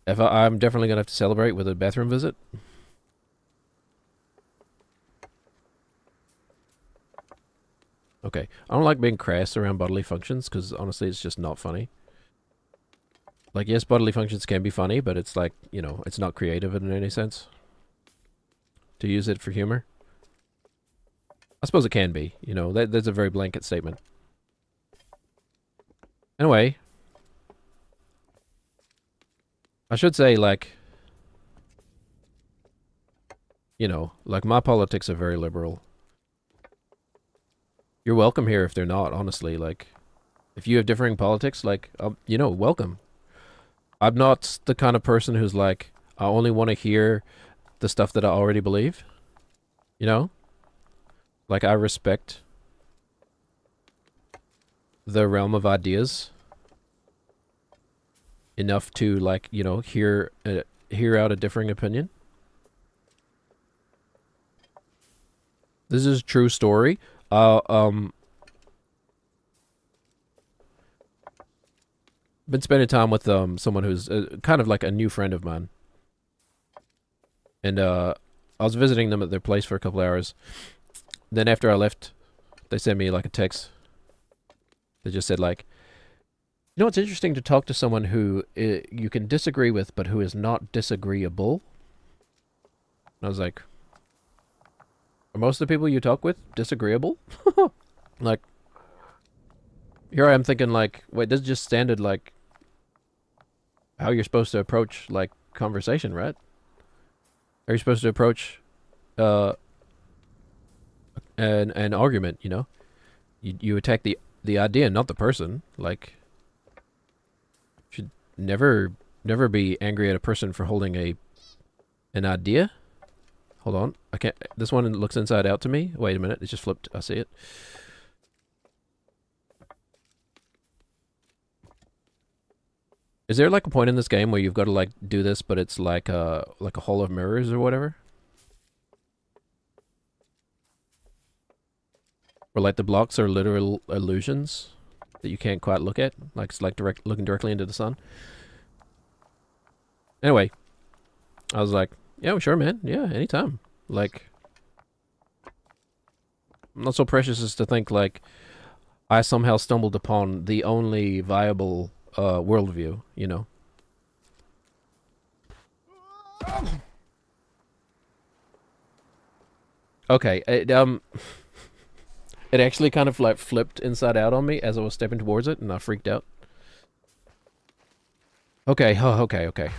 I'm definitely gonna have to celebrate with a bathroom visit. Okay, I don't like being crass around bodily functions because honestly, it's just not funny. Like, yes, bodily functions can be funny, but it's like, you know, it's not creative in any sense. To use it for humor. I suppose it can be, you know, that's a very blanket statement. Anyway. I should say, like, you know, like my politics are very liberal. You're welcome here if they're not, honestly. Like, if you have differing politics, like, you know, welcome. I'm not the kind of person who's like, I only want to hear the stuff that I already believe. You know? Like, I respect the realm of ideas enough to, like, you know, hear out a differing opinion. This is a true story. Been spending time with someone who's kind of like a new friend of mine, and I was visiting them at their place for a couple hours. Then after I left, they sent me like a text. They just said like, you know, it's interesting to talk to someone who you can disagree with, but who is not disagreeable. And I was like, Are most of the people you talk with disagreeable? Like, here I am thinking like, wait, this is just standard like how you're supposed to approach like conversation, right? Are you supposed to approach uh an argument, you know? You attack the idea, not the person. Like, should never be angry at a person for holding an idea. Hold on, I can't. This one looks inside out to me. Wait a minute, it's just flipped. I see it. Is there like a point in this game where you've got to like do this, but it's like a hall of mirrors or whatever? Or like the blocks are literal illusions that you can't quite look at, like it's like looking directly into the sun. Anyway, I was like, yeah, well, sure, man. Yeah, anytime. Like, I'm not so precious as to think like I somehow stumbled upon the only viable worldview, you know. Okay, it actually kind of like flipped inside out on me as I was stepping towards it, and I freaked out. Okay, oh, okay.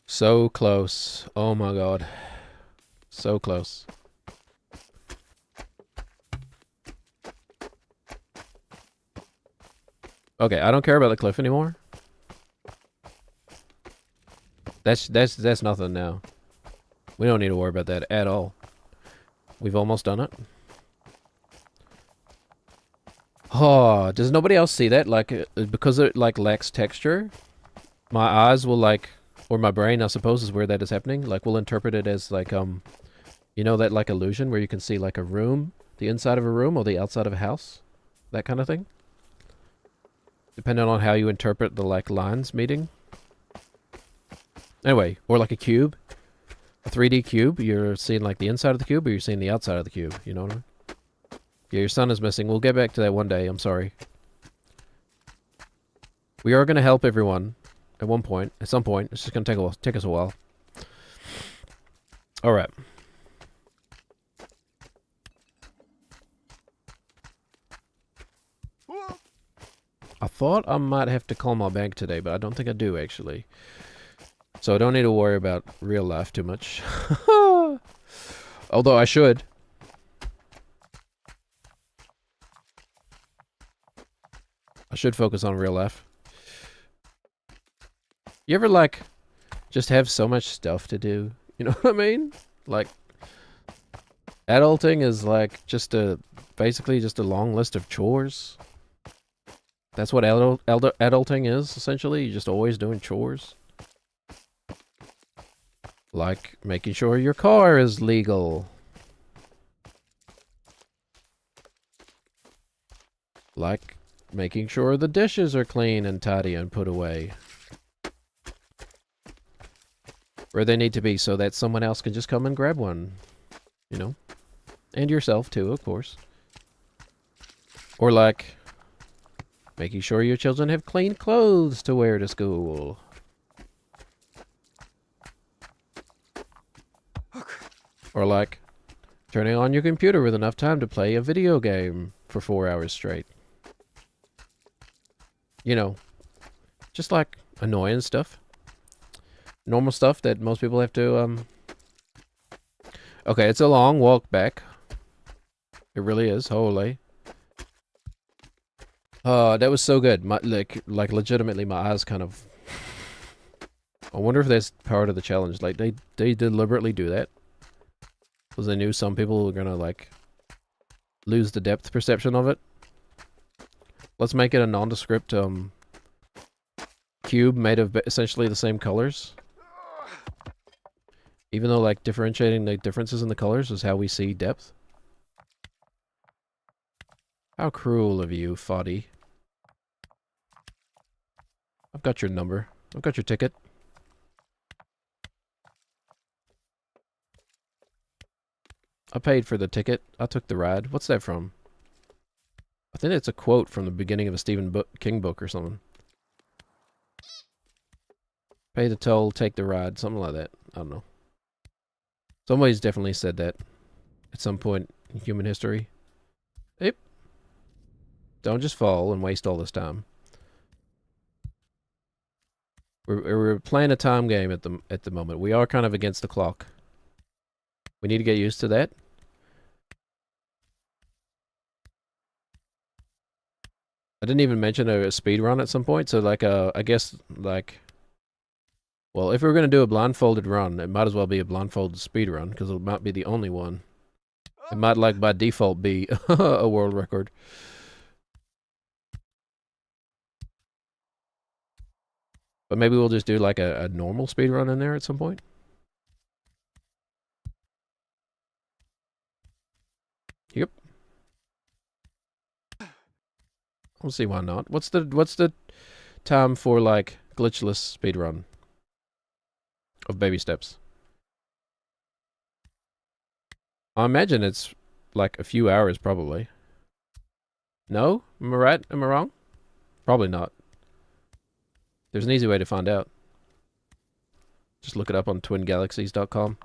So close. Oh my god. So close. Okay, I don't care about the cliff anymore. That's nothing now. We don't need to worry about that at all. We've almost done it. Oh, does nobody else see that? Like, because it like lacks texture, my eyes will like, or my brain, I suppose, is where that is happening. Like, we'll interpret it as like, you know, that like illusion where you can see like a room, the inside of a room, or the outside of a house, that kind of thing. Depending on how you interpret the like lines meeting. Anyway, or like a cube. A 3D cube, you're seeing like the inside of the cube or you're seeing the outside of the cube, you know what I mean? Yeah, your son is missing. We'll get back to that one day, I'm sorry. We are going to help everyone at one point, at some point. It's just going to take us a while. Alright. I thought I might have to call my bank today, but I don't think I do, actually. So I don't need to worry about real life too much. Although I should. I should focus on real life. You ever, like, just have so much stuff to do? You know what I mean? Like, adulting is, like, basically just a long list of chores. That's what adulting is, essentially. You're just always doing chores. Like making sure your car is legal. Like making sure the dishes are clean and tidy and put away where they need to be so that someone else can just come and grab one. You know? And yourself too, of course. Or like making sure your children have clean clothes to wear to school. Or like, turning on your computer with enough time to play a video game for 4 hours straight. You know, just like annoying stuff. Normal stuff that most people have to, Okay, it's a long walk back. It really is, holy. That was so good. Like legitimately, my eyes kind of... I wonder if that's part of the challenge. Like, they deliberately do that. Because they knew some people were gonna, like, lose the depth perception of it. Let's make it a nondescript, cube made of essentially the same colors. Even though, like, differentiating the differences in the colors is how we see depth. How cruel of you, Foddy. I've got your number. I've got your ticket. I paid for the ticket. I took the ride. What's that from? I think it's a quote from the beginning of a Stephen King book or something. Pay the toll, take the ride. Something like that. I don't know. Somebody's definitely said that at some point in human history. Yep. Don't just fall and waste all this time. We're playing a time game at the moment. We are kind of against the clock. We need to get used to that. I didn't even mention a speed run at some point, so like I guess like, well, if we're gonna do a blindfolded run, it might as well be a blindfolded speed run because it might be the only one. It might like by default be a world record. But maybe we'll just do like a normal speed run in there at some point. Yep. We'll see why not. What's the time for like glitchless speed run of baby steps? I imagine it's like a few hours probably. No? Am I right? Am I wrong? Probably not. There's an easy way to find out. Just look it up on twingalaxies.com.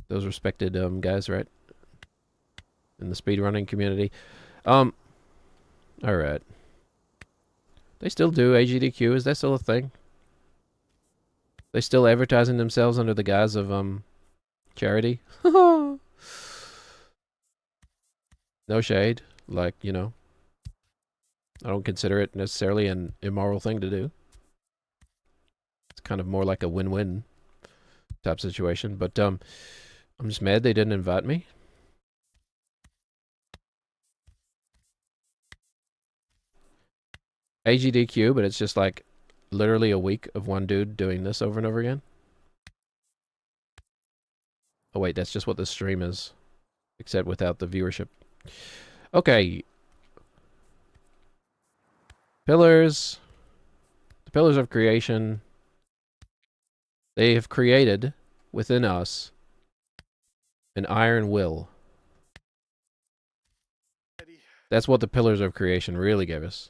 Those respected guys, right? In the speedrunning community. Alright. They still do AGDQ. Is that still a thing? They still advertising themselves under the guise of charity? No shade. Like, you know, I don't consider it necessarily an immoral thing to do. It's kind of more like a win-win type situation. But I'm just mad they didn't invite me. AGDQ, but it's just like literally a week of one dude doing this over and over again. Oh wait, that's just what the stream is, except without the viewership. Okay. Pillars. The pillars of creation. They have created within us an iron will. That's what the pillars of creation really gave us.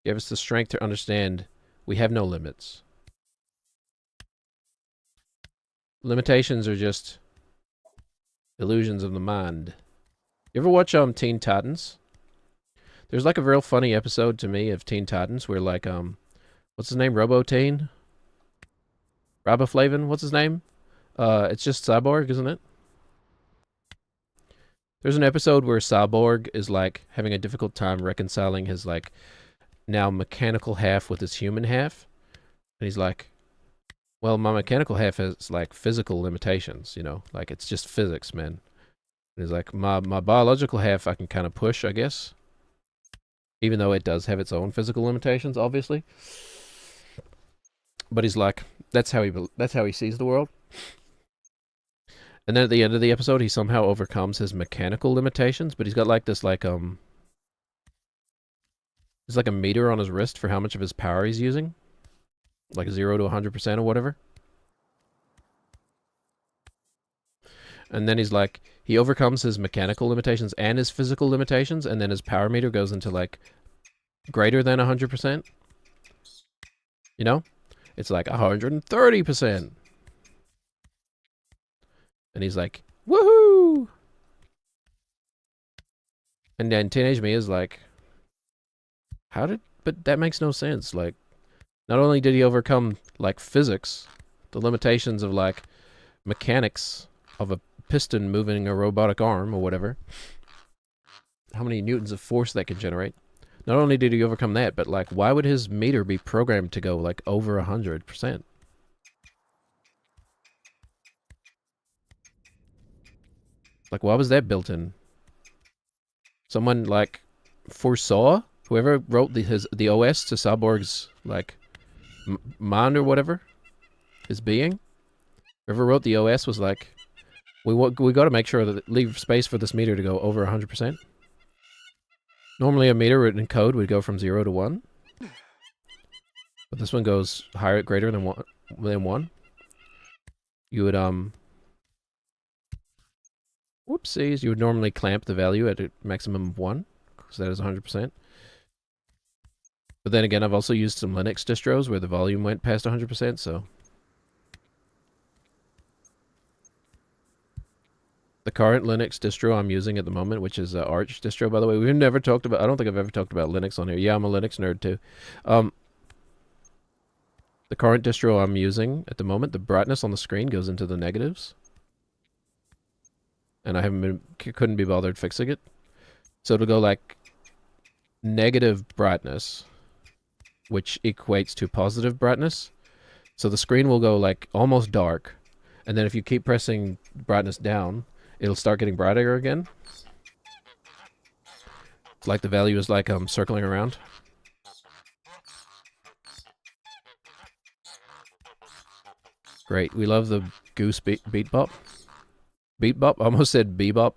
Gave us the strength to understand we have no limits. Limitations are just illusions of the mind. You ever watch Teen Titans? There's like a real funny episode to me of Teen Titans where like what's his name? Robo-Teen? Riboflavin? What's his name? It's just Cyborg, isn't it? There's an episode where Cyborg is like having a difficult time reconciling his like now mechanical half with his human half. And he's like, well, my mechanical half has like physical limitations, you know, like it's just physics, man. And he's like, my biological half I can kind of push, I guess. Even though it does have its own physical limitations, obviously. But he's like, that's how he sees the world. And then at the end of the episode, he somehow overcomes his mechanical limitations, but he's got like this like there's like a meter on his wrist for how much of his power he's using. Like 0 to 100% or whatever. And then he's like, he overcomes his mechanical limitations and his physical limitations, and then his power meter goes into like greater than 100%. You know? It's like 130%. And he's like, woohoo! And then Teenage Me is like, but that makes no sense. Like, not only did he overcome, like, physics, the limitations of, like, mechanics of a piston moving a robotic arm or whatever, how many newtons of force that can generate. Not only did he overcome that, but, like, why would his meter be programmed to go, like, over 100%? Like, why was that built in? Someone, like, foresaw? Whoever wrote the OS to Cyborg's, like, mind or whatever, his being, whoever wrote the OS was like, we got to make sure that leave space for this meter to go over 100%. Normally a meter written in code would go from 0 to 1, but this one goes higher, greater than 1. You would whoopsies, you would normally clamp the value at a maximum of 1, because that is 100%. But then again, I've also used some Linux distros where the volume went past 100%, so... The current Linux distro I'm using at the moment, which is Arch distro, by the way. We've never talked about... I don't think I've ever talked about Linux on here. Yeah, I'm a Linux nerd, too. The current distro I'm using at the moment, the brightness on the screen goes into the negatives. And I couldn't be bothered fixing it. So it'll go like negative brightness, which equates to positive brightness. So the screen will go like almost dark. And then if you keep pressing brightness down, it'll start getting brighter again. It's like the value is like circling around. Great. We love the goose beat bop. Beat bop? I almost said bebop.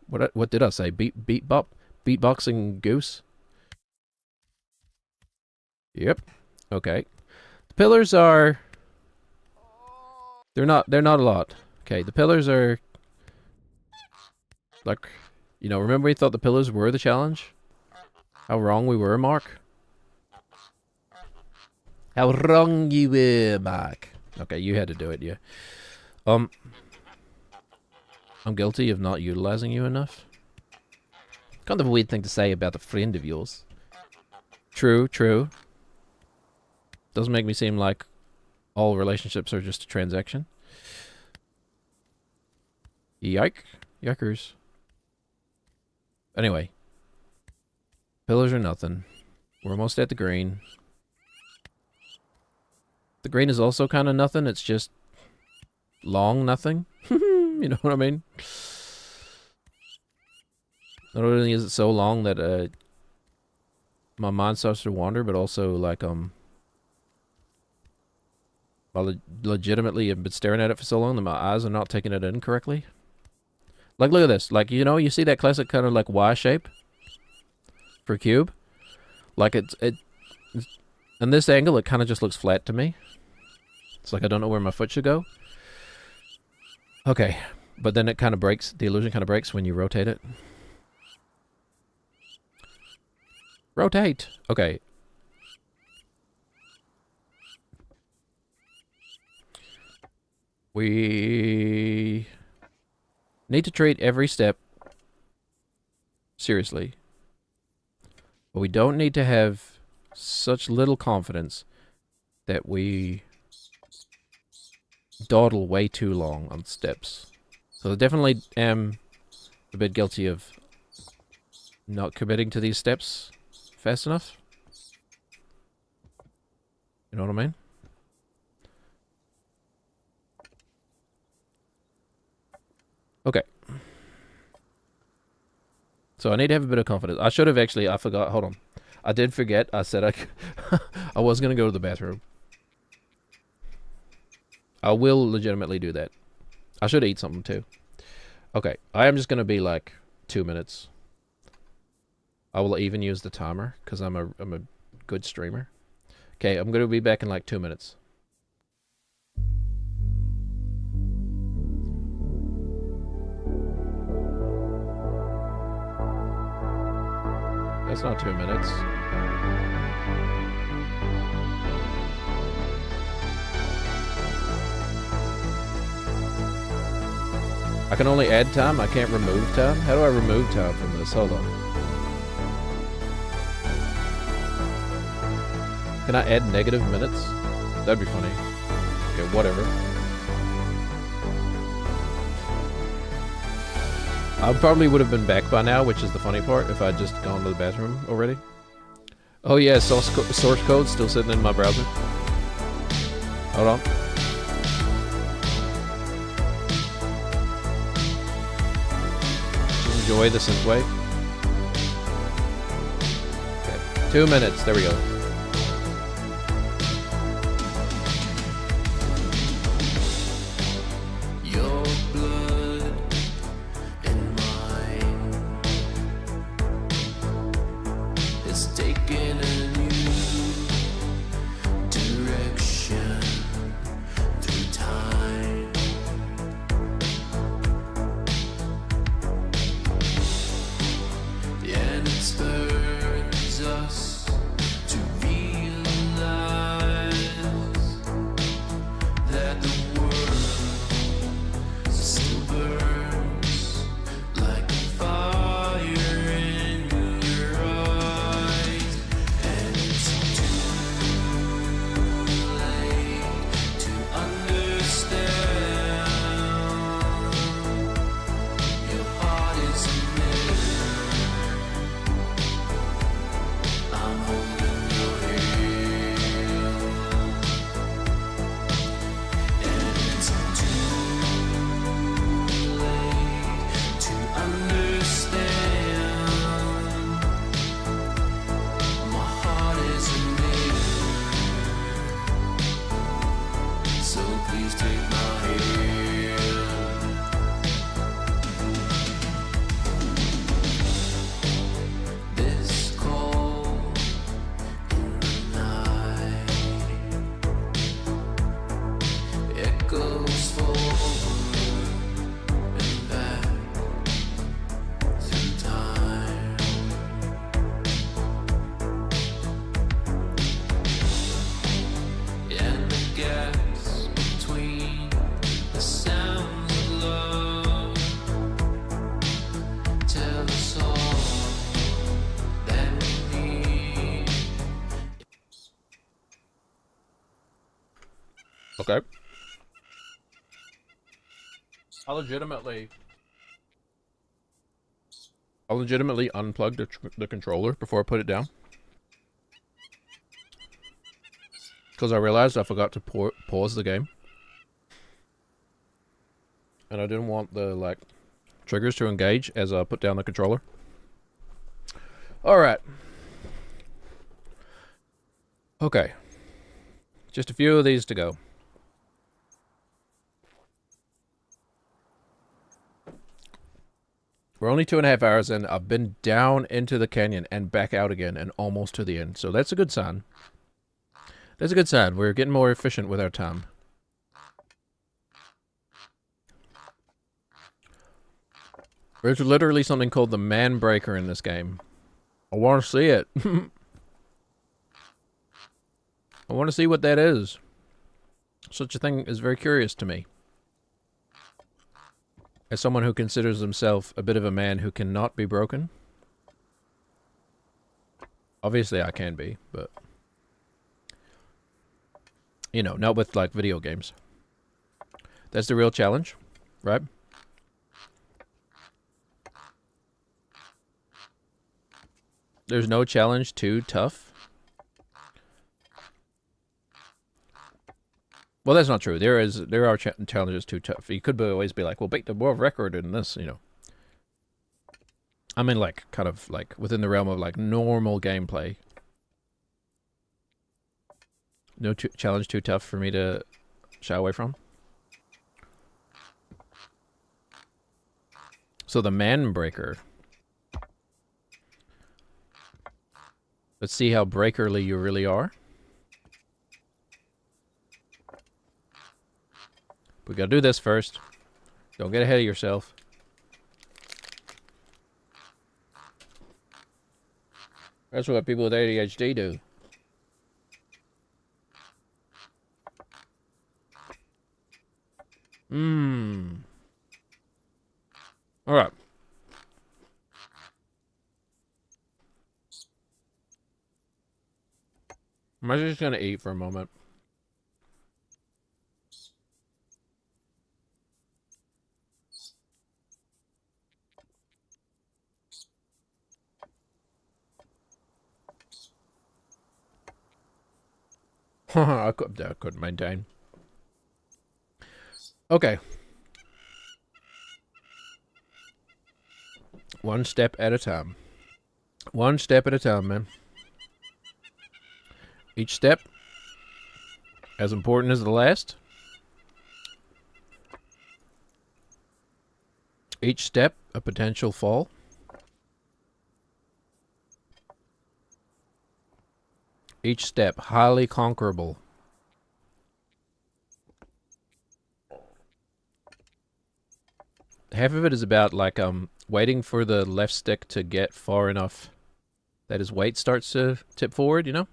What did I say? Beat bop? Beatboxing goose? Yep. Okay. The pillars are... They're not a lot. Okay, the pillars are... Like, you know, remember we thought the pillars were the challenge? How wrong we were, Mark? How wrong you were, Mark. Okay, you had to do it, yeah. I'm guilty of not utilizing you enough. Kind of a weird thing to say about a friend of yours. True, true. Doesn't make me seem like all relationships are just a transaction. Yikers. Anyway. Pillars are nothing. We're almost at the green. The green is also kind of nothing. It's just long nothing. You know what I mean? Not only is it so long that my mind starts to wander, but also like I legitimately have been staring at it for so long that my eyes are not taking it in correctly. Like, look at this. Like, you know, you see that classic kind of like Y shape for cube? Like it's in this angle, it kind of just looks flat to me. It's like I don't know where my foot should go. Okay, but then it kind of breaks. The illusion kind of breaks when you rotate it. Rotate! Okay. We need to treat every step seriously. But we don't need to have such little confidence that we dawdle way too long on steps. So I definitely am a bit guilty of not committing to these steps fast enough. You know what I mean? Okay. So I need to have a bit of confidence. I should have actually, I forgot, hold on. I did forget, I said I was going to go to the bathroom. I will legitimately do that. I should eat something too. Okay, I am just going to be like 2 minutes. I will even use the timer because I'm a good streamer. Okay, I'm going to be back in like 2 minutes. That's not 2 minutes. I can only add time, I can't remove time? How do I remove time from this? Hold on. Can I add negative minutes? That'd be funny. Okay, whatever. I probably would have been back by now, which is the funny part, if I'd just gone to the bathroom already. Oh yeah, source code still sitting in my browser. Hold on. Enjoy the synthwave. Okay, 2 minutes, there we go. Spurs us to Okay. I legitimately unplugged the controller before I put it down. Because I realized I forgot to pause the game. And I didn't want the, like, triggers to engage as I put down the controller. Alright. Okay. Just a few of these to go. We're only 2.5 hours in. I've been down into the canyon and back out again and almost to the end. So that's a good sign. That's a good sign. We're getting more efficient with our time. There's literally something called the man breaker in this game. I want to see it. I want to see what that is. Such a thing is very curious to me. As someone who considers himself a bit of a man who cannot be broken. Obviously I can be, but... You know, not with, like, video games. That's the real challenge, right? There's no challenge too tough. Well, that's not true. There are challenges too tough. You could always be like, well, beat the world record in this, you know. I mean, like, kind of, like, within the realm of, like, normal gameplay. No challenge too tough for me to shy away from. So the man breaker. Let's see how breakerly you really are. We gotta do this first. Don't get ahead of yourself. That's what people with ADHD do. Alright. I'm just gonna eat for a moment. I couldn't maintain. Okay. One step at a time. One step at a time, man. Each step as important as the last. Each step a potential fall. Each step highly conquerable. Half of it is about, like, waiting for the left stick to get far enough that his weight starts to tip forward, you know?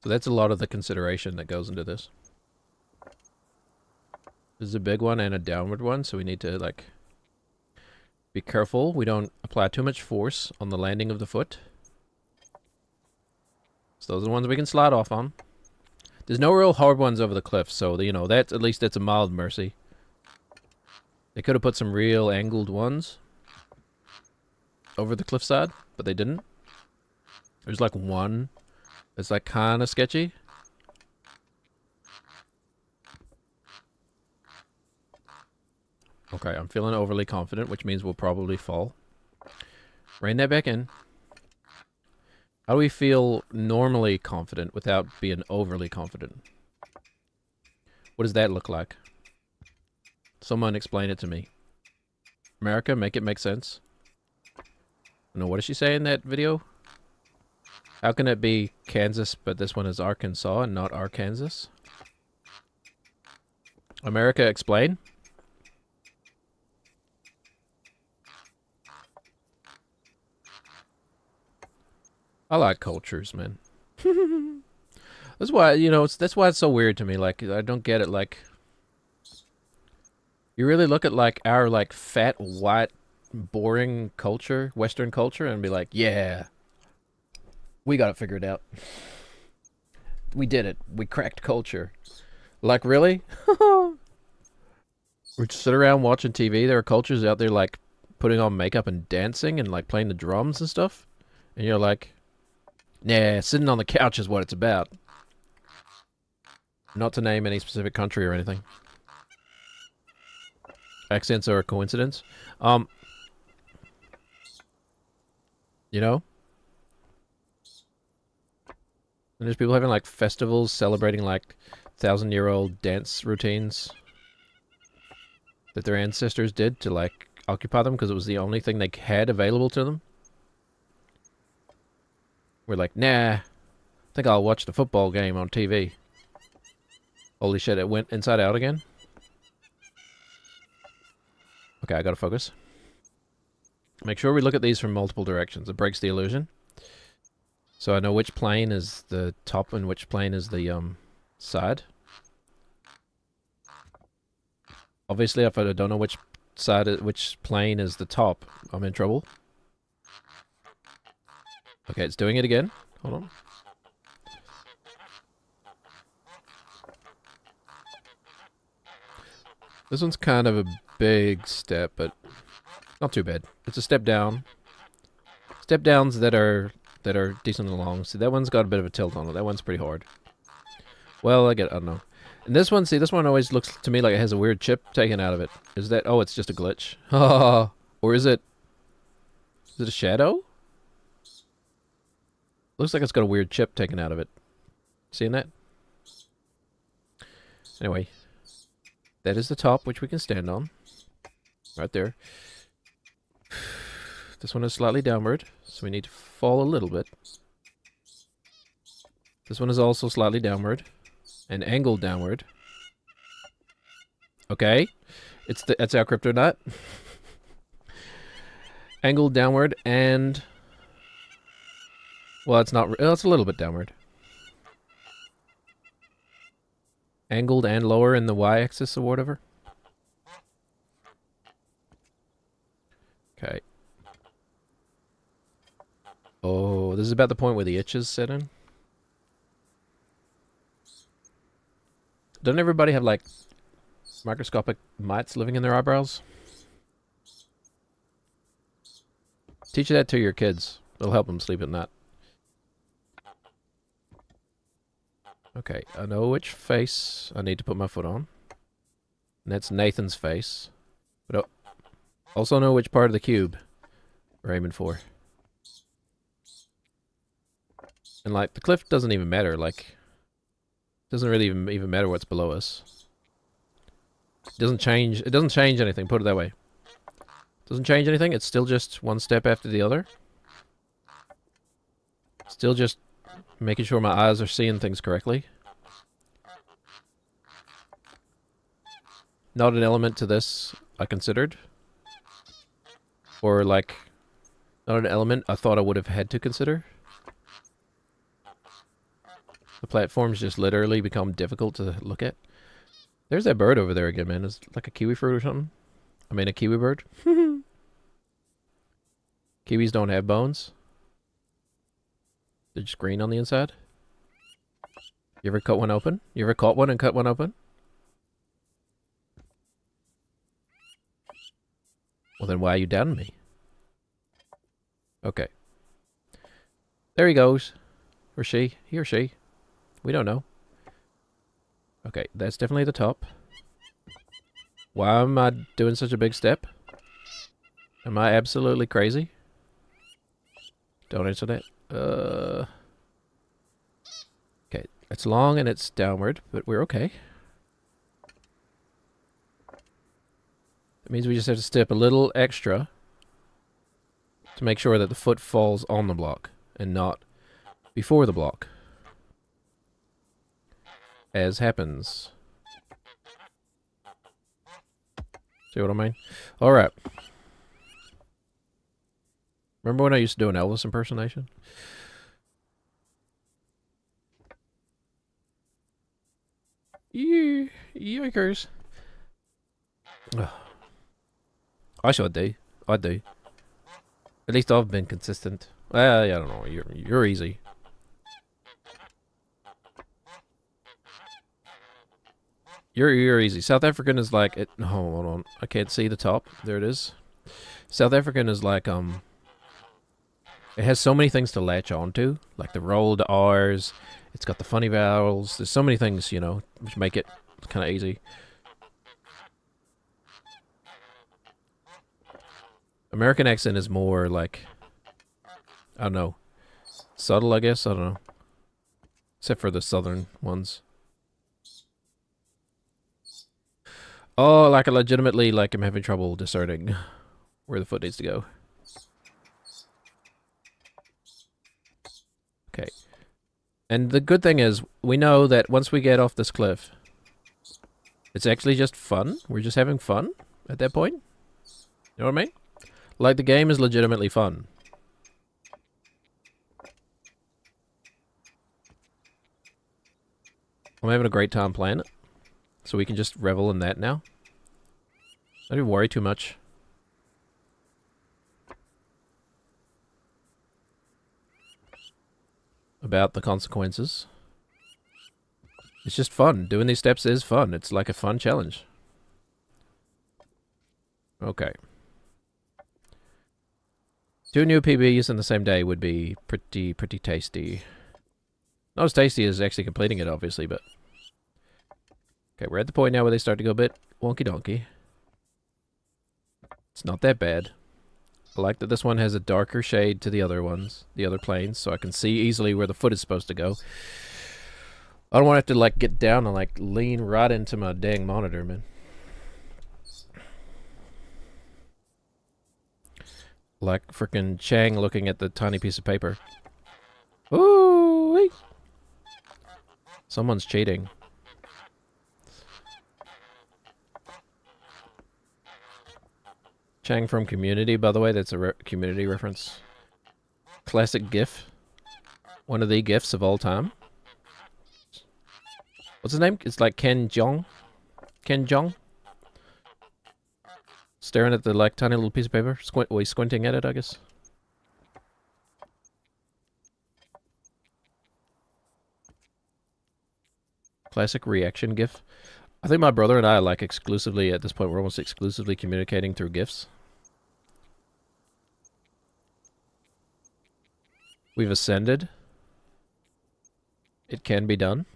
So that's a lot of the consideration that goes into this. This is a big one and a downward one, so we need to, like, be careful we don't apply too much force on the landing of the foot. So those are the ones we can slide off on. There's no real hard ones over the cliff, so, you know, that's, at least that's a mild mercy. They could have put some real angled ones over the cliffside, but they didn't. There's, like, one that's, like, kind of sketchy. Okay, I'm feeling overly confident, which means we'll probably fall. Rein that back in. How do we feel normally confident without being overly confident? What does that look like? Someone explain it to me. America, make it make sense. No, what does she say in that video? How can it be Kansas, but this one is Arkansas and not Arkansas? America, explain. I like cultures, man. That's why, you know, that's why it's so weird to me. Like, I don't get it. Like, you really look at, like, our, like, fat, white, boring culture, Western culture, and be like, yeah, We got it figured out. We did it. We cracked culture. Like, really? We just sit around watching TV. There are cultures out there, like, putting on makeup and dancing and, like, playing the drums and stuff. And you're like, nah, sitting on the couch is what it's about. Not to name any specific country or anything. Accents are a coincidence. You know? And there's people having, like, festivals celebrating, like, 1,000-year-old dance routines that their ancestors did to, like, occupy them because it was the only thing they had available to them. We're like, nah, I think I'll watch the football game on TV. Holy shit, it went inside out again? Okay, I gotta focus. Make sure we look at these from multiple directions. It breaks the illusion. So I know which plane is the top and which plane is the side. Obviously, if I don't know which which plane is the top, I'm in trouble. Okay, it's doing it again. Hold on. This one's kind of a big step, but not too bad. It's a step down. Step downs that are decent and long. See, that one's got a bit of a tilt on it. That one's pretty hard. Well, I don't know. And this one, see, this one always looks to me like it has a weird chip taken out of it. Is that, oh, it's just a glitch. Or is it a shadow? Looks like it's got a weird chip taken out of it. Seeing that? Anyway. That is the top, which we can stand on. Right there. This one is slightly downward, so we need to fall a little bit. This one is also slightly downward. And angled downward. Okay. It's our kryptonite. Angled downward and... Well, it's not... It's a little bit downward. Angled and lower in the y-axis or whatever. Okay. Oh, this is about the point where the itches set in. Doesn't everybody have, like, microscopic mites living in their eyebrows? Teach that to your kids. It'll help them sleep at night. Okay, I know which face I need to put my foot on. And that's Nathan's face. But I also know which part of the cube we're aiming for. And, like, the cliff doesn't even matter, like... Doesn't really even matter what's below us. It doesn't change anything, put it that way. Doesn't change anything, it's still just one step after the other. Still just making sure my eyes are seeing things correctly. Not an element to this I considered. Or, like, not an element I thought I would have had to consider. The platforms just literally become difficult to look at. There's that bird over there again, man. It's like a kiwi fruit or something. I mean, a kiwi bird. Kiwis don't have bones. They're just green on the inside. You ever cut one open? You ever caught one and cut one open? Well, then why are you doubting me? Okay. There he goes. Or she. He or she. We don't know. Okay, that's definitely the top. Why am I doing such a big step? Am I absolutely crazy? Don't answer that. Okay, it's long and it's downward, but we're okay. That means we just have to step a little extra to make sure that the foot falls on the block and not before the block. As happens. See what I mean? Alright. Remember when I used to do an Elvis impersonation? Yikers. I should do. I do. At least I've been consistent. I don't know. You're easy. You're easy. South African is like it. Oh, hold on. I can't see the top. There it is. South African is like It has so many things to latch onto, like the rolled R's. It's got the funny vowels. There's so many things, you know, which make it kind of easy. American accent is more like, I don't know, subtle, I guess. I don't know. Except for the southern ones. Oh, like I legitimately, like, I'm having trouble discerning where the foot needs to go. Okay. And the good thing is, we know that once we get off this cliff, it's actually just fun. We're just having fun at that point. You know what I mean? Like, the game is legitimately fun. I'm having a great time playing it. So we can just revel in that now. Don't even worry too much. About the consequences. It's just fun. Doing these steps is fun. It's like a fun challenge. Okay. 2 new PBs in the same day would be pretty tasty. Not as tasty as actually completing it, obviously, but... Okay, we're at the point now where they start to go a bit wonky-donkey. It's not that bad. I like that this one has a darker shade to the other ones, the other planes, so I can see easily where the foot is supposed to go. I don't want to have to, like, get down and, like, lean right into my dang monitor, man. Like frickin' Chang looking at the tiny piece of paper. Ooh-wee! Someone's cheating. Chang from Community, by the way. That's a Community reference. Classic GIF. One of the GIFs of all time. What's his name? It's like Ken Jeong. Ken Jeong? Staring at the, like, tiny little piece of paper. He's squinting at it, I guess. Classic reaction GIF. I think my brother and I are, like, exclusively, at this point, we're almost exclusively communicating through GIFs. We've ascended. It can be done.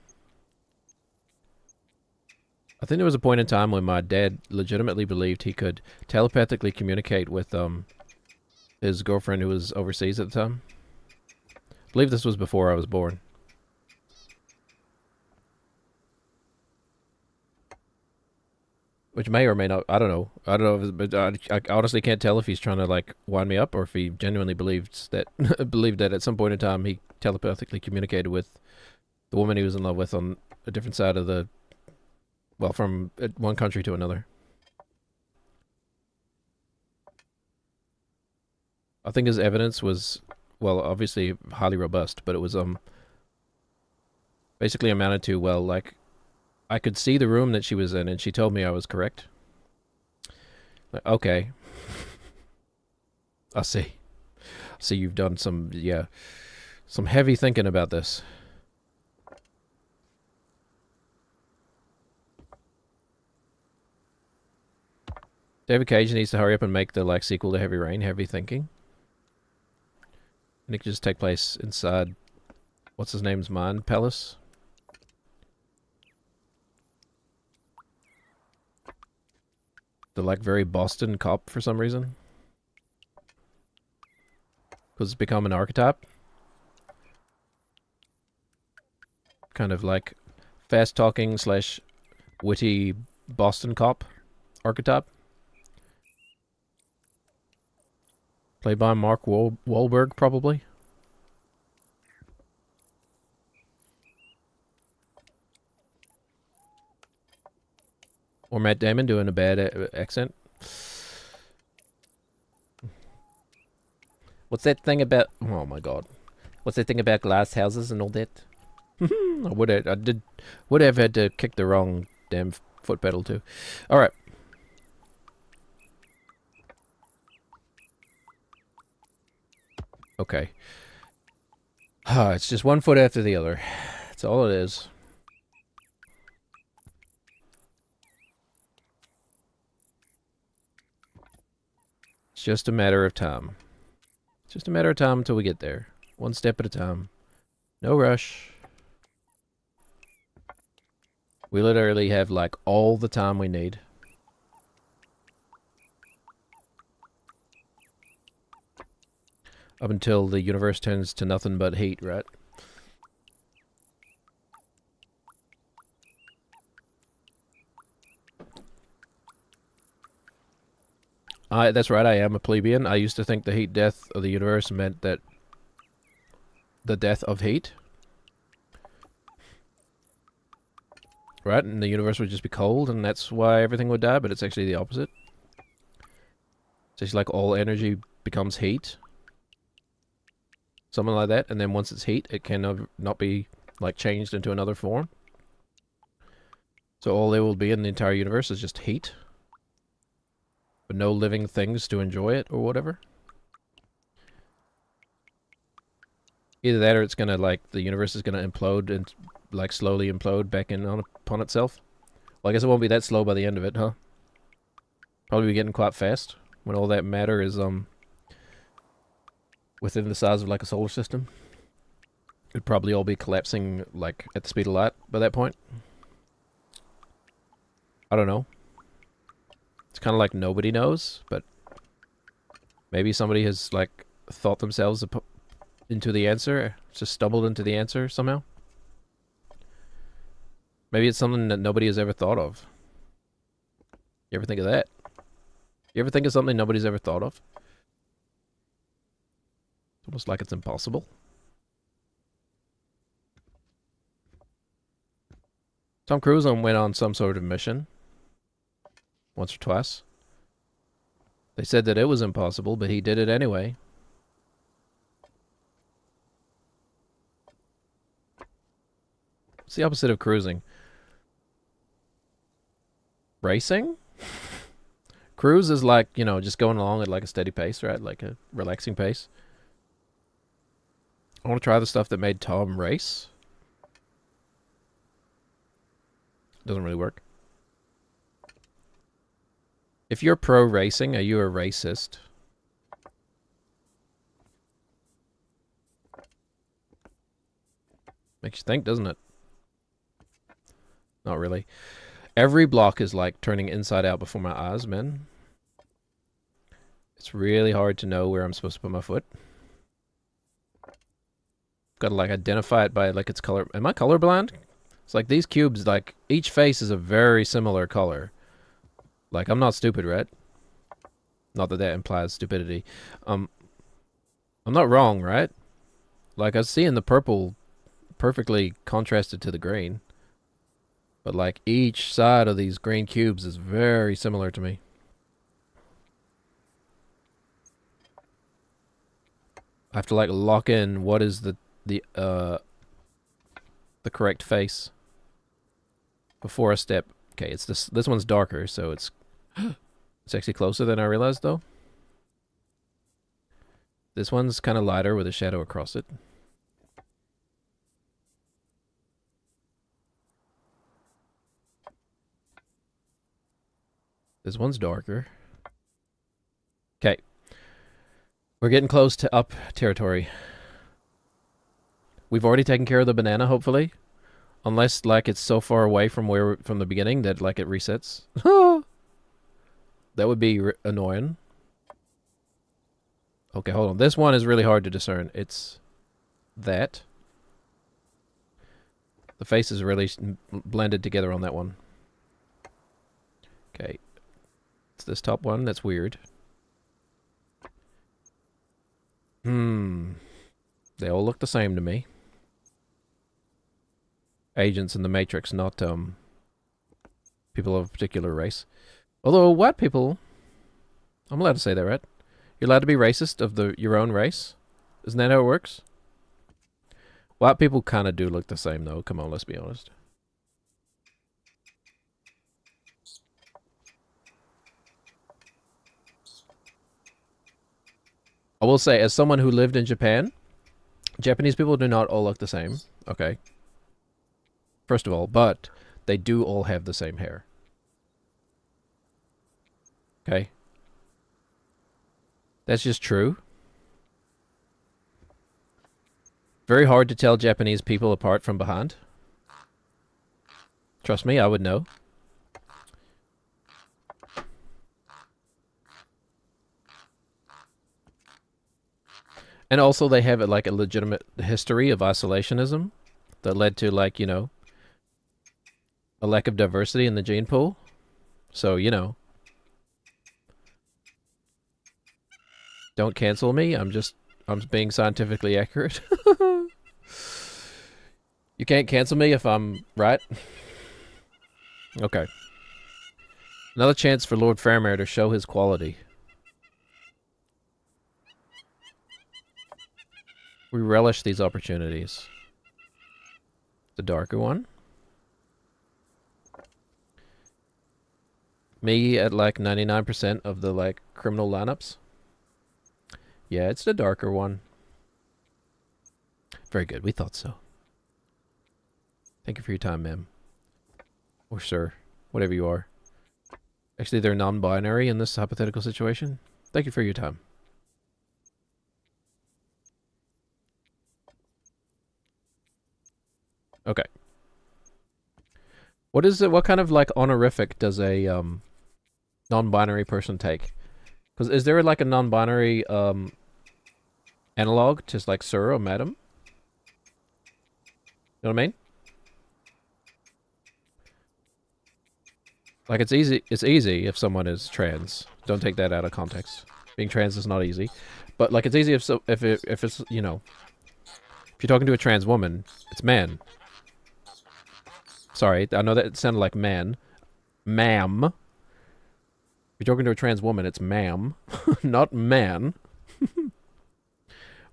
I think there was a point in time when my dad legitimately believed he could telepathically communicate with his girlfriend who was overseas at the time. I believe this was before I was born. Which may or may not, I don't know. I don't know, but I honestly can't tell if he's trying to, like, wind me up or if he genuinely believes that, believed that at some point in time he telepathically communicated with the woman he was in love with on a different side of the, well, from one country to another. I think his evidence was, well, obviously highly robust, but it was, basically amounted to, well, like, I could see the room that she was in, and she told me I was correct. Like, okay. I see. See, you've done some, yeah, some heavy thinking about this. David Cage needs to hurry up and make the, like, sequel to Heavy Rain, Heavy Thinking. And it could just take place inside, what's his name's mind palace? The, like, very Boston cop for some reason. Because it's become an archetype. Kind of like fast-talking / witty Boston cop archetype. Played by Mark Wahlberg, probably. Or Matt Damon doing a bad accent. What's that thing about... Oh my god. What's that thing about glass houses and all that? I would have had to kick the wrong damn foot pedal too. Alright. Okay. It's just one foot after the other. That's all it is. It's just a matter of time. It's just a matter of time until we get there. One step at a time. No rush. We literally have like all the time we need. Up until the universe turns to nothing but heat, right? That's right, I am a plebeian. I used to think the heat death of the universe meant that the death of heat. Right, and the universe would just be cold, and that's why everything would die, but it's actually the opposite. It's actually like all energy becomes heat. Something like that, and then once it's heat, it can not be, like, changed into another form. So all there will be in the entire universe is just heat. But no living things to enjoy it, or whatever. Either that, or it's gonna, like, the universe is gonna implode and, like, slowly implode back in upon itself. Well, I guess it won't be that slow by the end of it, huh? Probably be getting quite fast when all that matter is, within the size of, like, a solar system. It'd probably all be collapsing, like, at the speed of light by that point. I don't know. It's kind of like nobody knows, but maybe somebody has, like, thought themselves into the answer, just stumbled into the answer somehow. Maybe it's something that nobody has ever thought of. You ever think of that? You ever think of something nobody's ever thought of? It's almost like it's impossible. Tom Cruise went on some sort of mission. Once or twice. They said that it was impossible, but he did it anyway. What's the opposite of cruising? Racing? Cruise is like, you know, just going along at like a steady pace, right? Like a relaxing pace. I want to try the stuff that made Tom race. Doesn't really work. If you're pro racing, are you a racist? Makes you think, doesn't it? Not really. Every block is like turning inside out before my eyes, man. It's really hard to know where I'm supposed to put my foot. Gotta like identify it by like its color. Am I colorblind? It's like these cubes, like each face is a very similar color. Like I'm not stupid, right? Not that that implies stupidity. I'm not wrong, right? Like I see in the purple perfectly contrasted to the green. But like each side of these green cubes is very similar to me. I have to like lock in what is the correct face before I step. Okay, it's this one's darker, so it's actually closer than I realized though. This one's kind of lighter with a shadow across it. This one's darker. Okay. We're getting close to up territory. We've already taken care of the banana, hopefully. Unless, like, it's so far away from from the beginning that, like, it resets. That would be annoying. Okay, hold on. This one is really hard to discern. It's that. The face is really blended together on that one. Okay. It's this top one. That's weird. They all look the same to me. Agents in the Matrix, not people of a particular race. Although white people, I'm allowed to say that, right? You're allowed to be racist of your own race. Isn't that how it works? White people kind of do look the same, though. Come on, let's be honest. I will say, as someone who lived in Japan, Japanese people do not all look the same. Okay. First of all, but they do all have the same hair. Okay. That's just true. Very hard to tell Japanese people apart from behind. Trust me, I would know. And also they have like a legitimate history of isolationism that led to like, you know, a lack of diversity in the gene pool. So, you know, don't cancel me. I'm being scientifically accurate. You can't cancel me if I'm right. Okay. Another chance for Lord Faramir to show his quality. We relish these opportunities. The darker one. Me at like 99% of the like criminal lineups. Yeah, it's the darker one. Very good. We thought so. Thank you for your time, ma'am. Or sir. Whatever you are. Actually, they're non-binary in this hypothetical situation. Thank you for your time. Okay. What is it? What kind of like honorific does a non-binary person take? Because is there like a non-binary analog, just like sir or madam? You know what I mean? Like it's easy. It's easy if someone is trans. Don't take that out of context. Being trans is not easy, but like it's easy if it's, you know, if you're talking to a trans woman, it's man. Sorry, I know that it sounded like man. Ma'am. If you're talking to a trans woman, it's ma'am. Not man.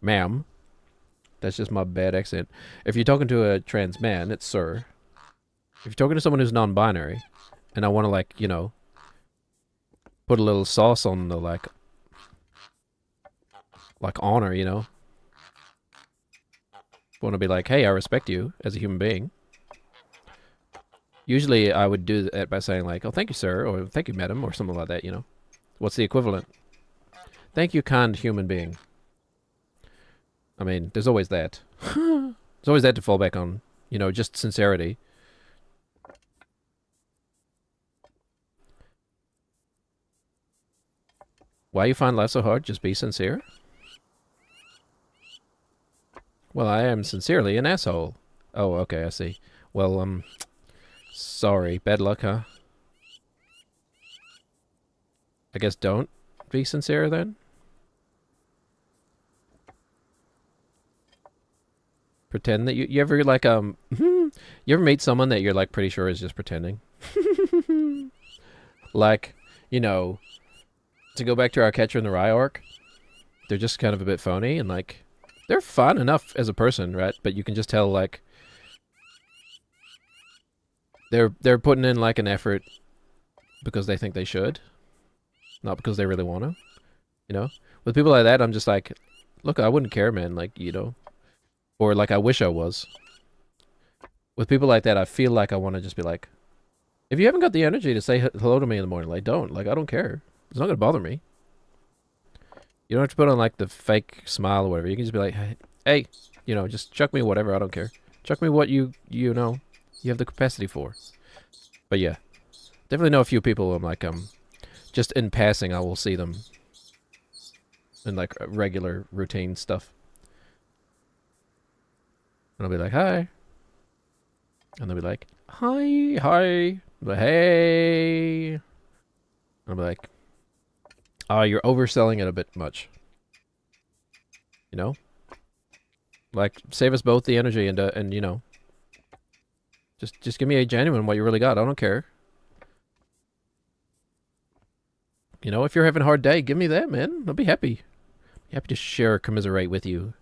Ma'am. That's just my bad accent. If you're talking to a trans man, it's sir. If you're talking to someone who's non-binary, and I want to, like, you know, put a little sauce on the, like honor, you know? Want to be like, hey, I respect you as a human being. Usually I would do that by saying like, oh, thank you, sir, or thank you, madam, or something like that, you know? What's the equivalent? Thank you, kind human being. I mean, there's always that. There's always that to fall back on, you know, just sincerity. Why you find life so hard? Just be sincere? Well, I am sincerely an asshole. Oh, okay, I see. Well, sorry. Bad luck, huh? I guess don't be sincere then? Pretend that you ever, like, you ever meet someone that you're, like, pretty sure is just pretending? Like, you know, to go back to our Catcher in the Rye arc, they're just kind of a bit phony, and, like, they're fun enough as a person, right? But you can just tell, like, they're putting in, like, an effort because they think they should, not because they really want to, you know? With people like that, I'm just like, look, I wouldn't care, man, like, you know, or, like, I wish I was. With people like that, I feel like I want to just be like, if you haven't got the energy to say hello to me in the morning, like, don't. Like, I don't care. It's not going to bother me. You don't have to put on, like, the fake smile or whatever. You can just be like, hey, you know, just chuck me whatever. I don't care. Chuck me what you know, you have the capacity for. But, yeah. Definitely know a few people who I'm like, just in passing, I will see them in, like, regular routine stuff. And I'll be like, hi. And they'll be like, hi. But hey. And I'll be like, oh, you're overselling it a bit much. You know? Like, save us both the energy and you know, just give me a genuine what you really got. I don't care. You know, if you're having a hard day, give me that, man. I'll be happy. Happy to share, commiserate with you.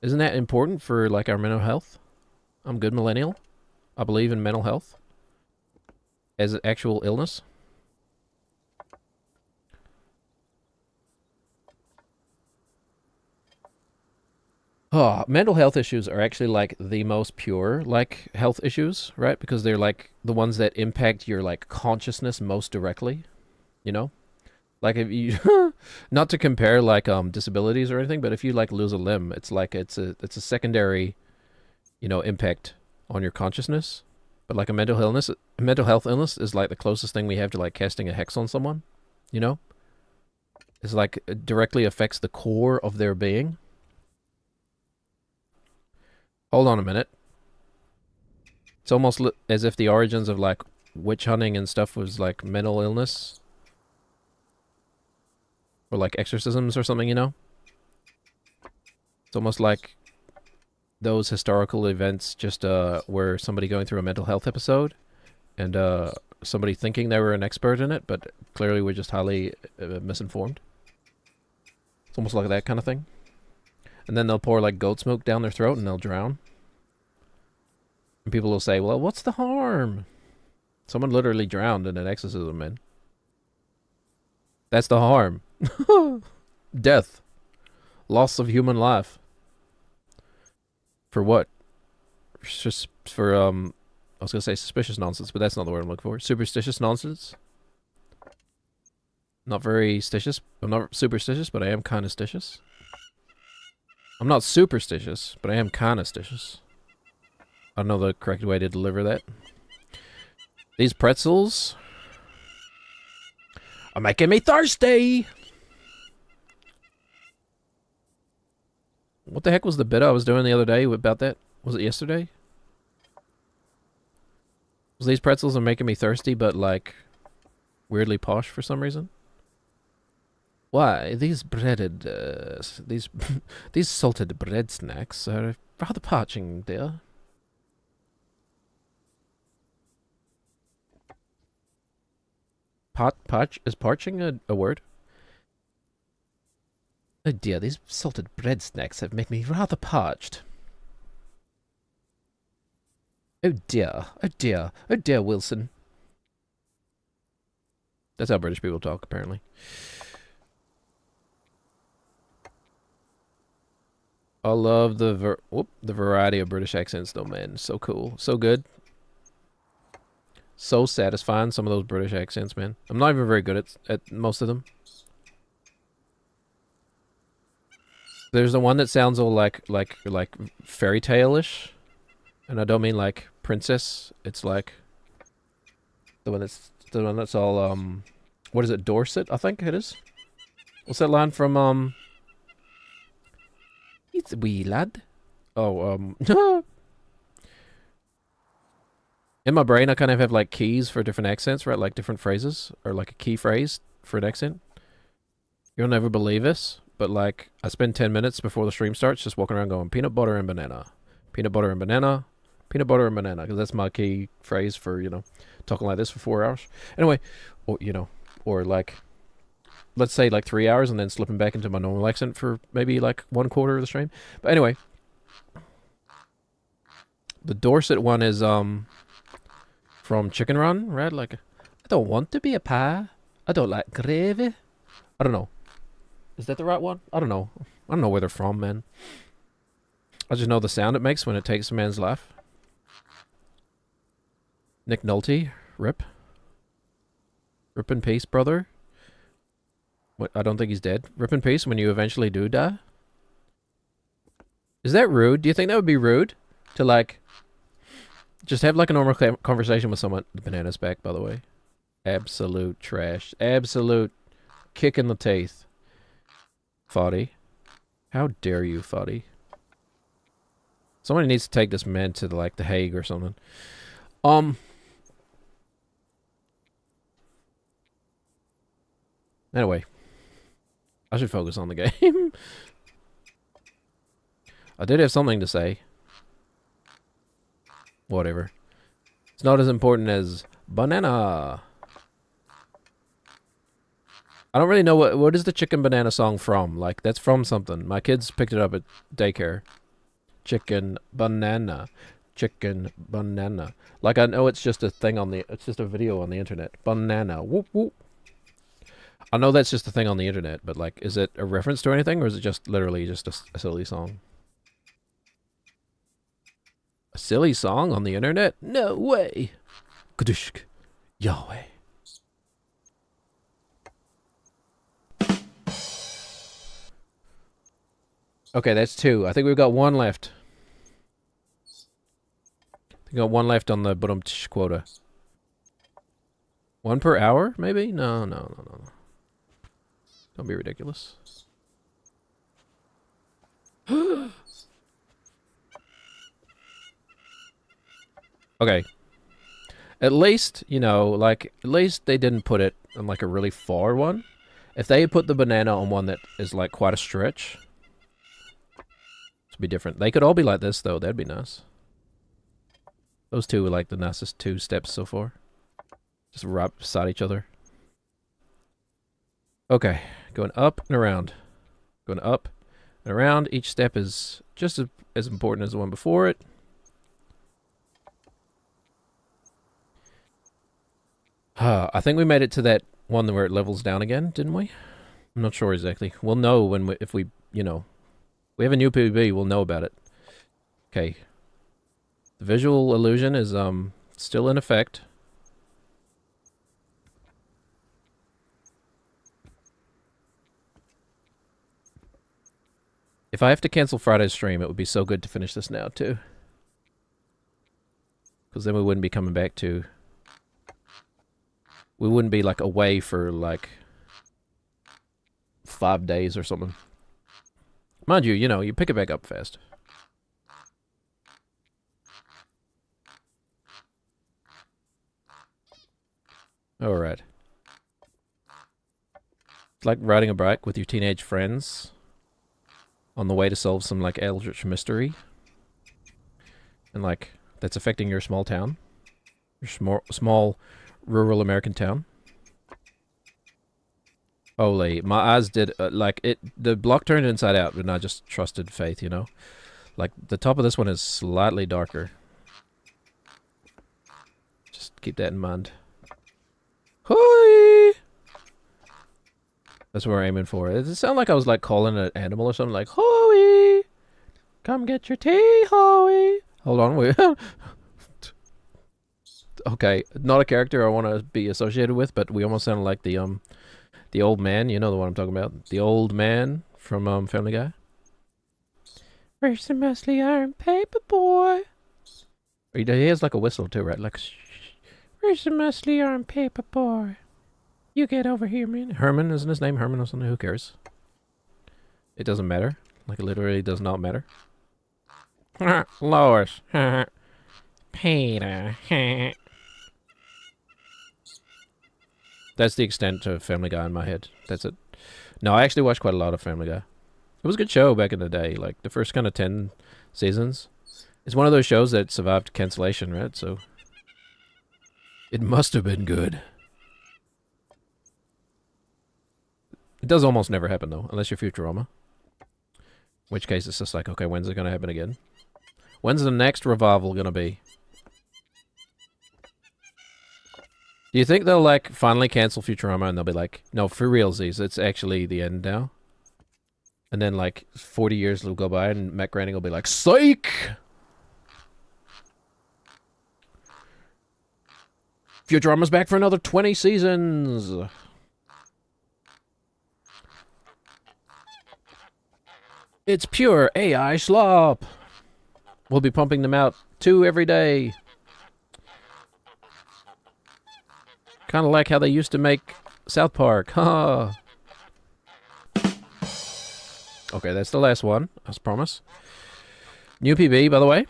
Isn't that important for, like, our mental health? I'm good millennial. I believe in mental health as an actual illness. Oh, mental health issues are actually, like, the most pure, like, health issues, right? Because they're, like, the ones that impact your, like, consciousness most directly. You know, like if you, not to compare like disabilities or anything, but if you like lose a limb, it's like it's a secondary, impact on your consciousness. But like a mental health illness is like the closest thing we have to like casting a hex on someone. You know, it's like it directly affects the core of their being. Hold on a minute. It's almost as if the origins of like witch hunting and stuff was like mental illness or like exorcisms or something, It's almost like those historical events just were somebody going through a mental health episode and somebody thinking they were an expert in it, but clearly were just highly misinformed. It's almost like that kind of thing. And then they'll pour like goat smoke down their throat and they'll drown. And people will say, well, what's the harm? Someone literally drowned in an exorcism, man. That's the harm. Death. Loss of human life. For what? Just for, I was going to say suspicious nonsense, but that's not the word I'm looking for. Superstitious nonsense. Not very stitious. I'm not superstitious, but I am kind of stitious. I'm not superstitious, but I am kind of stitious. I don't know the correct way to deliver that. These pretzels are making me thirsty. What the heck was the bit I was doing the other day about that? Was it yesterday? Was these pretzels are making me thirsty, but like weirdly posh for some reason? Why, these breaded, these salted bread snacks are rather parching, dear. Is parching a word? Oh dear, these salted bread snacks have made me rather parched. Oh dear, oh dear, oh dear, Wilson. That's how British people talk, apparently. I love the variety of British accents, though, man. So cool, so good. So satisfying, some of those British accents, man. I'm not even very good at most of them. There's the one that sounds all like fairy tale-ish. And I don't mean like princess. It's like the one that's all what is it, Dorset, I think it is. What's that line from It's a wee lad. Oh, in my brain, I kind of have like keys for different accents, right? Like different phrases, or like a key phrase for an accent. You'll never believe this, but like I spend 10 minutes before the stream starts just walking around going peanut butter and banana, peanut butter and banana, peanut butter and banana, because that's my key phrase for, talking like this for 4 hours. Anyway, or like, let's say like 3 hours and then slipping back into my normal accent for maybe like 1/4 of the stream. But anyway, the Dorset one is, from Chicken Run, right? Like, I don't want to be a pie. I don't like gravy. I don't know. Is that the right one? I don't know. I don't know where they're from, man. I just know the sound it makes when it takes a man's life. Nick Nolte, rip. Rip in peace, brother. What? I don't think he's dead. Rip in peace when you eventually do die. Is that rude? Do you think that would be rude? To like... just have like a normal conversation with someone. The banana's back, by the way. Absolute trash. Absolute kick in the teeth. Foddy. How dare you, Foddy? Somebody needs to take this man to like the Hague or something. Anyway. I should focus on the game. I did have something to say. Whatever. It's not as important as banana. I don't really know what is the chicken banana song from. Like, that's from something. My kids picked it up at daycare. Chicken banana. Chicken banana. Like, I know it's just a thing on the... it's just a video on the internet. Banana. Whoop, whoop. I know that's just a thing on the internet, but, like, is it a reference to anything, or is it just literally just a silly song? A silly song on the internet? No way. Kadushk. Yahweh. Okay, that's 2. I think we've got 1 left. We got 1 left on the bottom quota. 1 per hour, maybe? No. Don't be ridiculous. Okay. At least, you know, like, at least they didn't put it on, like, a really far one. If they put the banana on one that is, like, quite a stretch, it'd be different. They could all be like this, though. That'd be nice. Those 2 were, like, the nicest 2 steps so far. Just right beside each other. Okay. Going up and around. Going up and around. Each step is just as important as the one before it. I think we made it to that one where it levels down again, didn't we? I'm not sure exactly. We'll know when if we, you know, we have a new PvP, we'll know about it. Okay. The visual illusion is still in effect. If I have to cancel Friday's stream, it would be so good to finish this now too. Because then we wouldn't be coming back to... We wouldn't be, like, away for, like, 5 days or something. Mind you, you know, you pick it back up fast. Alright. It's like riding a bike with your teenage friends on the way to solve some, like, eldritch mystery. And, like, that's affecting your small town. Your small rural American town. Holy, my eyes did, like, the block turned inside out, and I just trusted faith, you know? Like, the top of this one is slightly darker. Just keep that in mind. Hoi! That's what we're aiming for. It sounded like I was, like, calling an animal or something, like, Hoi! Come get your tea, Hoi! Hold on, wait. Okay, not a character I want to be associated with, but we almost sounded like the old man. You know the one I'm talking about. The old man from Family Guy. Where's the muscly iron paper boy? He has like a whistle too, right? Like, where's the muscly iron paper boy? You get over here, man. Herman, isn't his name Herman or something? Who cares? It doesn't matter. Like, it literally does not matter. Lois. Peter. That's the extent of Family Guy in my head. That's it. No, I actually watched quite a lot of Family Guy. It was a good show back in the day. Like, the first kind of 10 seasons. It's one of those shows that survived cancellation, right? So, it must have been good. It does almost never happen, though. Unless you're Futurama. In which case, it's just like, okay, when's it going to happen again? When's the next revival going to be? Do you think they'll, like, finally cancel Futurama and they'll be like, no, for realsies, it's actually the end now? And then, like, 40 years will go by and Matt Groening will be like, psych! Futurama's back for another 20 seasons! It's pure AI slop! We'll be pumping them out 2 every day. Kind of like how they used to make South Park. Huh. Okay, that's the last one, I promise. New PB, by the way.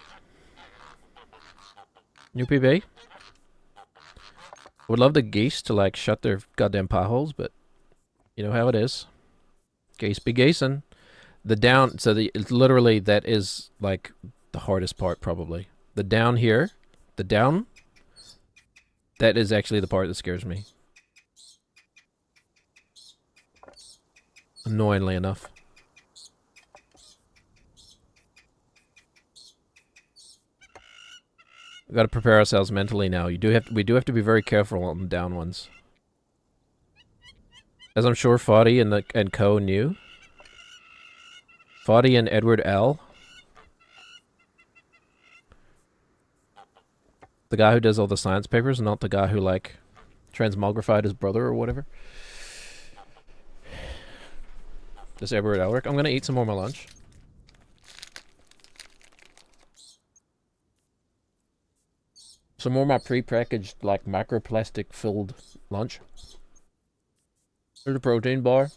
New PB. Would love the geese to, like, shut their goddamn potholes, but you know how it is. Geese be geesing. The down, so literally that is, like, the hardest part, probably. The down here, the down... That is actually the part that scares me. Annoyingly enough. We've got to prepare ourselves mentally now. We do have to be very careful on the down ones. As I'm sure Foddy and Co knew. Foddy and Edward L. The guy who does all the science papers, not the guy who, like, transmogrified his brother or whatever. This Edward Elric. I'm gonna eat some more of my lunch. Some more of my pre-packaged, like, microplastic-filled lunch. There's a protein bar.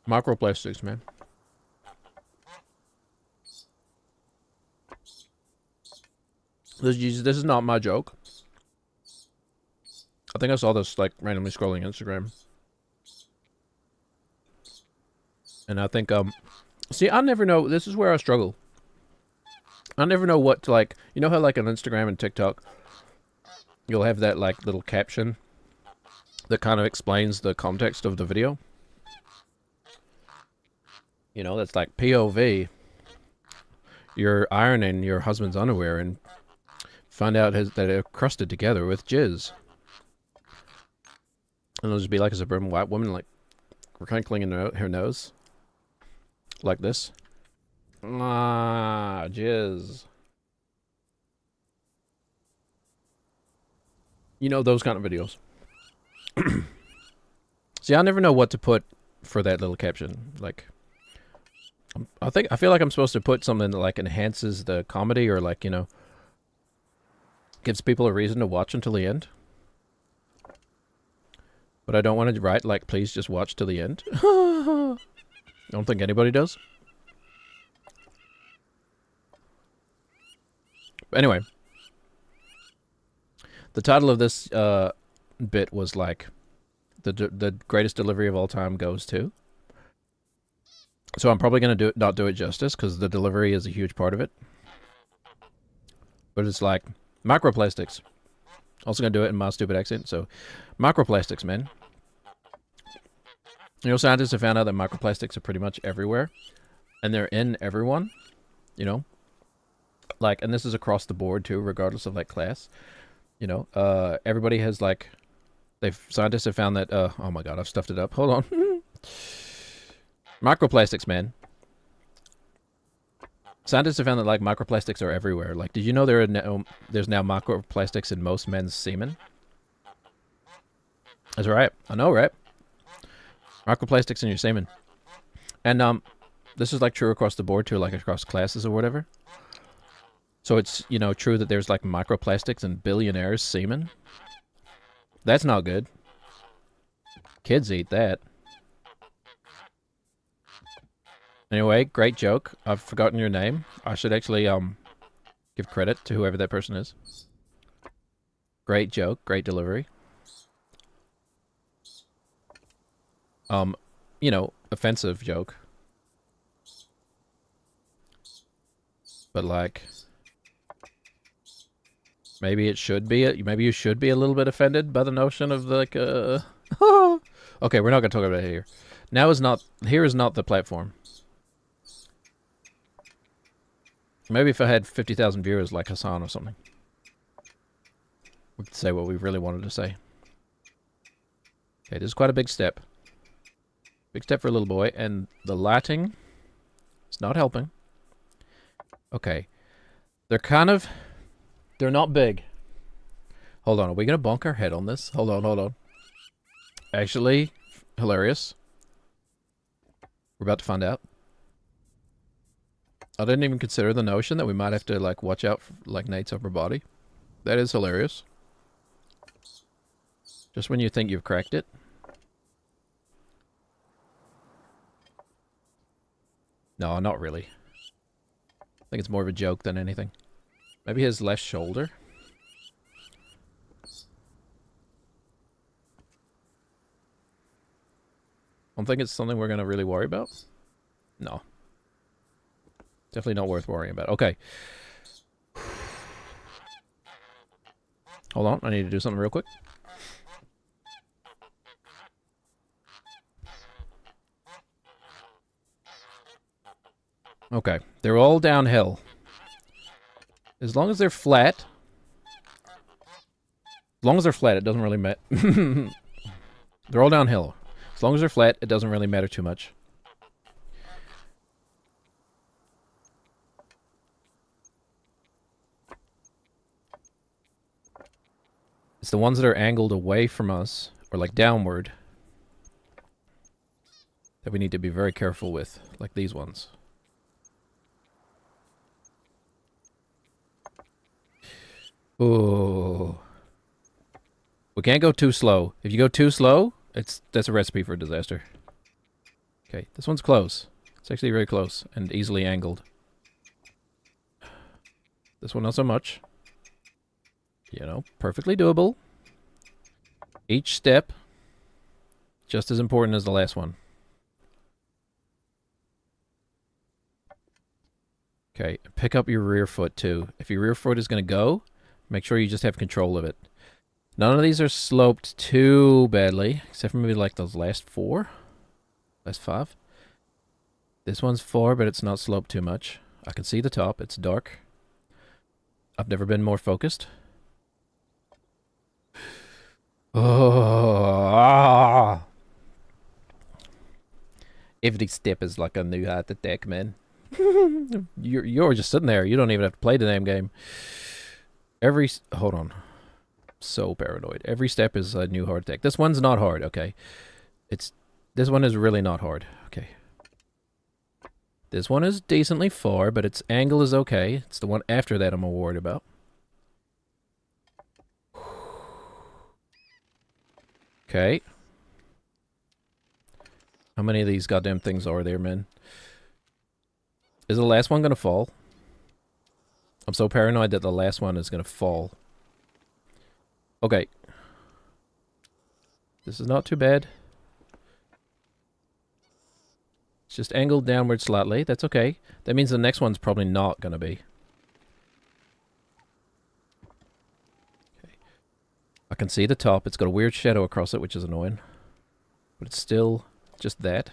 Microplastics, man. This is not my joke. I think I saw this, like, randomly scrolling Instagram. And I think, see, I never know, this is where I struggle. I never know what to, like, you know how, like, on Instagram and TikTok, you'll have that, like, little caption that kind of explains the context of the video? You know, that's like POV. You're ironing your husband's underwear and find out that they're crusted together with jizz. And it'll just be like a suburban white woman, like, crinkling in her nose. Like this. Ah, jizz. You know, those kind of videos. See, I never know what to put for that little caption. Like, I feel like I'm supposed to put something that, like, enhances the comedy or, like, you know, gives people a reason to watch until the end. But I don't want to write, like, please just watch till the end. I don't think anybody does. But anyway. The title of this bit was, like, the greatest delivery of all time goes to. So I'm probably going to not do it justice, because the delivery is a huge part of it. But it's like, microplastics. Also going to do it in my stupid accent. So, microplastics, man. You know, scientists have found out that microplastics are pretty much everywhere. And they're in everyone. You know? Like, and this is across the board, too, regardless of, like, class. You know, everybody has, like... Scientists have found that... oh my god, I've stuffed it up. Hold on. Microplastics, man. Scientists have found that, like, microplastics are everywhere. Like, did you know there's now microplastics in most men's semen? That's right. I know, right? Microplastics in your semen. And, this is, like, true across the board, too, like, across classes or whatever. So it's, you know, true that there's, like, microplastics in billionaires' semen. That's not good. Kids eat that. Anyway, great joke. I've forgotten your name. I should actually, give credit to whoever that person is. Great joke. Great delivery. You know, offensive joke. But, like... Maybe it should be. Maybe you should be a little bit offended by the notion of, like, Okay, we're not going to talk about it here. Here is not the platform. Maybe if I had 50,000 viewers like Hassan or something, we could say what we really wanted to say. Okay, this is quite a big step. Big step for a little boy, and the lighting is not helping. Okay. They're not big. Hold on, are we going to bonk our head on this? Hold on. Actually, hilarious. We're about to find out. I didn't even consider the notion that we might have to, like, watch out for, like, Nate's upper body. That is hilarious. Just when you think you've cracked it. No, not really. I think it's more of a joke than anything. Maybe his left shoulder. I don't think it's something we're going to really worry about. No. Definitely not worth worrying about. Okay. Hold on. I need to do something real quick. Okay. They're all downhill. As long as they're flat. As long as they're flat, it doesn't really matter. They're all downhill. As long as they're flat, it doesn't really matter too much. It's the ones that are angled away from us, or like downward. that we need to be very careful with, like these ones. Oh, we can't go too slow. If you go too slow, that's a recipe for disaster. Okay, this one's close. It's actually very close and easily angled. This one not so much. You know, perfectly doable. Each step just as important as the last one. Okay, pick up your rear foot too. If your rear foot is going to go, make sure you just have control of it. None of these are sloped too badly, except for maybe like those last 4. Last 5. This one's 4, but it's not sloped too much. I can see the top. It's dark. I've never been more focused. Oh, every step is like a new heart attack, man. You're just sitting there. You don't even have to play the damn game. Hold on. So paranoid. Every step is a new heart attack. This one's not hard, okay. This one is really not hard. Okay. This one is decently far, but its angle is okay. It's the one after that I'm worried about. Okay. How many of these goddamn things are there, man? Is the last one gonna fall? I'm so paranoid that the last one is gonna fall. Okay. This is not too bad. It's just angled downward slightly. That's okay. That means the next one's probably not gonna be. Okay. I can see the top. It's got a weird shadow across it, which is annoying. But it's still just that.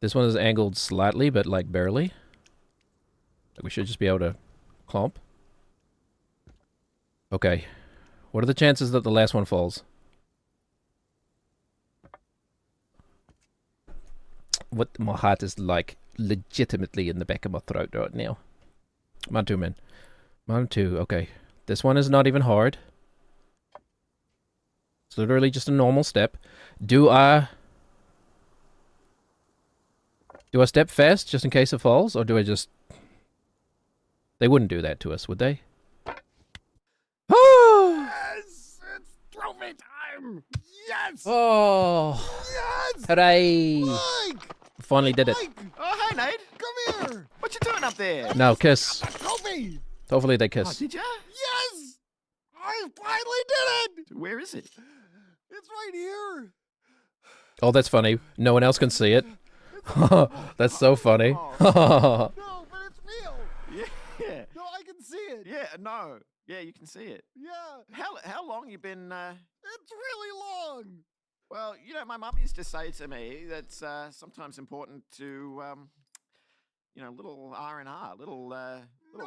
This one is angled slightly, but like barely. Like we should just be able to clomp. Okay. What are the chances that the last one falls? What my heart is like legitimately in the back of my throat right now. Come on, 2 men. Come on, 2. Okay. This one is not even hard. It's literally just a normal step. Do I step fast just in case it falls, or do I just... They wouldn't do that to us, would they? Yes! It's trophy time! Yes! Oh! Yes! Hooray! Mike! Finally did it. Mike! Oh, hey, Nate. Come here! What you doing up there? Now kiss. The trophy! Hopefully they Oh, kiss. did ya? Yes! I finally did it! Where is it? It's right here! Oh, that's funny. No one else can see it. That's so funny. No, but it's real! Yeah. No, I can see it! Yeah, no. Yeah, you can see it. Yeah! How long you been, It's really long! Well, you know, my mum used to say to me that's sometimes important to, you know, little R&R, little No.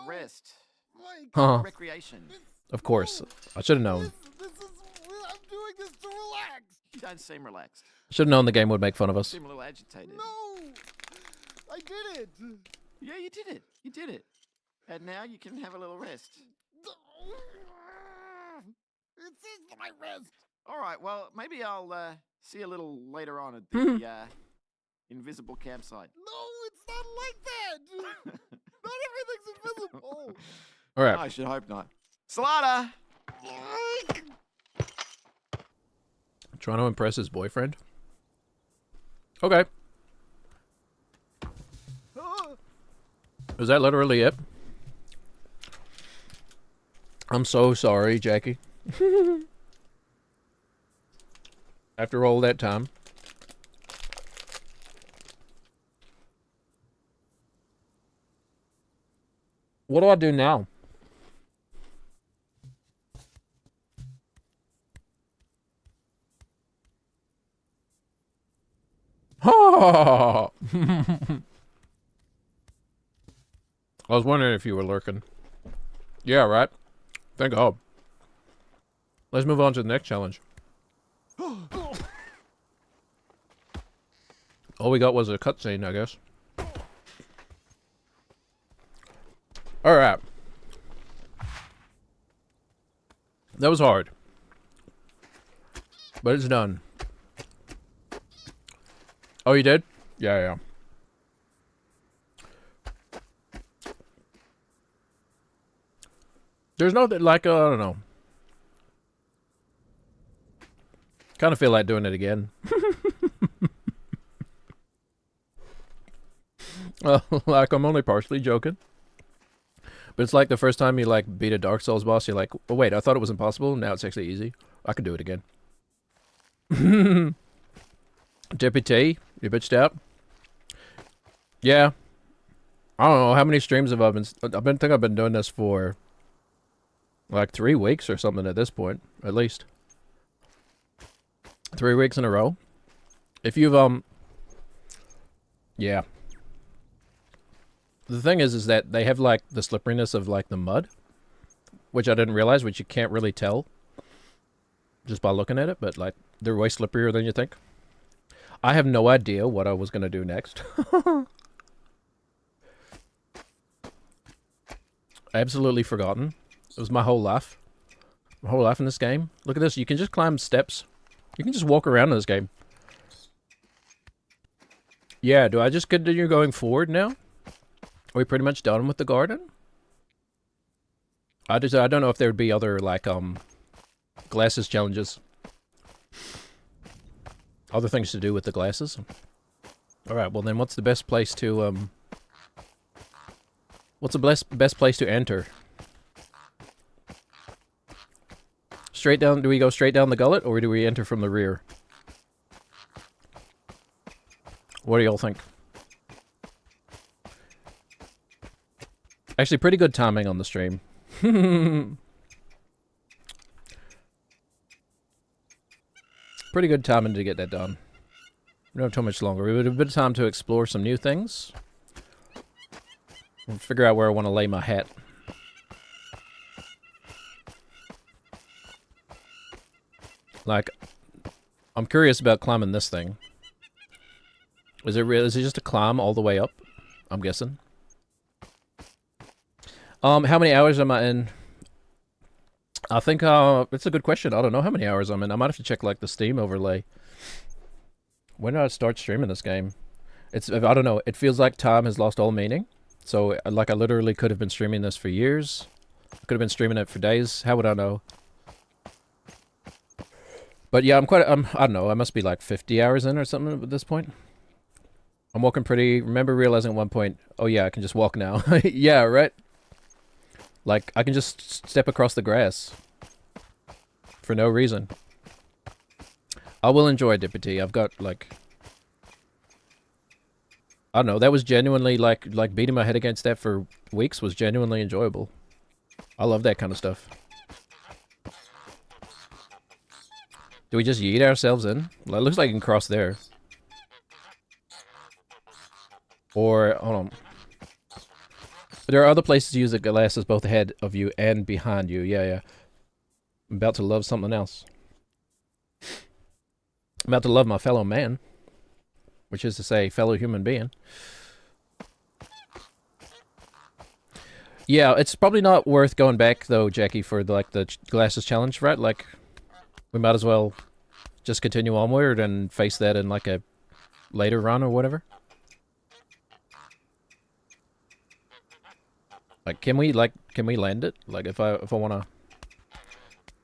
rest, Mike! Huh. recreation. Of course. I should have known. This is... I'm doing this to relax! You don't seem relaxed. I should have known the game would make fun of You us. seem a little agitated. No! I did it! Yeah, you did it. You did it. And now you can have a little rest. It's just my wrist! All right, well, maybe I'll see you a little later on at the invisible campsite. No, it's not like that! Not everything's invisible! All right. I should hope not. Salada! Trying to impress his boyfriend. Okay. Is that literally it? I'm so sorry, Jackie. After all that time. What do I do now? I was wondering if you were lurking. Yeah, right. Thank God. Let's move on to the next challenge. All we got was a cutscene, I guess. Alright. That was hard. But it's done. Oh, you did? Yeah, yeah. There's no, like, I don't know. Kind of feel like doing it again. Like, I'm only partially joking. But it's like the first time you, like, beat a Dark Souls boss, you're like, oh, wait, I thought it was impossible. Now it's actually easy. I can do it again. Deputy, you bitched out? Yeah. I don't know, how many streams have I been... think I've been doing this for... like 3 weeks or something at this point, at least. 3 weeks in a row. If you've, yeah. The thing is that they have, like, the slipperiness of, like, the mud. Which I didn't realize, which you can't really tell. Just by looking at it, but, like, they're way slipperier than you think. I have no idea what I was gonna do next. Absolutely forgotten. It was my whole life. My whole life in this game. Look at this, you can just climb steps. You can just walk around in this game. Yeah, do I just continue going forward now? Are we pretty much done with the garden? I don't know if there would be other, like, glasses challenges. Other things to do with the glasses. Alright, well then what's the best place to, what's the best place to enter? Straight down, do we go straight down the gullet, or do we enter from the rear? What do y'all think? Actually, pretty good timing on the stream. Pretty good timing to get that done. We don't have too much longer. We have a bit of time to explore some new things. And figure out where I want to lay my hat. Like, I'm curious about climbing this thing. Is it just a climb all the way up? I'm guessing. How many hours am I in? I think, it's a good question. I don't know how many hours I'm in. I might have to check, like, the Steam overlay. When did I start streaming this game? I don't know. It feels like time has lost all meaning. So, like, I literally could have been streaming this for years. I could have been streaming it for days. How would I know? But yeah, I don't know. I must be, like, 50 hours in or something at this point. I'm walking pretty... Remember realizing at one point, oh yeah, I can just walk now. Yeah, right? Like, I can just step across the grass. For no reason. I will enjoy Deputy. I've got, like... I don't know, that was genuinely, like beating my head against that for weeks was genuinely enjoyable. I love that kind of stuff. Do we just yeet ourselves in? Well, it looks like you can cross there. Or, hold on. There are other places to use the glasses both ahead of you and behind you. Yeah, yeah. I'm about to love something else. I'm about to love my fellow man. Which is to say, fellow human being. Yeah, it's probably not worth going back, though, Jackie, for, the glasses challenge, right? Like, we might as well just continue onward and face that in, like, a later run or whatever. Like, can we land it? Like, if I wanna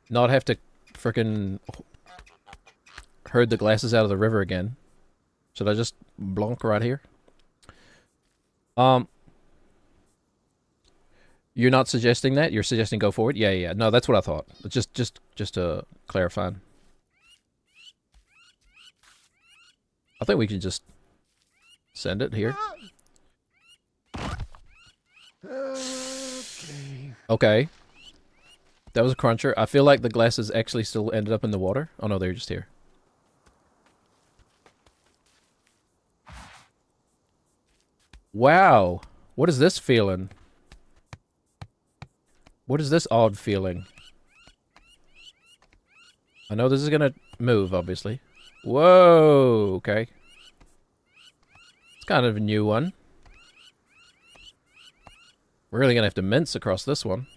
not have to frickin' herd the glasses out of the river again, should I just blonk right here? You're not suggesting that? You're suggesting go forward? Yeah, yeah. No, that's what I thought. Just clarifying. I think we can just send it here. Okay. That was a cruncher. I feel like the glasses actually still ended up in the water. Oh no, they're just here. Wow. What is this feeling? What is this odd feeling? I know this is gonna move, obviously. Whoa, okay. It's kind of a new one. We're really gonna have to mince across this one.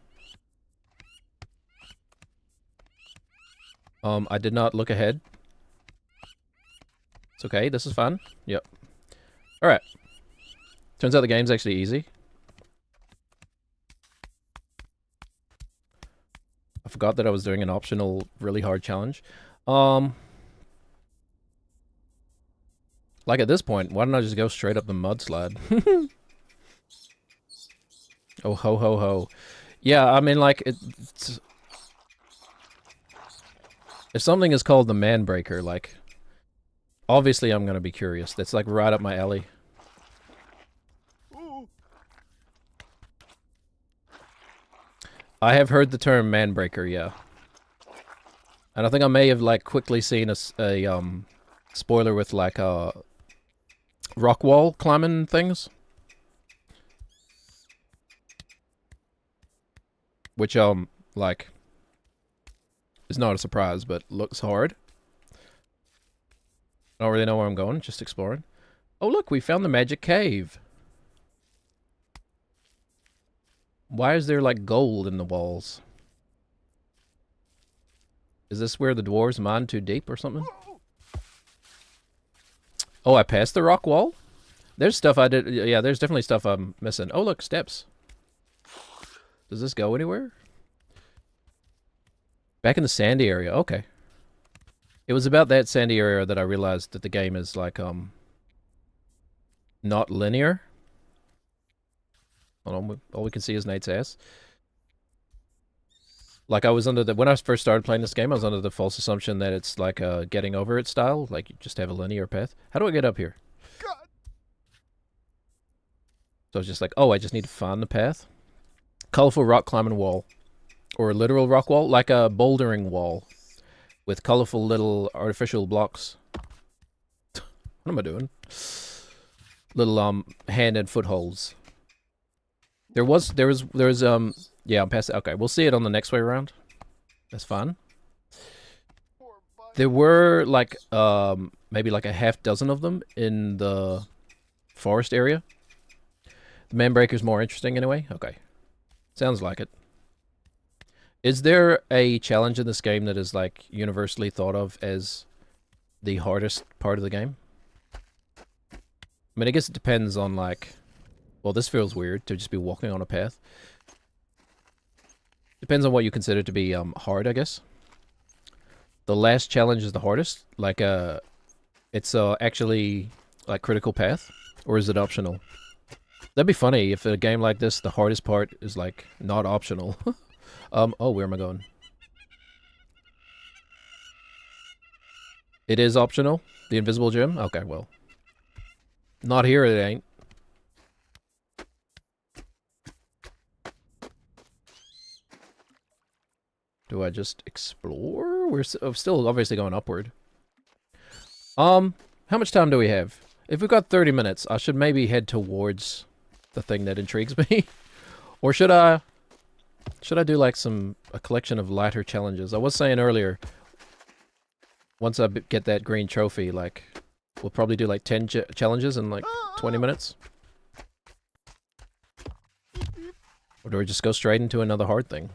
I did not look ahead. It's okay. This is fun. Yep. Alright. Turns out the game's actually easy. I forgot that I was doing an optional, really hard challenge. Like at this point, why don't I just go straight up the mudslide? Oh, ho, ho, ho. Yeah, I mean, like, it's... If something is called the Man Breaker, like... Obviously, I'm gonna be curious. That's, like, right up my alley. I have heard the term Man Breaker, yeah. And I think I may have, like, quickly seen a spoiler with, like, rock wall climbing things. Which, like, is not a surprise, but looks hard. I don't really know where I'm going, just exploring. Oh, look, we found the magic cave. Why is there, like, gold in the walls? Is this where the dwarves mine too deep or something? Oh, I passed the rock wall? There's stuff I did... Yeah, there's definitely stuff I'm missing. Oh, look, steps. Does this go anywhere? Back in the sandy area. Okay. It was about that sandy area that I realized that the game is, like, not linear. Hold on, all we can see is Nate's ass. Like, I was under the... When I first started playing this game, I was under the false assumption that it's, like, getting over it style. Like, you just have a linear path. How do I get up here? God. So I was just like, oh, I just need to find the path. Colorful rock climbing wall. Or a literal rock wall. Like a bouldering wall. With colorful little artificial blocks. What am I doing? Little, hand and footholds. There was, yeah, I'm past it. Okay, we'll see it on the next way around. That's fine. There were, like, maybe like a half dozen of them in the forest area. The Man Breaker's more interesting anyway? Okay. Sounds like it. Is there a challenge in this game that is, like, universally thought of as the hardest part of the game? I mean, I guess it depends on, like... Well, this feels weird to just be walking on a path. Depends on what you consider to be hard, I guess. The last challenge is the hardest. Like, it's actually, like, critical path? Or is it optional? That'd be funny if a game like this, the hardest part is, like, not optional. Oh, where am I going? It is optional? The invisible gym? Okay, well. Not here, it ain't. Do I just explore? We're still obviously going upward. How much time do we have? If we've got 30 minutes, I should maybe head towards the thing that intrigues me. Or should I do like a collection of lighter challenges? I was saying earlier, once I get that green trophy, like, we'll probably do like 10 challenges in like 20 minutes. Or do we just go straight into another hard thing?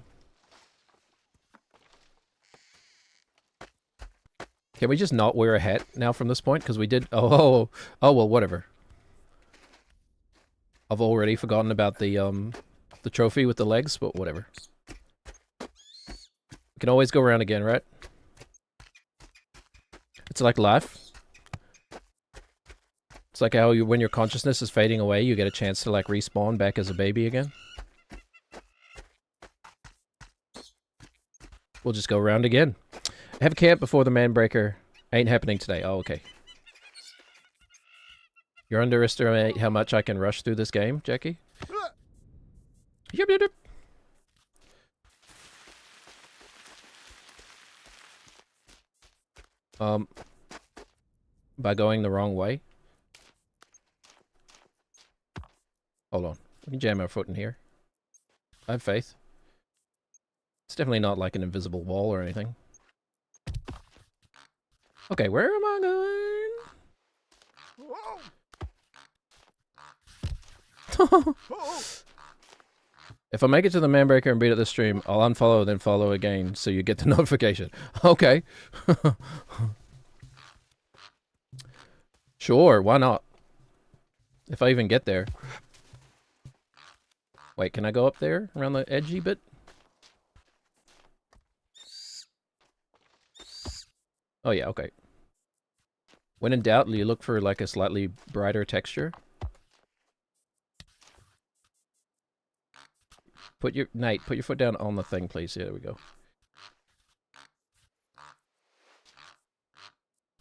Can we just not wear a hat now from this point? Because we did... Oh, well, whatever. I've already forgotten about the trophy with the legs, but whatever. We can always go around again, right? It's like life. It's like how when your consciousness is fading away, you get a chance to, like, respawn back as a baby again. We'll just go around again. Have a camp before the Man Breaker. Ain't happening today. Oh, okay. You underestimate how much I can rush through this game, Jackie? Yep, yep, yep. By going the wrong way. Hold on. Let me jam our foot in here. I have faith. It's definitely not like an invisible wall or anything. Okay, where am I going? If I make it to the Man Breaker and beat it this stream, I'll unfollow, then follow again, so you get the notification. Okay. Sure, why not? If I even get there. Wait, can I go up there around the edgy bit? Oh yeah, okay. When in doubt, you look for like a slightly brighter texture. Nate, put your foot down on the thing, please. Yeah, there we go.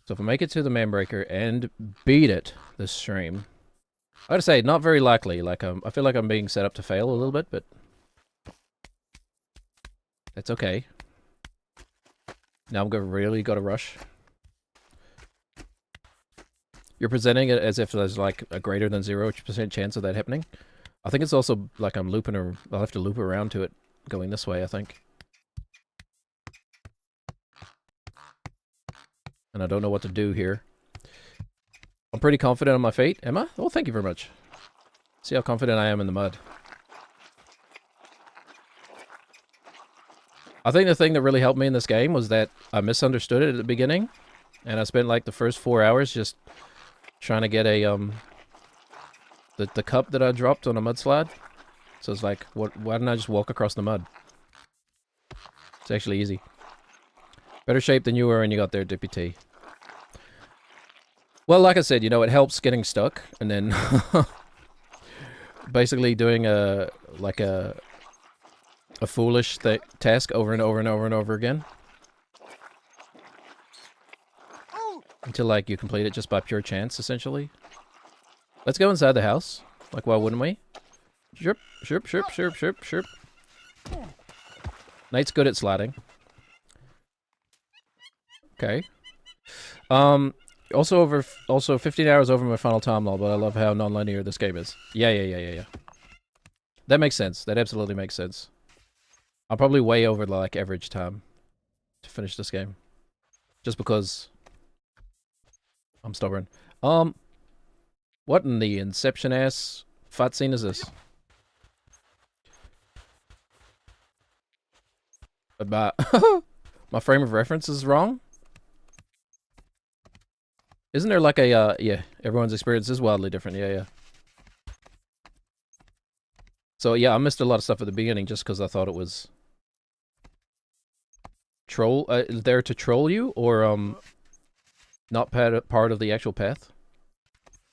So if I make it to the man breaker and beat it this stream, I gotta say, not very likely. Like I feel like I'm being set up to fail a little bit, but that's okay. Now I'm really got to rush. You're presenting it as if there's like a greater than 0% chance of that happening. I think it's also like I'm looping, or I'll have to loop around to it going this way, I think. And I don't know what to do here. I'm pretty confident on my fate. Am I? Oh, thank you very much. See how confident I am in the mud. I think the thing that really helped me in this game was that I misunderstood it at the beginning. And I spent like the first 4 hours just trying to get a, the cup that I dropped on a mudslide. So it's like, why didn't I just walk across the mud? It's actually easy. Better shape than you were when you got there, Deputy. Well, like I said, you know, it helps getting stuck, and then basically doing a foolish task over and over and over and over again. Until, like, you complete it just by pure chance, essentially. Let's go inside the house. Like, why wouldn't we? Chirp, chirp, chirp, chirp, chirp, chirp. Nate's good at sliding. Okay. Also 15 hours over my final time law, but I love how non-linear this game is. Yeah. That makes sense. That absolutely makes sense. I'm probably way over the, like, average time to finish this game. Just because I'm stubborn. What in the Inception ass fight scene is this? About my frame of reference is wrong? Isn't there like a, yeah, everyone's experience is wildly different, yeah. So yeah, I missed a lot of stuff at the beginning just because I thought it was there to troll you, or not part of the actual path.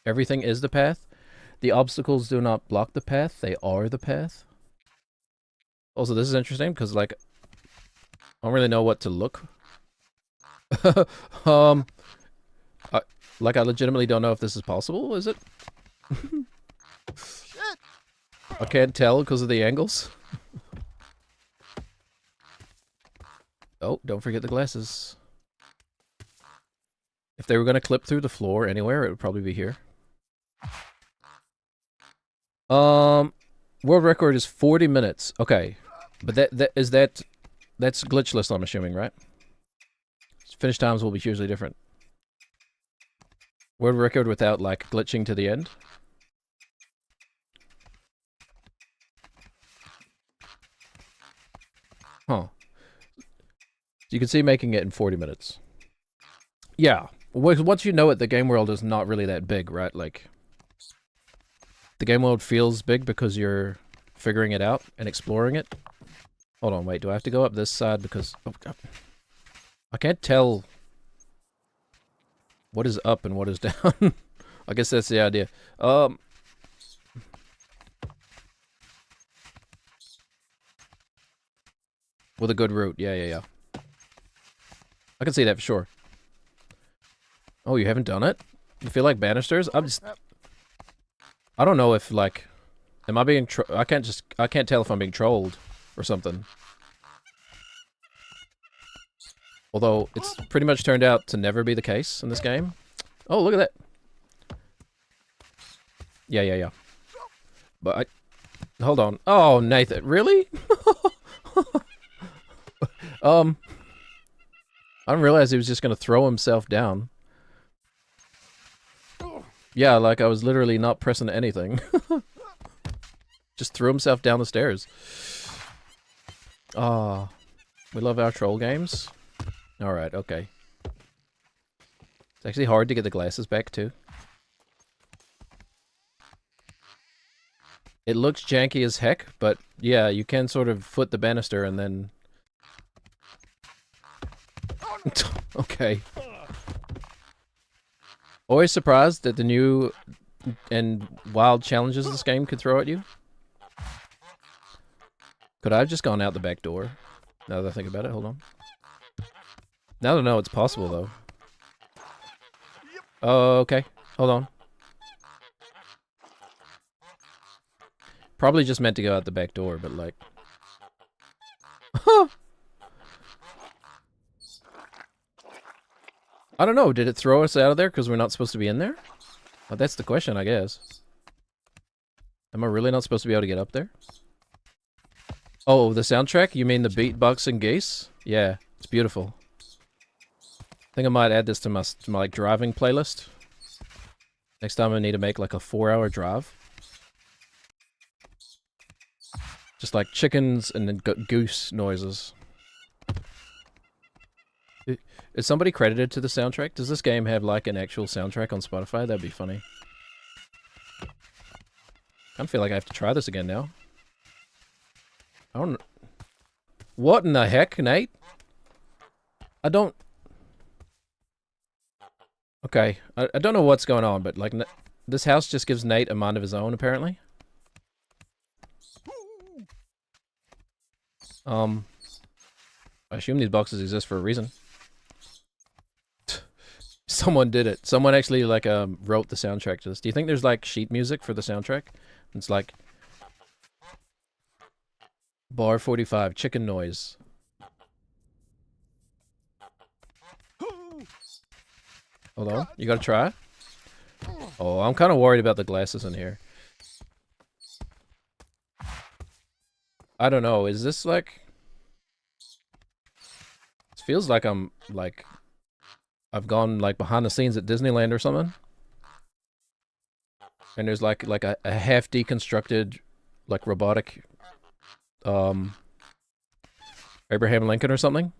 Everything is the path. The obstacles do not block the path, they are the path. Also, this is interesting because, like, I don't really know what to look. Like, I legitimately don't know if this is possible, is it? Shit! I can't tell because of the angles. Oh, don't forget the glasses. If they were going to clip through the floor anywhere, it would probably be here. World record is 40 minutes. Okay. But that's glitchless, I'm assuming, right? Finish times will be hugely different. World record without, like, glitching to the end. Huh. You can see making it in 40 minutes. Yeah. Once you know it, the game world is not really that big, right? Like, the game world feels big because you're figuring it out and exploring it. Hold on, wait. Do I have to go up this side? Because I can't tell what is up and what is down. I guess that's the idea. With a good route. Yeah. I can see that for sure. Oh, you haven't done it? You feel like banisters? I don't know if, like, am I being I can't tell if I'm being trolled or something. Although it's pretty much turned out to never be the case in this game. Oh, look at that. Yeah. But hold on. Oh, Nathan, really? I didn't realize he was just gonna throw himself down. Yeah, like I was literally not pressing anything. Just threw himself down the stairs. We love our troll games. Alright, okay. It's actually hard to get the glasses back, too. It looks janky as heck, but yeah, you can sort of foot the banister and then... Okay. Always surprised at the new and wild challenges this game could throw at you. Could I have just gone out the back door? Now that I think about it, hold on. Now that I know it's possible, though. Oh, okay. Hold on. Probably just meant to go out the back door, but like... I don't know, did it throw us out of there because we're not supposed to be in there? Well, that's the question, I guess. Am I really not supposed to be able to get up there? Oh, the soundtrack? You mean the beatboxing geese? Yeah, it's beautiful. I think I might add this to my like, driving playlist. Next time I need to make like a 4-hour drive. Just like chickens and then goose noises. Is somebody credited to the soundtrack? Does this game have like an actual soundtrack on Spotify? That'd be funny. I feel like I have to try this again now. I don't... What in the heck, Nate? I don't... Okay, I don't know what's going on, but like this house just gives Nate a mind of his own, apparently. I assume these boxes exist for a reason. Someone did it. Someone actually like wrote the soundtrack to this. Do you think there's like sheet music for the soundtrack? It's like bar 45 chicken noise. Hold on. You gotta try? Oh, I'm kind of worried about the glasses in here. I don't know. Is this like... It feels like I'm like... I've gone like behind the scenes at Disneyland or something. And there's like a half deconstructed like robotic Abraham Lincoln or something.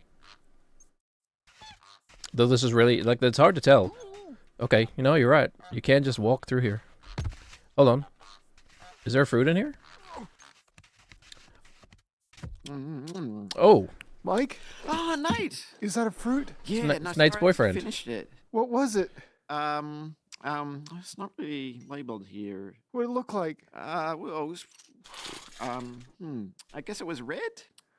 Though this is really like it's hard to tell. Okay, you know, you're right. You can just walk through here. Hold on. Is there fruit in here? Oh. Mike, Oh, Nate. is that a fruit? Yeah, It's Nate's boyfriend. Finished it. What was it? It's not really labeled here. What did it look like? Well, it was, I guess it was red.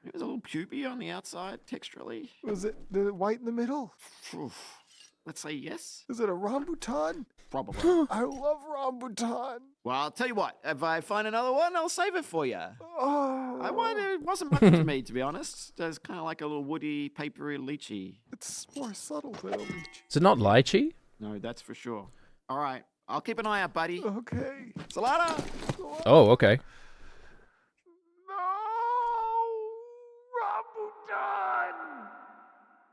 It was a little pubey on the outside, texturally. Was it the white in the middle? Oof. Let's say yes. Is it a rambutan? Probably. I love rambutan. Well, I'll tell you what. If I find another one, I'll save it for you. Oh, It wasn't much to me, to be honest. It's kind of like a little woody, papery lychee. it's more subtle than a leech. Is it not lychee? No, that's for sure. All right. I'll keep an eye out, buddy. Okay. Salada! Oh, okay. No,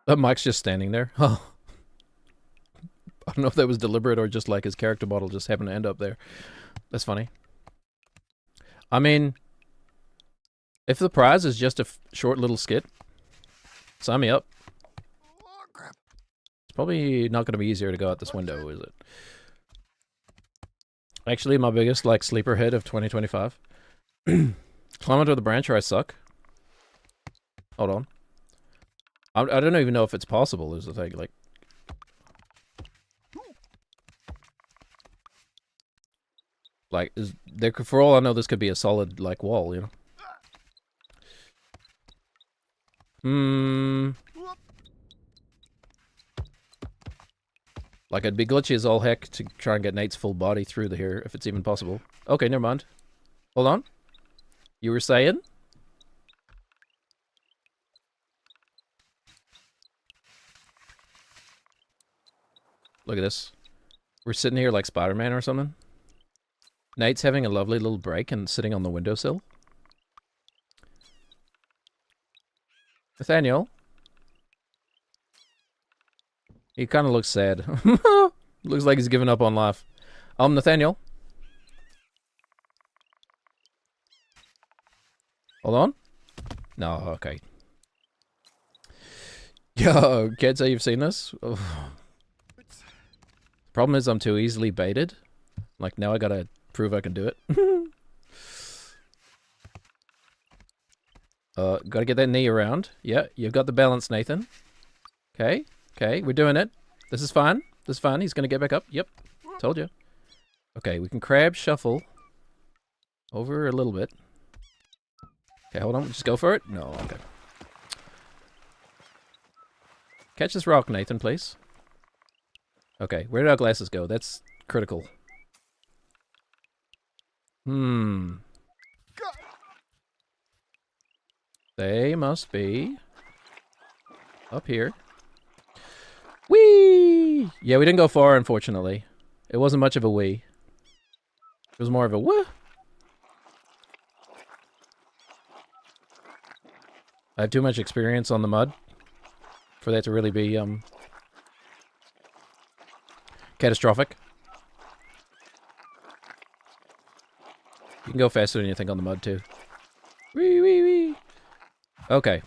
rambutan. Mike's just standing there. Oh. I don't know if that was deliberate or just like his character model just happened to end up there. That's funny. I mean, if the prize is just a short little skit, sign me up. Oh, crap. It's probably not going to be easier to go out this window, is it? Actually, my biggest like sleeper hit of 2025. Climb onto the branch or I suck. Hold on. I don't even know if it's possible, is the thing. Like, is there? For all I know, this could be a solid like wall, you know. Like, it'd be glitchy as all heck to try and get Nate's full body through here, if it's even possible. Okay, never mind. Hold on. You were saying? Look at this. We're sitting here like Spider-Man or something. Nate's having a lovely little break and sitting on the windowsill. Nathaniel? He kind of looks sad. Looks like he's given up on life. Nathaniel? Hold on. No, okay. Yo, can't say you've seen this? Oh. Problem is I'm too easily baited. Like, now I gotta prove I can do it. Gotta get that knee around. Yeah, you've got the balance, Nathan. Okay, okay, we're doing it. This is fine. This is fine. He's gonna get back up. Yep, told you. Okay, we can crab shuffle over a little bit. Okay, hold on. Just go for it. No, okay. Catch this rock, Nathan, please. Okay, where did our glasses go? That's critical. They must be up here. Whee! Yeah, we didn't go far, unfortunately. It wasn't much of a wee. It was more of a woo. I have too much experience on the mud for that to really be catastrophic. You can go faster than you think on the mud too. Wee wee wee. Okay,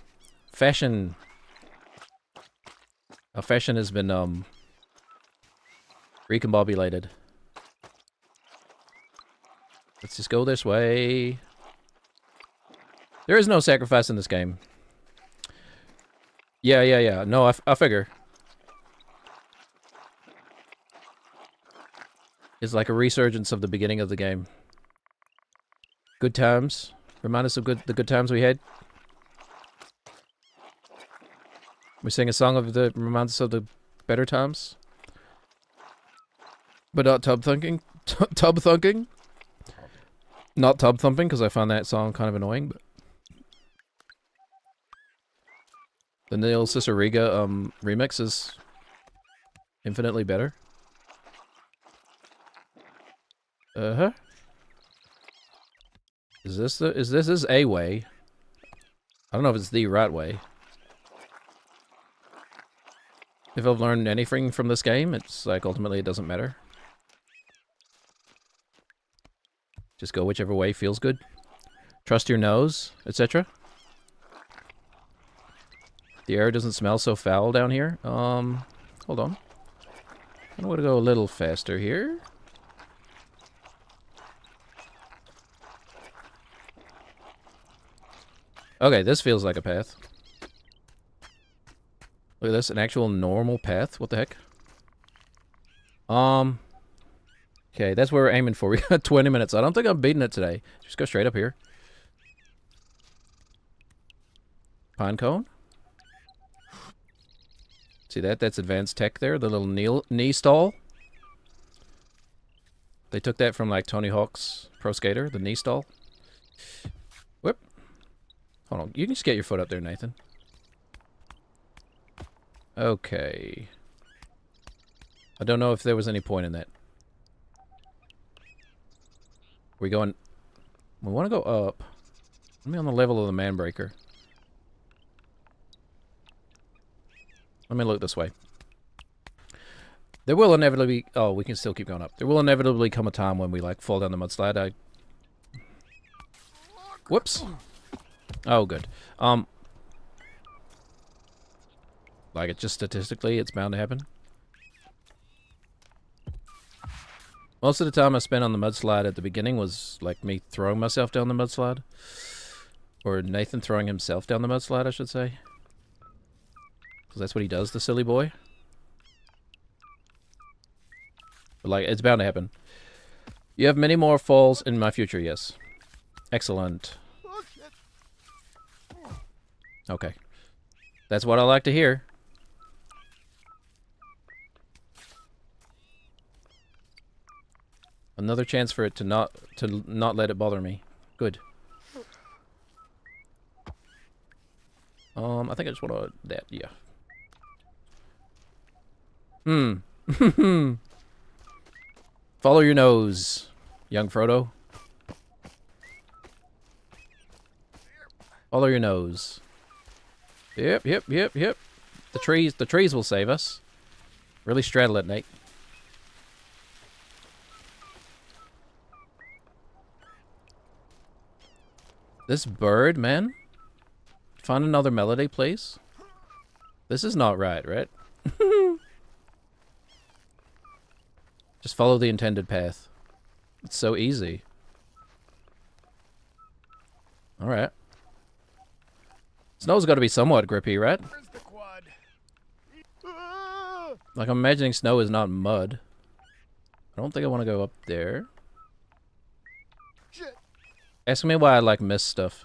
fashion. Fashion has been recombobulated. Let's just go this way. There is no sacrifice in this game. Yeah. No, I figure. It's like a resurgence of the beginning of the game. Good times. Remind us of the good times we had. We sing a song of the reminds us of the better times. But not tub thunking. Tub thunking. Not tub thumping, because I find that song kind of annoying. But the Neil Cicierega remix is infinitely better. Is this a way? I don't know if it's the right way. If I've learned anything from this game, it's like ultimately it doesn't matter. Just go whichever way feels good. Trust your nose, etc. The air doesn't smell so foul down here. Hold on. I'm gonna go a little faster here. Okay, this feels like a path. Look at this, an actual normal path. What the heck? Okay, that's where we're aiming for. We got 20 minutes. I don't think I'm beating it today. Just go straight up here. Pine cone. See that? That's advanced tech there. The little knee stall. They took that from like Tony Hawk's Pro Skater, the knee stall. Whoop. Hold on. You can just get your foot up there, Nathan. Okay. I don't know if there was any point in that. We going... We want to go up. Let me on the level of the man breaker. Let me look this way. There will inevitably... Oh, we can still keep going up. There will inevitably come a time when we, like, fall down the mudslide. Whoops. Oh, good. Like, it's just statistically, it's bound to happen. Most of the time I spent on the mudslide at the beginning was, like, me throwing myself down the mudslide. Or Nathan throwing himself down the mudslide, I should say. Because that's what he does, the silly boy. But, like, it's bound to happen. You have many more falls in my future, yes. Excellent. Okay. That's what I like to hear. Another chance for it to not let it bother me. Good. I think I just want to that, yeah. Follow your nose, young Frodo. Follow your nose. Yep. The trees will save us. Really straddle it, Nate. This bird, man. Find another melody, please. This is not right? Just follow the intended path. It's so easy. Alright. Snow's got to be somewhat grippy, right? Where's the quad? Like, I'm imagining snow is not mud. I don't think I want to go up there. Shit. Ask me why I, like, miss stuff.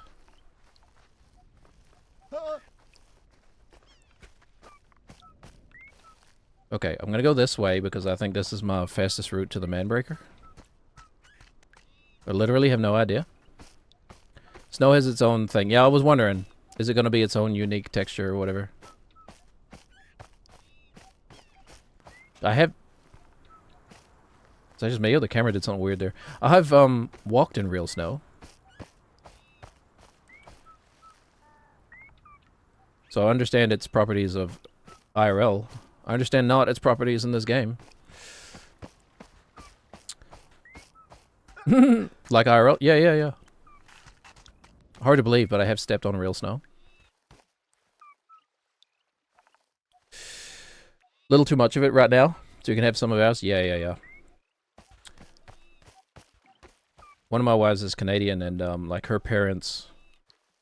Okay, I'm gonna go this way because I think this is my fastest route to the Manbreaker. I literally have no idea. Snow has its own thing. Yeah, I was wondering. Is it gonna be its own unique texture or whatever? I have... Is that just me or the camera did something weird there? I have, walked in real snow. So I understand its properties of IRL. I understand not its properties in this game. Like IRL? Yeah. Hard to believe, but I have stepped on real snow. Little too much of it right now, so you can have some of ours. Yeah. One of my wives is Canadian, and like her parents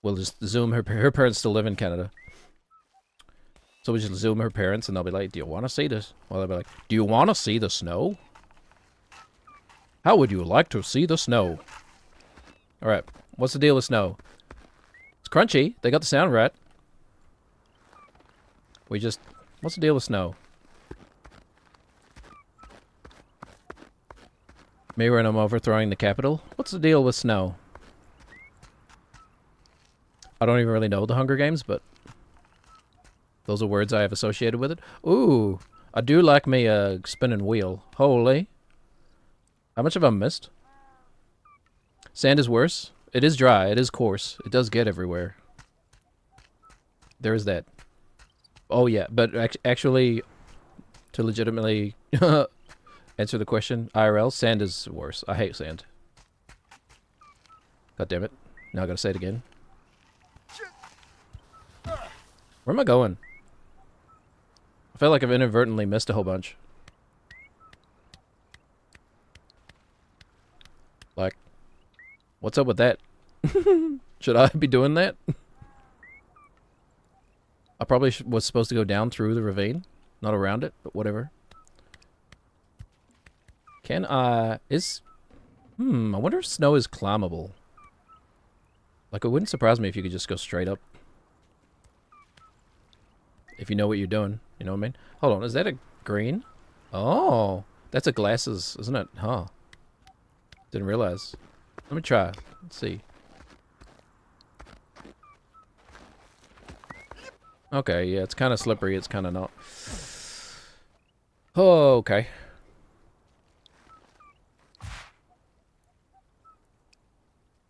will just Zoom. Her parents still live in Canada. So we just Zoom her parents, and they'll be like, do you want to see this? Well, they'll be like, do you want to see the snow? How would you like to see the snow? Alright, what's the deal with snow? It's crunchy. They got the sound right. What's the deal with snow? Me when I'm overthrowing the capital? What's the deal with snow? I don't even really know the Hunger Games, but... those are words I have associated with it. Ooh, I do like me a spinning wheel. Holy. How much have I missed? Sand is worse. It is dry. It is coarse. It does get everywhere. There is that. Oh yeah, but actually, to legitimately answer the question, IRL, sand is worse. I hate sand. God damn it. Now I gotta say it again. Where am I going? I feel like I've inadvertently missed a whole bunch. Like, what's up with that? Should I be doing that? I probably was supposed to go down through the ravine, not around it, but whatever. Can I... I wonder if snow is climbable. Like, it wouldn't surprise me if you could just go straight up. If you know what you're doing. You know what I mean? Hold on, is that a green? Oh, that's a glasses, isn't it? Huh. Didn't realize. Let me try. Let's see. Okay, yeah, it's kind of slippery. It's kind of not. Oh, okay.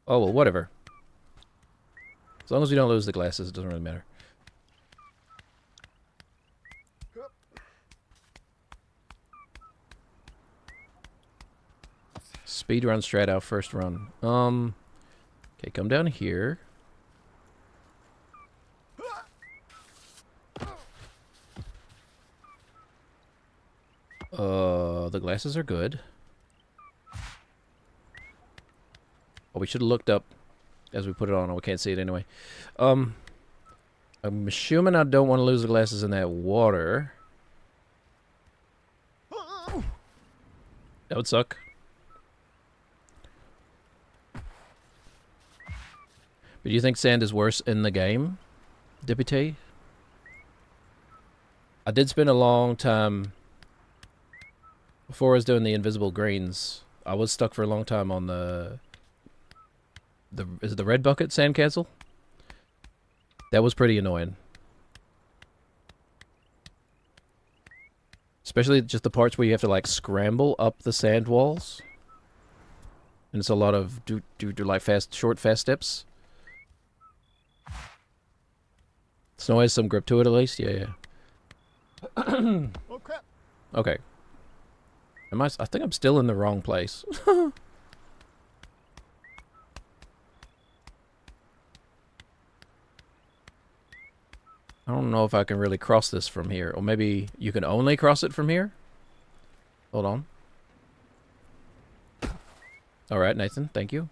Oh, well, whatever. As long as we don't lose the glasses, it doesn't really matter. Speed run strat out first run. Okay, come down here. The glasses are good. Oh, we should have looked up as we put it on. We can't see it anyway. I'm assuming I don't want to lose the glasses in that water. That would suck. But do you think sand is worse in the game, Deputy? I did spend a long time, before I was doing the invisible greens, I was stuck for a long time on is it the red bucket sand cancel? That was pretty annoying. Especially just the parts where you have to like scramble up the sand walls. And it's a lot of do like short fast steps. Snow has some grip to it at least. Yeah. Oh crap. Okay. I think I'm still in the wrong place. I don't know if I can really cross this from here. Or maybe you can only cross it from here? Hold on. All right, Nathan. Thank you.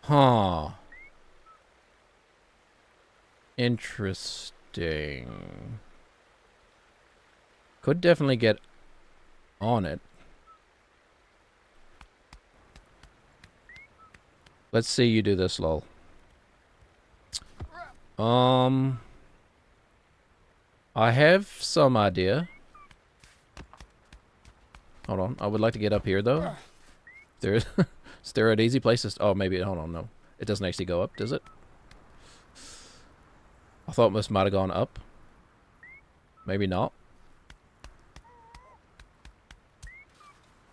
Huh. Interesting. Could definitely get on it. Let's see you do this, lol. I have some idea. Hold on. I would like to get up here, though. Is there an easy place to... Oh, maybe... Hold on, no. It doesn't actually go up, does it? I thought this might have gone up. Maybe not.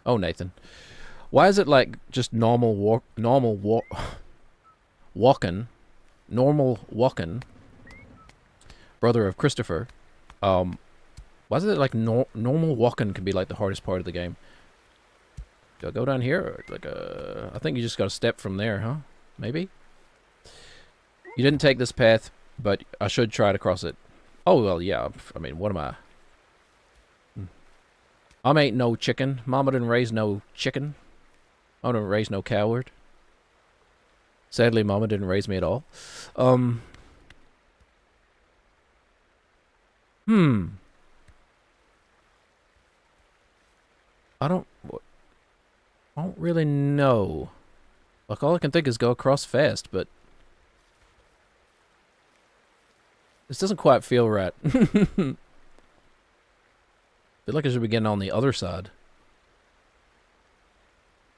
Oh, Nathan. Why is it like just normal walking, brother of Christopher? Why is it like normal walking can be like the hardest part of the game? Do I go down here? Or like I think you just got to step from there, huh? Maybe? You didn't take this path, but I should try to cross it. Oh, well, yeah. I mean, what am I? I ain't no chicken. Mama didn't raise no chicken. I didn't raise no coward. Sadly, Mama didn't raise me at all. I don't really know. Like, all I can think is go across fast, but... This doesn't quite feel right. Feel like I should be getting on the other side.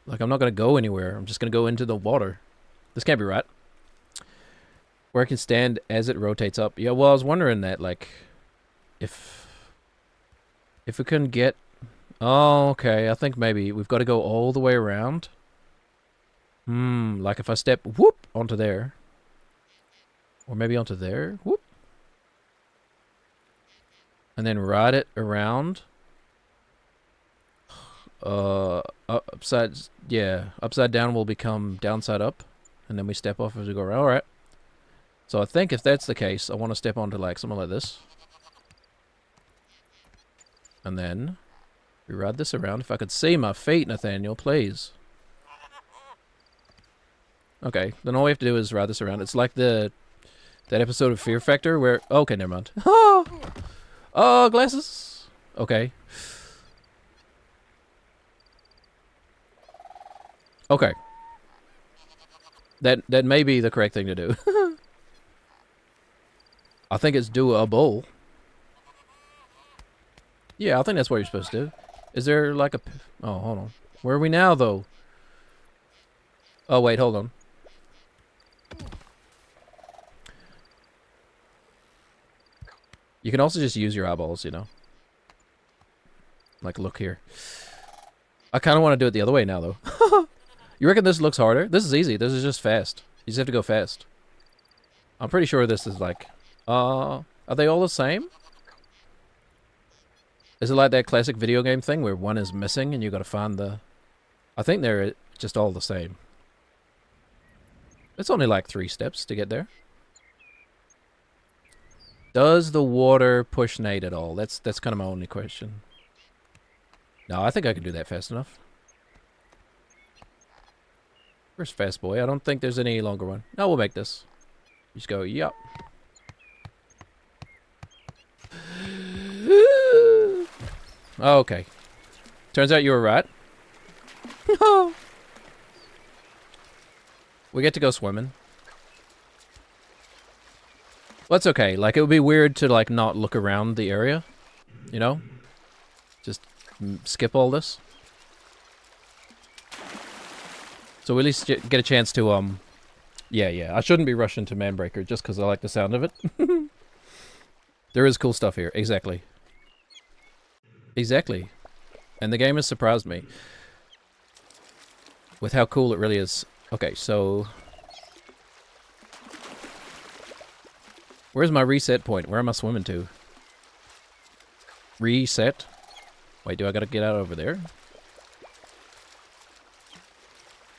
Like, I'm not going to go anywhere. I'm just going to go into the water. This can't be right. Where I can stand as it rotates up. Yeah, well, I was wondering that, like... If we couldn't get... Oh, okay. I think maybe we've got to go all the way around. Like if I step, whoop, onto there. Or maybe onto there. Whoop. And then ride it around. Upside down will become downside up. And then we step off as we go around. Alright. So I think if that's the case, I want to step onto like something like this. And then we ride this around. If I could see my feet, Nathaniel, please. Okay, then all we have to do is ride this around. It's like that episode of Fear Factor where... Okay, never mind. Oh, glasses. Okay. Okay. That may be the correct thing to do. I think it's doable. Yeah, I think that's what you're supposed to do. Is there like a... Oh, hold on. Where are we now, though? Oh, wait, hold on. You can also just use your eyeballs, you know? Like, look here. I kind of want to do it the other way now, though. You reckon this looks harder? This is easy. This is just fast. You just have to go fast. I'm pretty sure this is like... Are they all the same? Is it like that classic video game thing where one is missing and you got to find the... I think they're just all the same. It's only like 3 steps to get there. Does the water push Nate at all? That's kind of my only question. No, I think I can do that fast enough. Where's Fast Boy? I don't think there's any longer one. No, we'll make this. Just go, yup. Okay. Turns out you were right. We get to go swimming. Well, that's okay. Like, it would be weird to, like, not look around the area. You know? Just skip all this. So we at least get a chance to, Yeah. I shouldn't be rushing to Manbreaker just because I like the sound of it. There is cool stuff here. Exactly. Exactly. And the game has surprised me with how cool it really is. Okay, so... Where's my reset point? Where am I swimming to? Reset? Wait, do I gotta get out over there?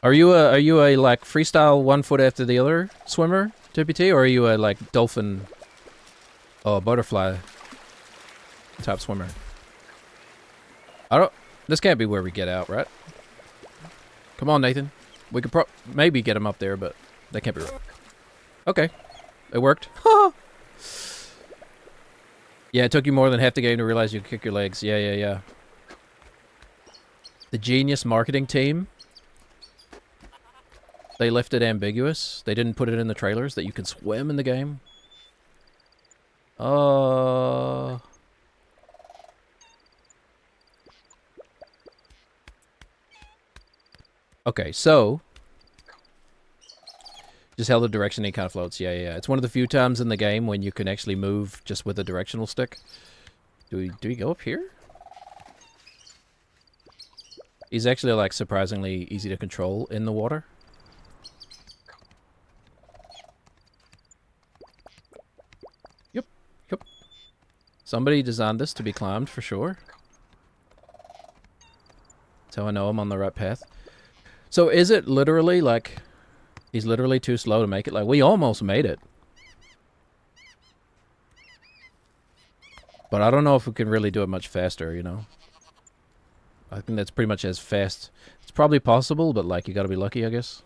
Are you a like freestyle 1 foot after the other swimmer, TPT, or are you a like dolphin, butterfly type swimmer? I don't... This can't be where we get out, right? Come on, Nathan. We could maybe get him up there, but that can't be right. Okay. It worked. Yeah, it took you more than half the game to realize you could kick your legs. Yeah. The genius marketing team. They left it ambiguous. They didn't put it in the trailers that you can swim in the game. Okay, so... Just held the direction, he kind of floats. Yeah. It's one of the few times in the game when you can actually move just with a directional stick. Do we go up here? He's actually, like, surprisingly easy to control in the water. Yep. Somebody designed this to be climbed, for sure. That's how I know I'm on the right path. So is it literally, like... He's literally too slow to make it? Like, we almost made it. But I don't know if we can really do it much faster, you know? I think that's pretty much as fast. It's probably possible, but, like, you gotta be lucky, I guess.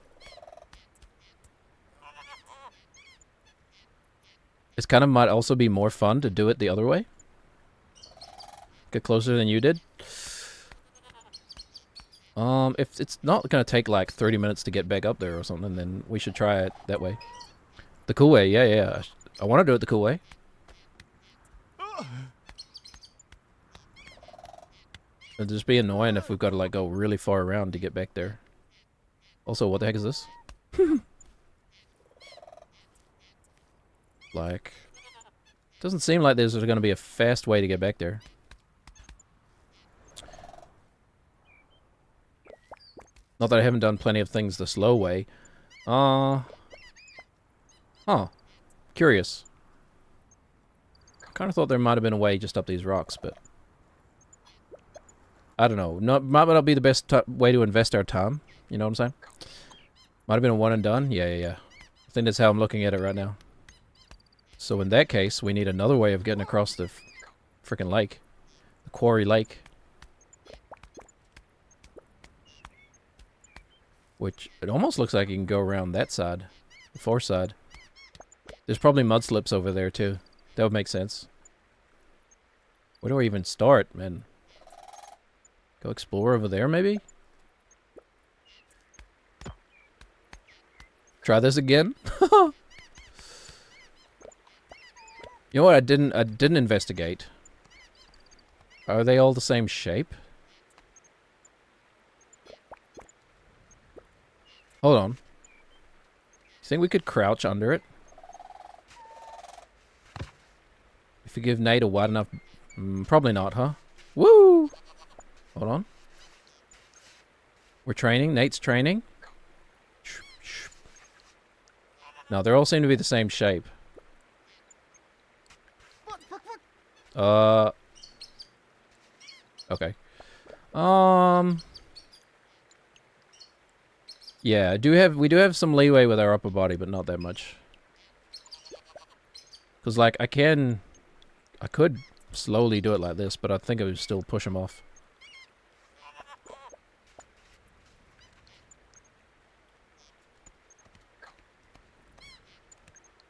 It's kind of might also be more fun to do it the other way. Get closer than you did. If it's not gonna take like 30 minutes to get back up there or something, then we should try it that way. The cool way, yeah. I want to do it the cool way. It'll just be annoying if we've got to like go really far around to get back there. Also, what the heck is this? Like, doesn't seem like there's gonna be a fast way to get back there. Not that I haven't done plenty of things the slow way. Huh. Curious. I kind of thought there might have been a way just up these rocks, but... I don't know. Might not be the best way to invest our time. You know what I'm saying? Might have been a one and done. Yeah. I think that's how I'm looking at it right now. So in that case, we need another way of getting across the freaking lake. The quarry lake. Which, it almost looks like you can go around that side. The far side. There's probably mud slips over there, too. That would make sense. Where do I even start, man? Go explore over there, maybe? Try this again? You know what I didn't investigate? Are they all the same shape? Hold on. You think we could crouch under it? If you give Nate a wide enough... probably not, huh? Woo! Hold on. We're training. Nate's training. No, they all seem to be the same shape. Okay. Yeah, we do have some leeway with our upper body, but not that much. Cause like I could slowly do it like this, but I think it would still push him off.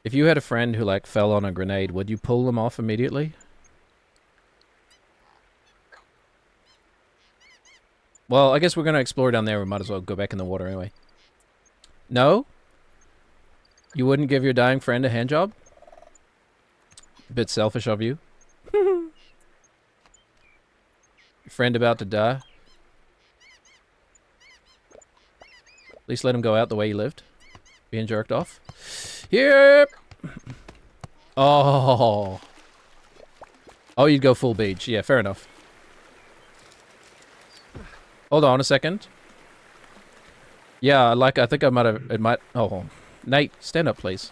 If you had a friend who like fell on a grenade, would you pull them off immediately? Well, I guess we're gonna explore down there. We might as well go back in the water anyway. No? You wouldn't give your dying friend a hand job? A bit selfish of you. Your friend about to die? At least let him go out the way he lived. Being jerked off. Yep! Oh. Oh, you'd go full beach. Yeah, fair enough. Hold on a second. Yeah, like, I think I might have... It might... Oh. Nate, stand up, please.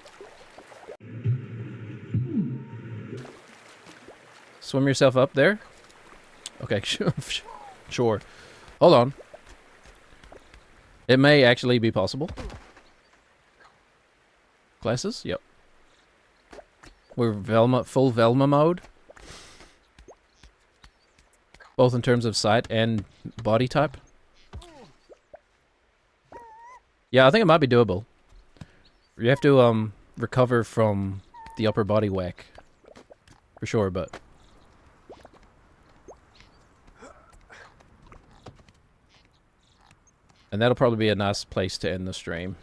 Swim yourself up there? Okay, sure. Hold on. It may actually be possible. Glasses? Yep. We're Velma, full Velma mode. both in terms of sight and body type. Yeah, I think it might be doable. You have to recover from the upper body whack for sure, but and that'll probably be a nice place to end the stream.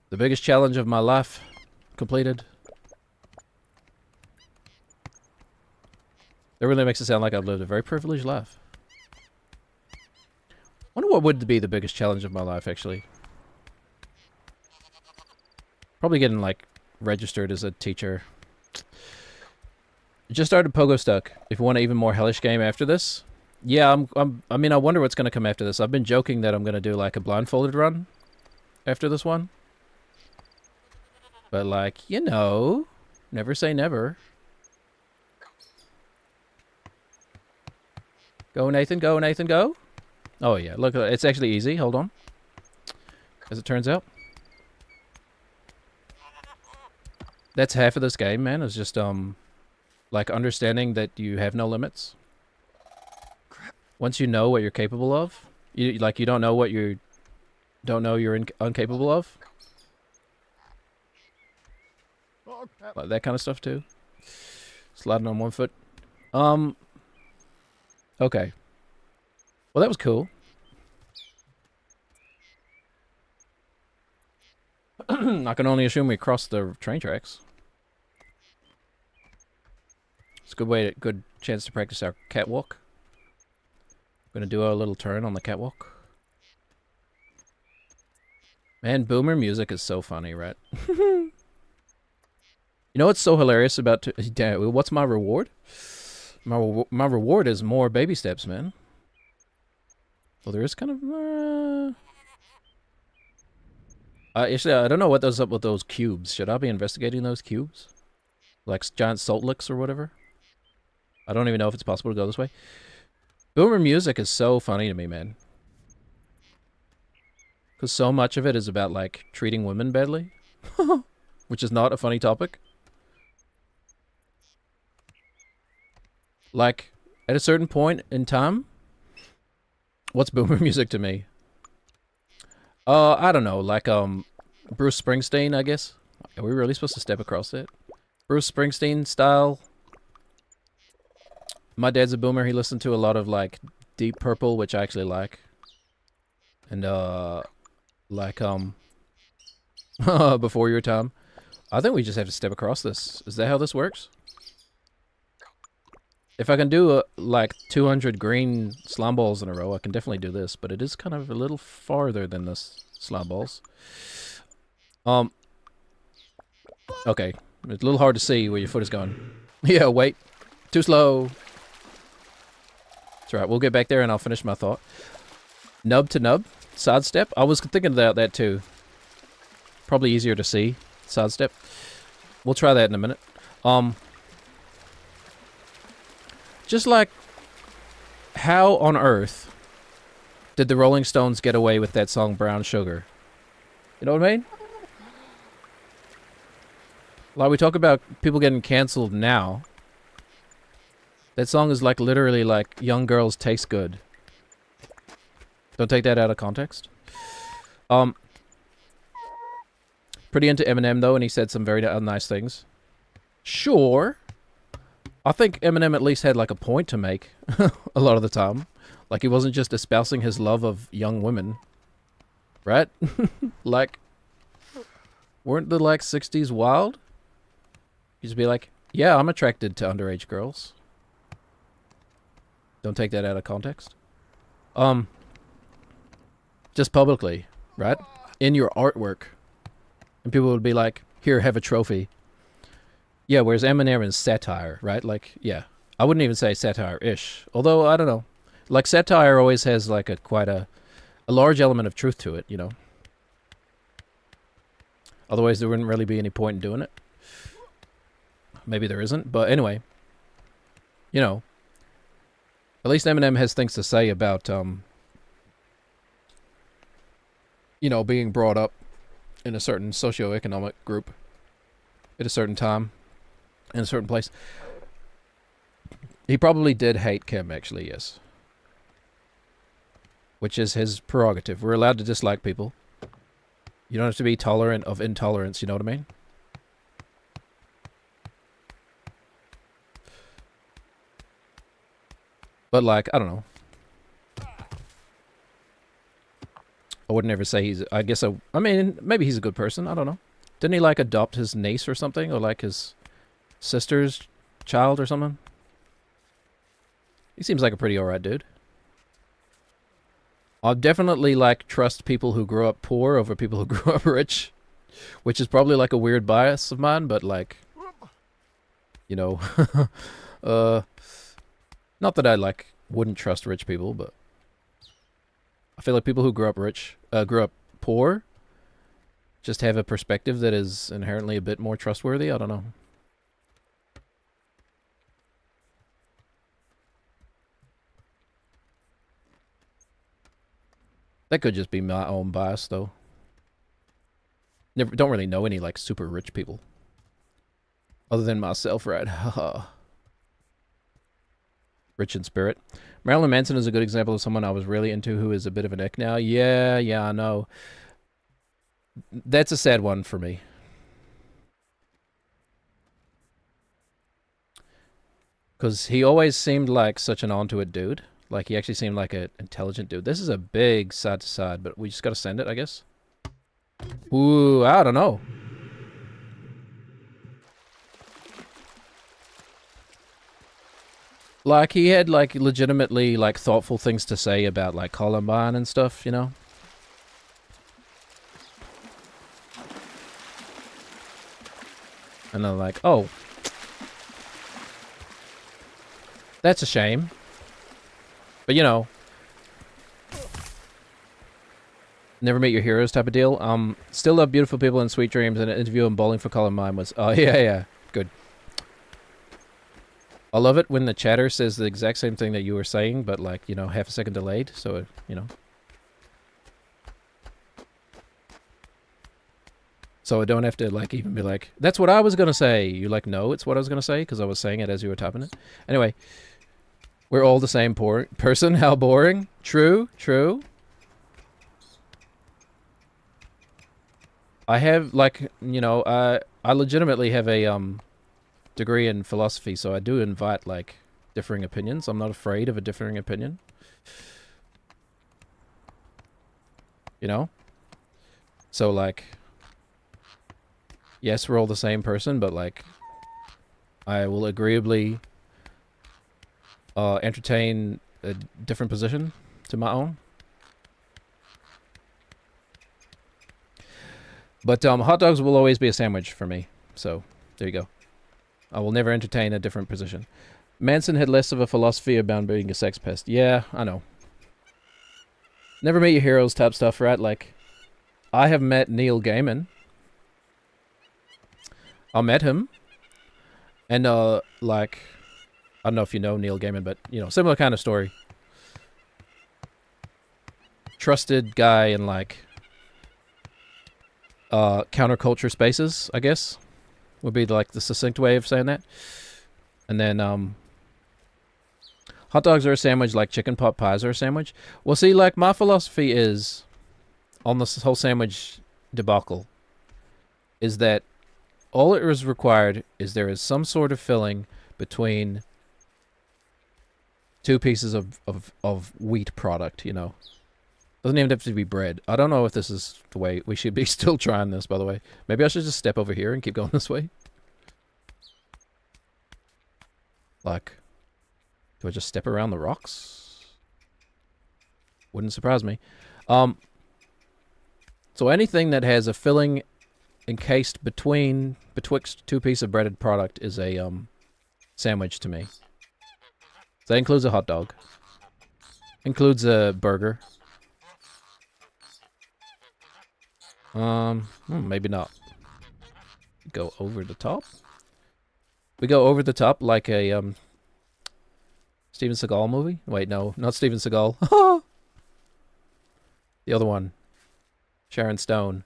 The biggest challenge of my life completed. That really makes it sound like I've lived a very privileged life. Wonder what would be the biggest challenge of my life, actually. Probably getting, like, registered as a teacher. Just started Pogo Stuck. If you want an even more hellish game after this. Yeah, I mean, I wonder what's going to come after this. I've been joking that I'm going to do, like, a blindfolded run after this one. But, like, you know, never say never. Go, Nathan, go, Nathan, go. Oh, yeah, look, it's actually easy. Hold on. As it turns out. That's half of this game, man. It's just, like, understanding that you have no limits. Once you know what you're capable of, you don't know what you don't know you're incapable of. Oh, crap. Like that kind of stuff, too. Sliding on one foot. Okay. Well, that was cool. I can only assume we crossed the train tracks. It's a good chance to practice our catwalk. Gonna do a little turn on the catwalk. Man, boomer music is so funny, right? You know what's so hilarious about... Damn, what's my reward? My reward is more baby steps, man. Well, there is kind of... actually, I don't know what goes up with those cubes. Should I be investigating those cubes? Like giant salt licks or whatever? I don't even know if it's possible to go this way. Boomer music is so funny to me, man. Because so much of it is about, like, treating women badly. Which is not a funny topic. Like, at a certain point in time, what's boomer music to me? I don't know, like, Bruce Springsteen, I guess. Are we really supposed to step across it? Bruce Springsteen style. My dad's a boomer. He listened to a lot of, like, Deep Purple, which I actually like. And, like, Before Your Time. I think we just have to step across this. Is that how this works? If I can do, like, 200 green slime balls in a row, I can definitely do this. But it is kind of a little farther than this slime balls. Okay. It's a little hard to see where your foot is going. Yeah, wait. Too slow. That's right. We'll get back there and I'll finish my thought. Nub to nub. Sidestep. I was thinking about that too. Probably easier to see. Sidestep. We'll try that in a minute. Just like, how on earth did the Rolling Stones get away with that song Brown Sugar? You know what I mean? Like, we talk about people getting cancelled now. That song is, like, literally like Young Girls Taste Good. Don't take that out of context. Pretty into Eminem, though, and he said some very nice things. Sure. I think Eminem at least had, like, a point to make a lot of the time. Like, he wasn't just espousing his love of young women. Right? Like, weren't the, like, 60s wild? You just be like, yeah, I'm attracted to underage girls. Don't take that out of context. Just publicly, right? In your artwork. And people would be like, here, have a trophy. Yeah, whereas Eminem is satire, right? Like, yeah. I wouldn't even say satire-ish. Although, I don't know. Like, satire always has, like, quite a large element of truth to it, you know? Otherwise, there wouldn't really be any point in doing it. Maybe there isn't, but anyway. You know. At least Eminem has things to say about, you know, being brought up in a certain socioeconomic group at a certain time in a certain place. He probably did hate Kim, actually, yes. Which is his prerogative. We're allowed to dislike people. You don't have to be tolerant of intolerance, you know what I mean? But, like, I don't know. I would never say he's... I guess I mean, maybe he's a good person. I don't know. Didn't he, like, adopt his niece or something? Or, like, his sister's child or something? He seems like a pretty alright dude. I definitely, like, trust people who grew up poor over people who grew up rich. Which is probably, like, a weird bias of mine, but, like... You know... not that I, like, wouldn't trust rich people, but... I feel like people who grew up poor... just have a perspective that is inherently a bit more trustworthy. I don't know. That could just be my own bias, though. Don't really know any, like, super rich people. Other than myself, right? Haha. Rich in spirit. Marilyn Manson is a good example of someone I was really into who is a bit of an ick now. Yeah, I know. That's a sad one for me. Because he always seemed like such an onto-it dude. Like, he actually seemed like an intelligent dude. This is a big side-to-side, but we just gotta send it, I guess. Ooh, I don't know. Like, he had, like, legitimately, like, thoughtful things to say about, like, Columbine and stuff, you know? And they're like, oh. That's a shame. But, you know. Never meet your heroes type of deal. Still love beautiful people and sweet dreams, and an interview in Bowling for Columbine was... Oh, yeah. Good. I love it when the chatter says the exact same thing that you were saying, but, like, you know, half a second delayed. So, you know. So I don't have to, like, even be like, that's what I was going to say. You're like, no, it's what I was going to say, because I was saying it as you were typing it. Anyway, we're all the same person. How boring. True. I have, like, you know, I legitimately have a degree in philosophy, so I do invite, like, differing opinions. I'm not afraid of a differing opinion. You know? So, like... Yes, we're all the same person, but, like, I will agreeably entertain a different position to my own. But hot dogs will always be a sandwich for me. So, there you go. I will never entertain a different position. Manson had less of a philosophy about being a sex pest. Yeah, I know. Never meet your heroes type stuff, right? Like, I have met Neil Gaiman. I met him, and, like, I don't know if you know Neil Gaiman, but, you know, similar kind of story. Trusted guy in, like, counterculture spaces, I guess, would be, like, the succinct way of saying that. And then, hot dogs are a sandwich like chicken pot pies are a sandwich. Well, see, like, my philosophy is, on this whole sandwich debacle, is that all it is required is there is some sort of filling between two pieces of wheat product, you know. Doesn't even have to be bread. I don't know if this is the way we should be still trying this, by the way. Maybe I should just step over here and keep going this way. Like, do I just step around the rocks? Wouldn't surprise me. So anything that has a filling encased betwixt two pieces of breaded product is a sandwich to me. So that includes a hot dog. Includes a burger. Maybe not. Go over the top. We go over the top like a Steven Seagal movie. Wait, no, not Steven Seagal. The other one. Sharon Stone.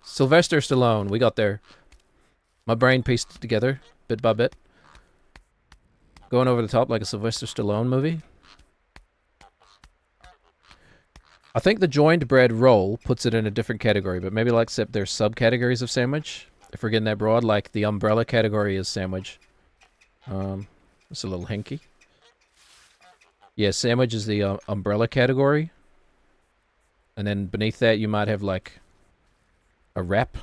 Sylvester Stallone. We got there. My brain pieced it together bit by bit. Going over the top like a Sylvester Stallone movie. I think the joined bread roll puts it in a different category, but maybe like except there's subcategories of sandwich. If we're getting that broad, like the umbrella category is sandwich. It's a little hinky. Yeah, sandwich is the umbrella category. And then beneath that you might have like a wrap,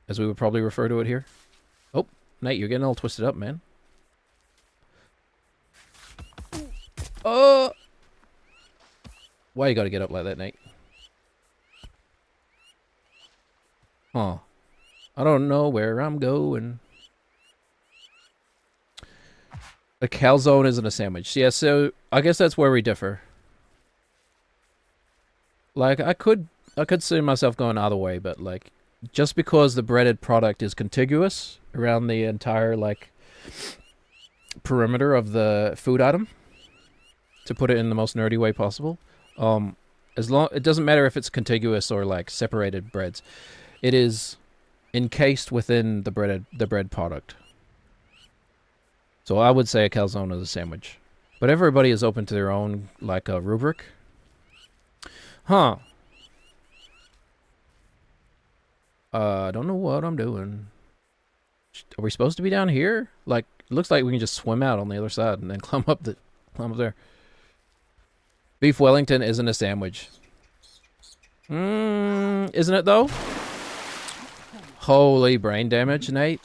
as we would probably refer to it here. Oh, Nate, you're getting all twisted up, man. Oh! Why you gotta get up like that, Nate? Huh. I don't know where I'm going. A calzone isn't a sandwich. Yeah, so I guess that's where we differ. Like, I could see myself going either way, but like, just because the breaded product is contiguous around the entire, like, perimeter of the food item, to put it in the most nerdy way possible, it doesn't matter if it's contiguous or like separated breads. It is encased within the bread product. So I would say a calzone is a sandwich, but everybody is open to their own like a rubric. Huh. I don't know what I'm doing. Are we supposed to be down here? Like, it looks like we can just swim out on the other side and then climb up there. Beef Wellington isn't a sandwich. Isn't it though? Holy brain damage, Nate.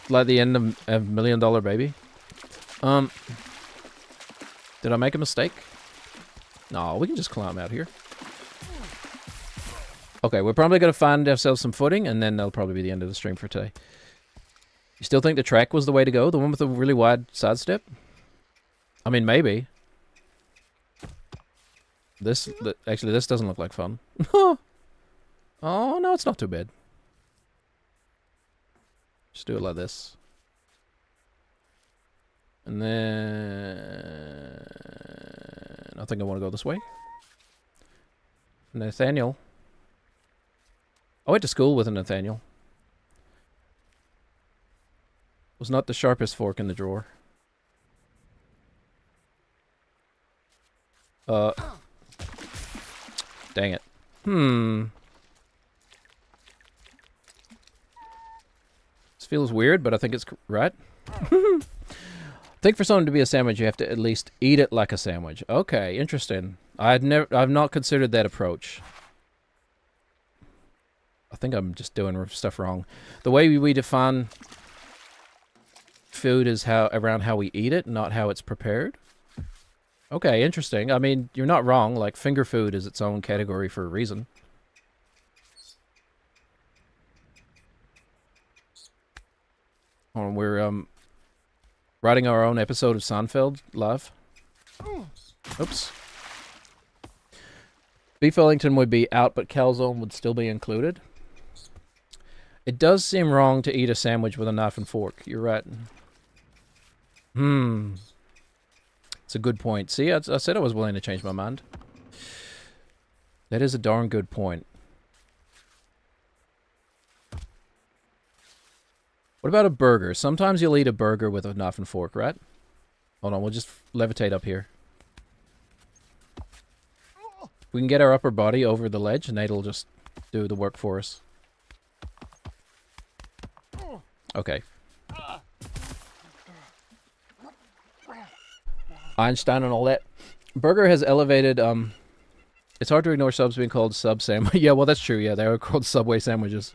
Like the end of $1 Million Baby. Did I make a mistake? No, we can just climb out here. Okay, we're probably going to find ourselves some footing, and then that'll probably be the end of the stream for today. You still think the track was the way to go? The one with the really wide sidestep? I mean, maybe. Actually, this doesn't look like fun. Oh, no, it's not too bad. Just do it like this. And then... I think I want to go this way. Nathaniel. I went to school with a Nathaniel. Was not the sharpest fork in the drawer. Dang it. This feels weird, but I think it's right. I think for something to be a sandwich, you have to at least eat it like a sandwich. Okay, interesting. I've not considered that approach. I think I'm just doing stuff wrong. The way we define food is around how we eat it, not how it's prepared. Okay, interesting. I mean, you're not wrong. Like, finger food is its own category for a reason. We're writing our own episode of Seinfeld live. Oops. Beef Wellington would be out, but calzone would still be included. It does seem wrong to eat a sandwich with a knife and fork. You're right. It's a good point. See, I said I was willing to change my mind. That is a darn good point. What about a burger? Sometimes you'll eat a burger with a knife and fork, right? Hold on, we'll just levitate up here. We can get our upper body over the ledge, and Nate'll just do the work for us. Okay. Einstein and all that. Burger has elevated, it's hard to ignore subs being called sub sandwich. Yeah, well, that's true. Yeah, they are called Subway sandwiches.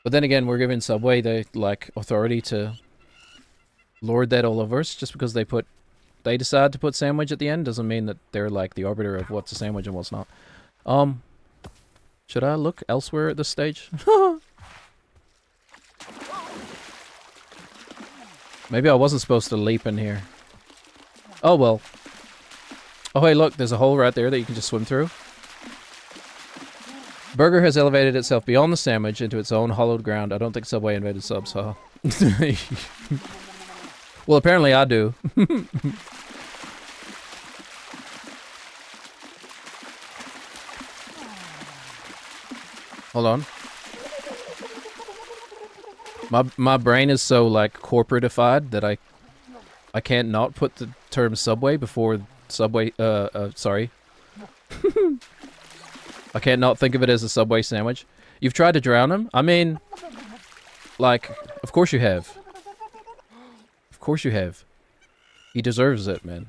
But then again, we're giving Subway the, like, authority to lord that all over us. Just because they decide to put sandwich at the end doesn't mean that they're, like, the arbiter of what's a sandwich and what's not. Should I look elsewhere at this stage? Maybe I wasn't supposed to leap in here. Oh, well. Oh, hey, look, there's a hole right there that you can just swim through. Burger has elevated itself beyond the sandwich into its own hollowed ground. I don't think Subway invaded subs, huh? Well, apparently I do. Hold on. My brain is so like corporatified that I can't not put the term Subway before Subway. Sorry. I can't not think of it as a Subway sandwich. You've tried to drown him? I mean, like, of course you have. Of course you have. He deserves it, man.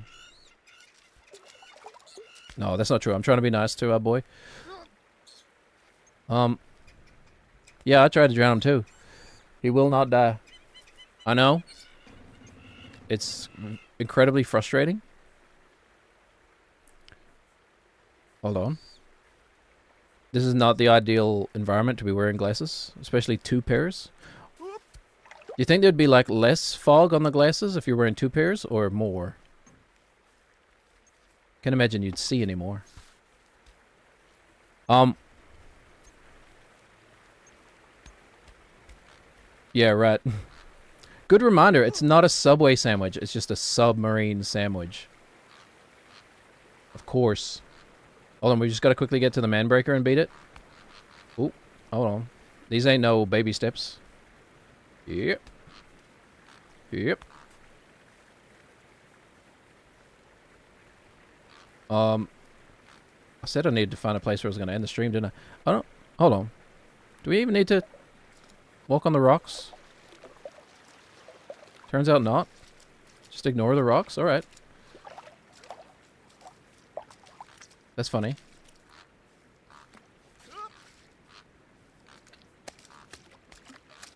No, that's not true. I'm trying to be nice to our boy. Yeah, I tried to drown him too. He will not die. I know. It's incredibly frustrating. Hold on. This is not the ideal environment to be wearing glasses, especially 2 pairs. Do you think there'd be like less fog on the glasses if you're wearing 2 pairs or more? Can't imagine you'd see any more. Yeah, right. Good reminder, it's not a Subway sandwich, it's just a submarine sandwich. Of course. Hold on, we just gotta quickly get to the manbreaker and beat it. Ooh, hold on. These ain't no baby steps. Yep. Yep. I said I needed to find a place where I was gonna end the stream, didn't I? I don't... Hold on. Do we even need to walk on the rocks? Turns out not. Just ignore the rocks? Alright. That's funny.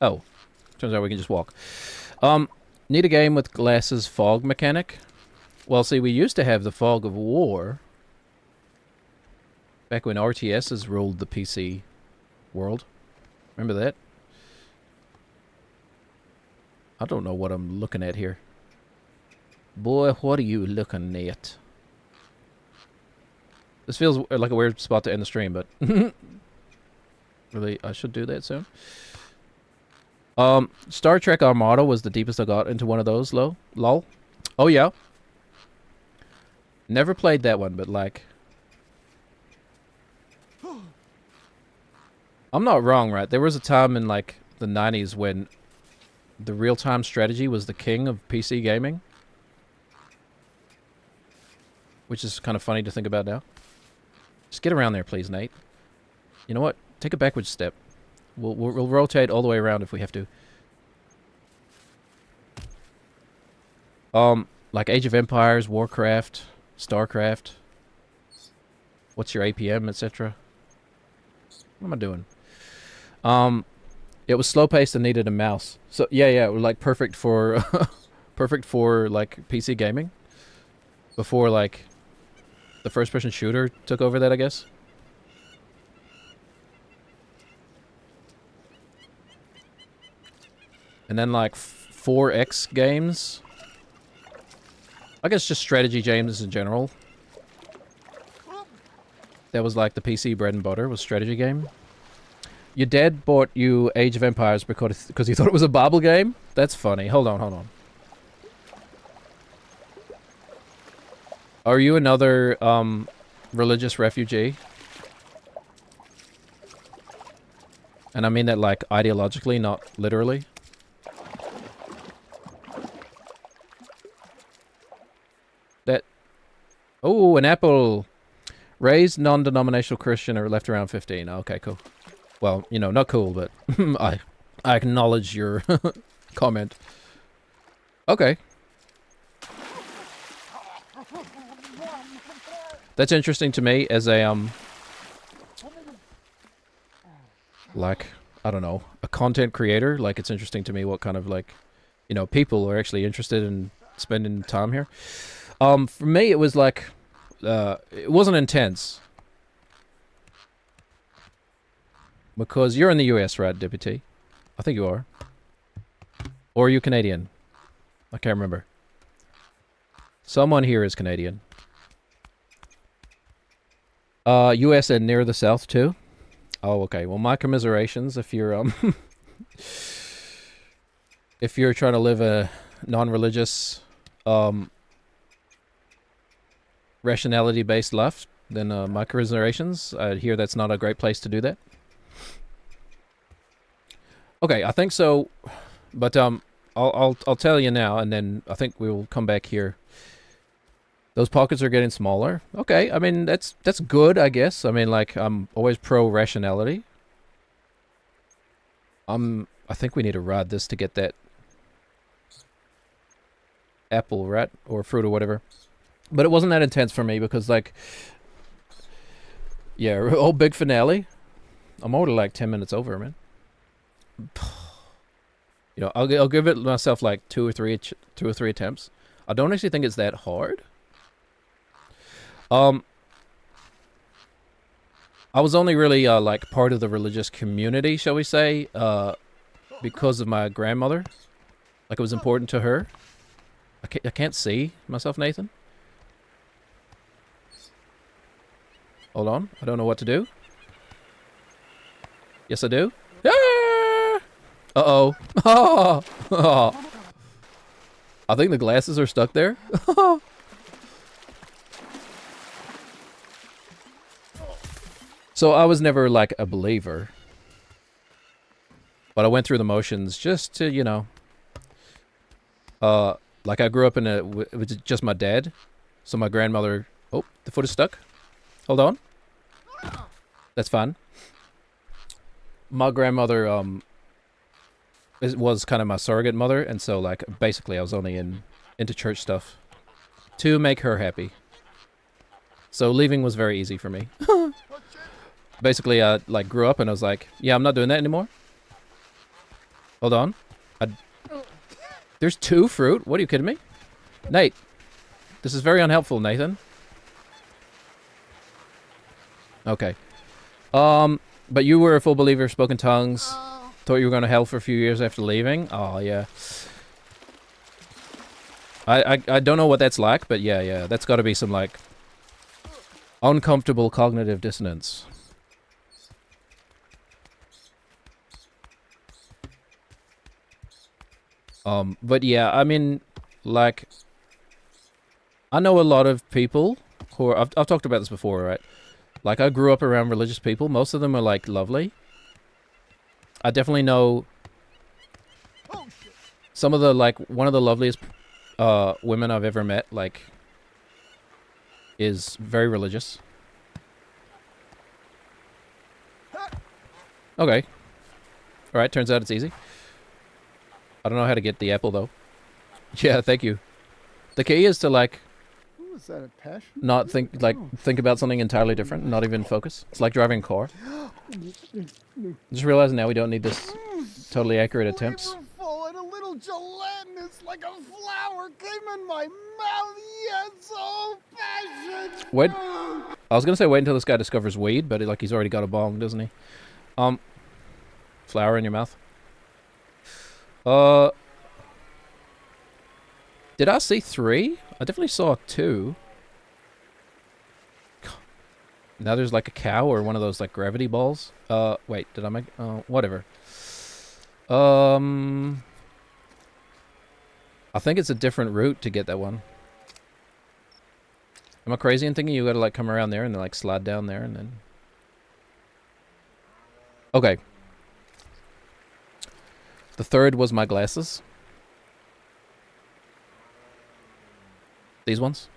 Oh. Turns out we can just walk. Need a game with glasses fog mechanic. Well, see, we used to have the fog of war. Back when RTSs ruled the PC world. Remember that? I don't know what I'm looking at here. Boy, what are you looking at? This feels like a weird spot to end the stream, but... really, I should do that soon. Star Trek Armada was the deepest I got into one of those, lol. Oh, yeah. Never played that one, but like... I'm not wrong, right? There was a time in like the 90s when the real-time strategy was the king of PC gaming. Which is kind of funny to think about now. Just get around there, please, Nate. You know what? Take a backward step. We'll rotate all the way around if we have to. Like Age of Empires, Warcraft, StarCraft. What's your APM, etc. What am I doing? It was slow-paced and needed a mouse. So yeah, it was like perfect for perfect for like PC gaming. Before like the first-person shooter took over that, I guess. And then like 4X games. I guess just strategy games in general. That was like the PC bread and butter, was strategy game. Your dad bought you Age of Empires because he thought it was a Bible game? That's funny. Hold on. Are you another religious refugee? And I mean that like ideologically, not literally. That... Oh, an apple! Raised non-denominational Christian or left around 15. Okay, cool. Well, you know, not cool, but I acknowledge your comment. Okay. That's interesting to me as a, like, I don't know, a content creator. Like, it's interesting to me what kind of, like, you know, people are actually interested in spending time here. For me, it was like, it wasn't intense. Because you're in the US, right, Deputy? I think you are. Or are you Canadian? I can't remember. Someone here is Canadian. US and near the south, too? Oh, okay. Well, my commiserations if you're, if you're trying to live a non-religious, rationality-based life, then, my commiserations. I hear that's not a great place to do that. Okay, I think so, but I'll tell you now, and then I think we will come back here. Those pockets are getting smaller. Okay, I mean that's good, I guess. I mean, like, I'm always pro rationality. I think we need to ride this to get that apple, right, or fruit or whatever. But it wasn't that intense for me because, like, yeah, old big finale. I'm already like 10 minutes over, man. You know, I'll give it myself like two or three attempts. I don't actually think it's that hard. I was only really like part of the religious community, shall we say, because of my grandmother. Like, it was important to her. I can't see myself, Nathan. Hold on, I don't know what to do. Yes, I do. Ah! Uh-oh. Oh. I think the glasses are stuck there. So I was never, like, a believer. But I went through the motions just to, you know... like, I grew up in with just my dad. So my grandmother... Oh, the foot is stuck. Hold on. That's fine. My grandmother, was kind of my surrogate mother. And so, like, basically I was only into church stuff to make her happy. So leaving was very easy for me. Basically, I, like, grew up and I was like, yeah, I'm not doing that anymore. Hold on. There's 2 fruit? What, are you kidding me? Nate. This is very unhelpful, Nathan. Okay. But you were a full believer of spoken tongues. Thought you were going to hell for a few years after leaving. Oh, yeah. I don't know what that's like, but yeah. That's got to be some, like, uncomfortable cognitive dissonance. But yeah, I mean, like, I know a lot of people who are, I've talked about this before, right? Like, I grew up around religious people. Most of them are, like, lovely. I definitely know some of the, like, one of the loveliest women I've ever met, like, is very religious. Okay. Alright, turns out it's easy. I don't know how to get the apple, though. Yeah, thank you. The key is to, like... Ooh, is that a passion? Not think, like, think about something entirely different, not even focus. It's like driving a car. Just realize now we don't need this totally accurate attempts. Flavorful and a little gelatinous, like a flower came in my mouth. Yes, so passion. Wait. I was gonna say wait until this guy discovers weed, but like he's already got a bong, doesn't he? Flower in your mouth. Did I see 3? I definitely saw 2. Now there's like a cow or one of those like gravity balls. Wait, did I make... whatever. I think it's a different route to get that one. Am I crazy in thinking you gotta like come around there and then like slide down there and then... Okay. The 3rd was my glasses. These ones.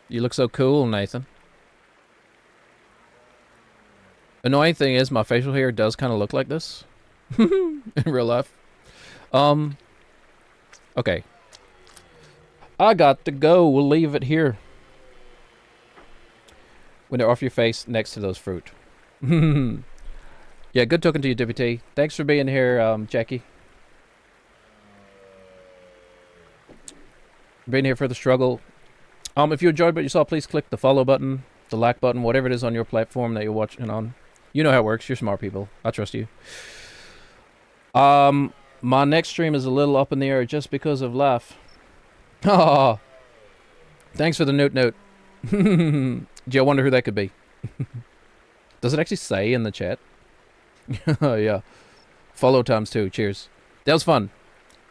You look so cool, Nathan. Annoying thing is my facial hair does kind of look like this. In real life. Okay. I got to go. We'll leave it here. When they're off your face next to those fruit. Yeah, good talking to you, Deputy. Thanks for being here, Jackie. Being here for the struggle. If you enjoyed what you saw, please click the follow button, the like button, whatever it is on your platform that you're watching on. You know how it works. You're smart people. I trust you. My next stream is a little up in the air just because of life. Oh, thanks for the note. Gee, I wonder who that could be. Does it actually say in the chat? Yeah. Follow times 2. Cheers. That was fun.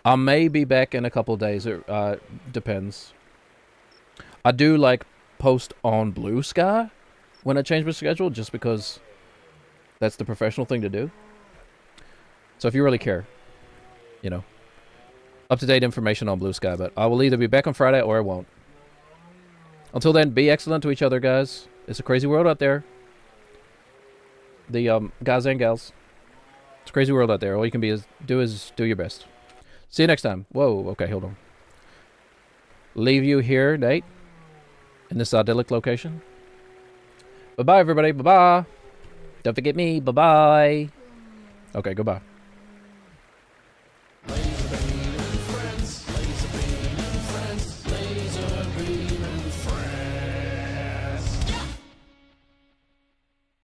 I may be back in a couple days. It depends. I do like post on Blue Sky when I change my schedule just because that's the professional thing to do. So if you really care, you know, up-to-date information on Blue Sky. But I will either be back on Friday or I won't. Until then, be excellent to each other, guys. It's a crazy world out there. The guys and gals. It's a crazy world out there. All you can do your best. See you next time. Whoa, okay, hold on. Leave you here, Nate, in this idyllic location. Bye-bye, everybody. Bye-bye. Don't forget me. Bye-bye. Okay, goodbye.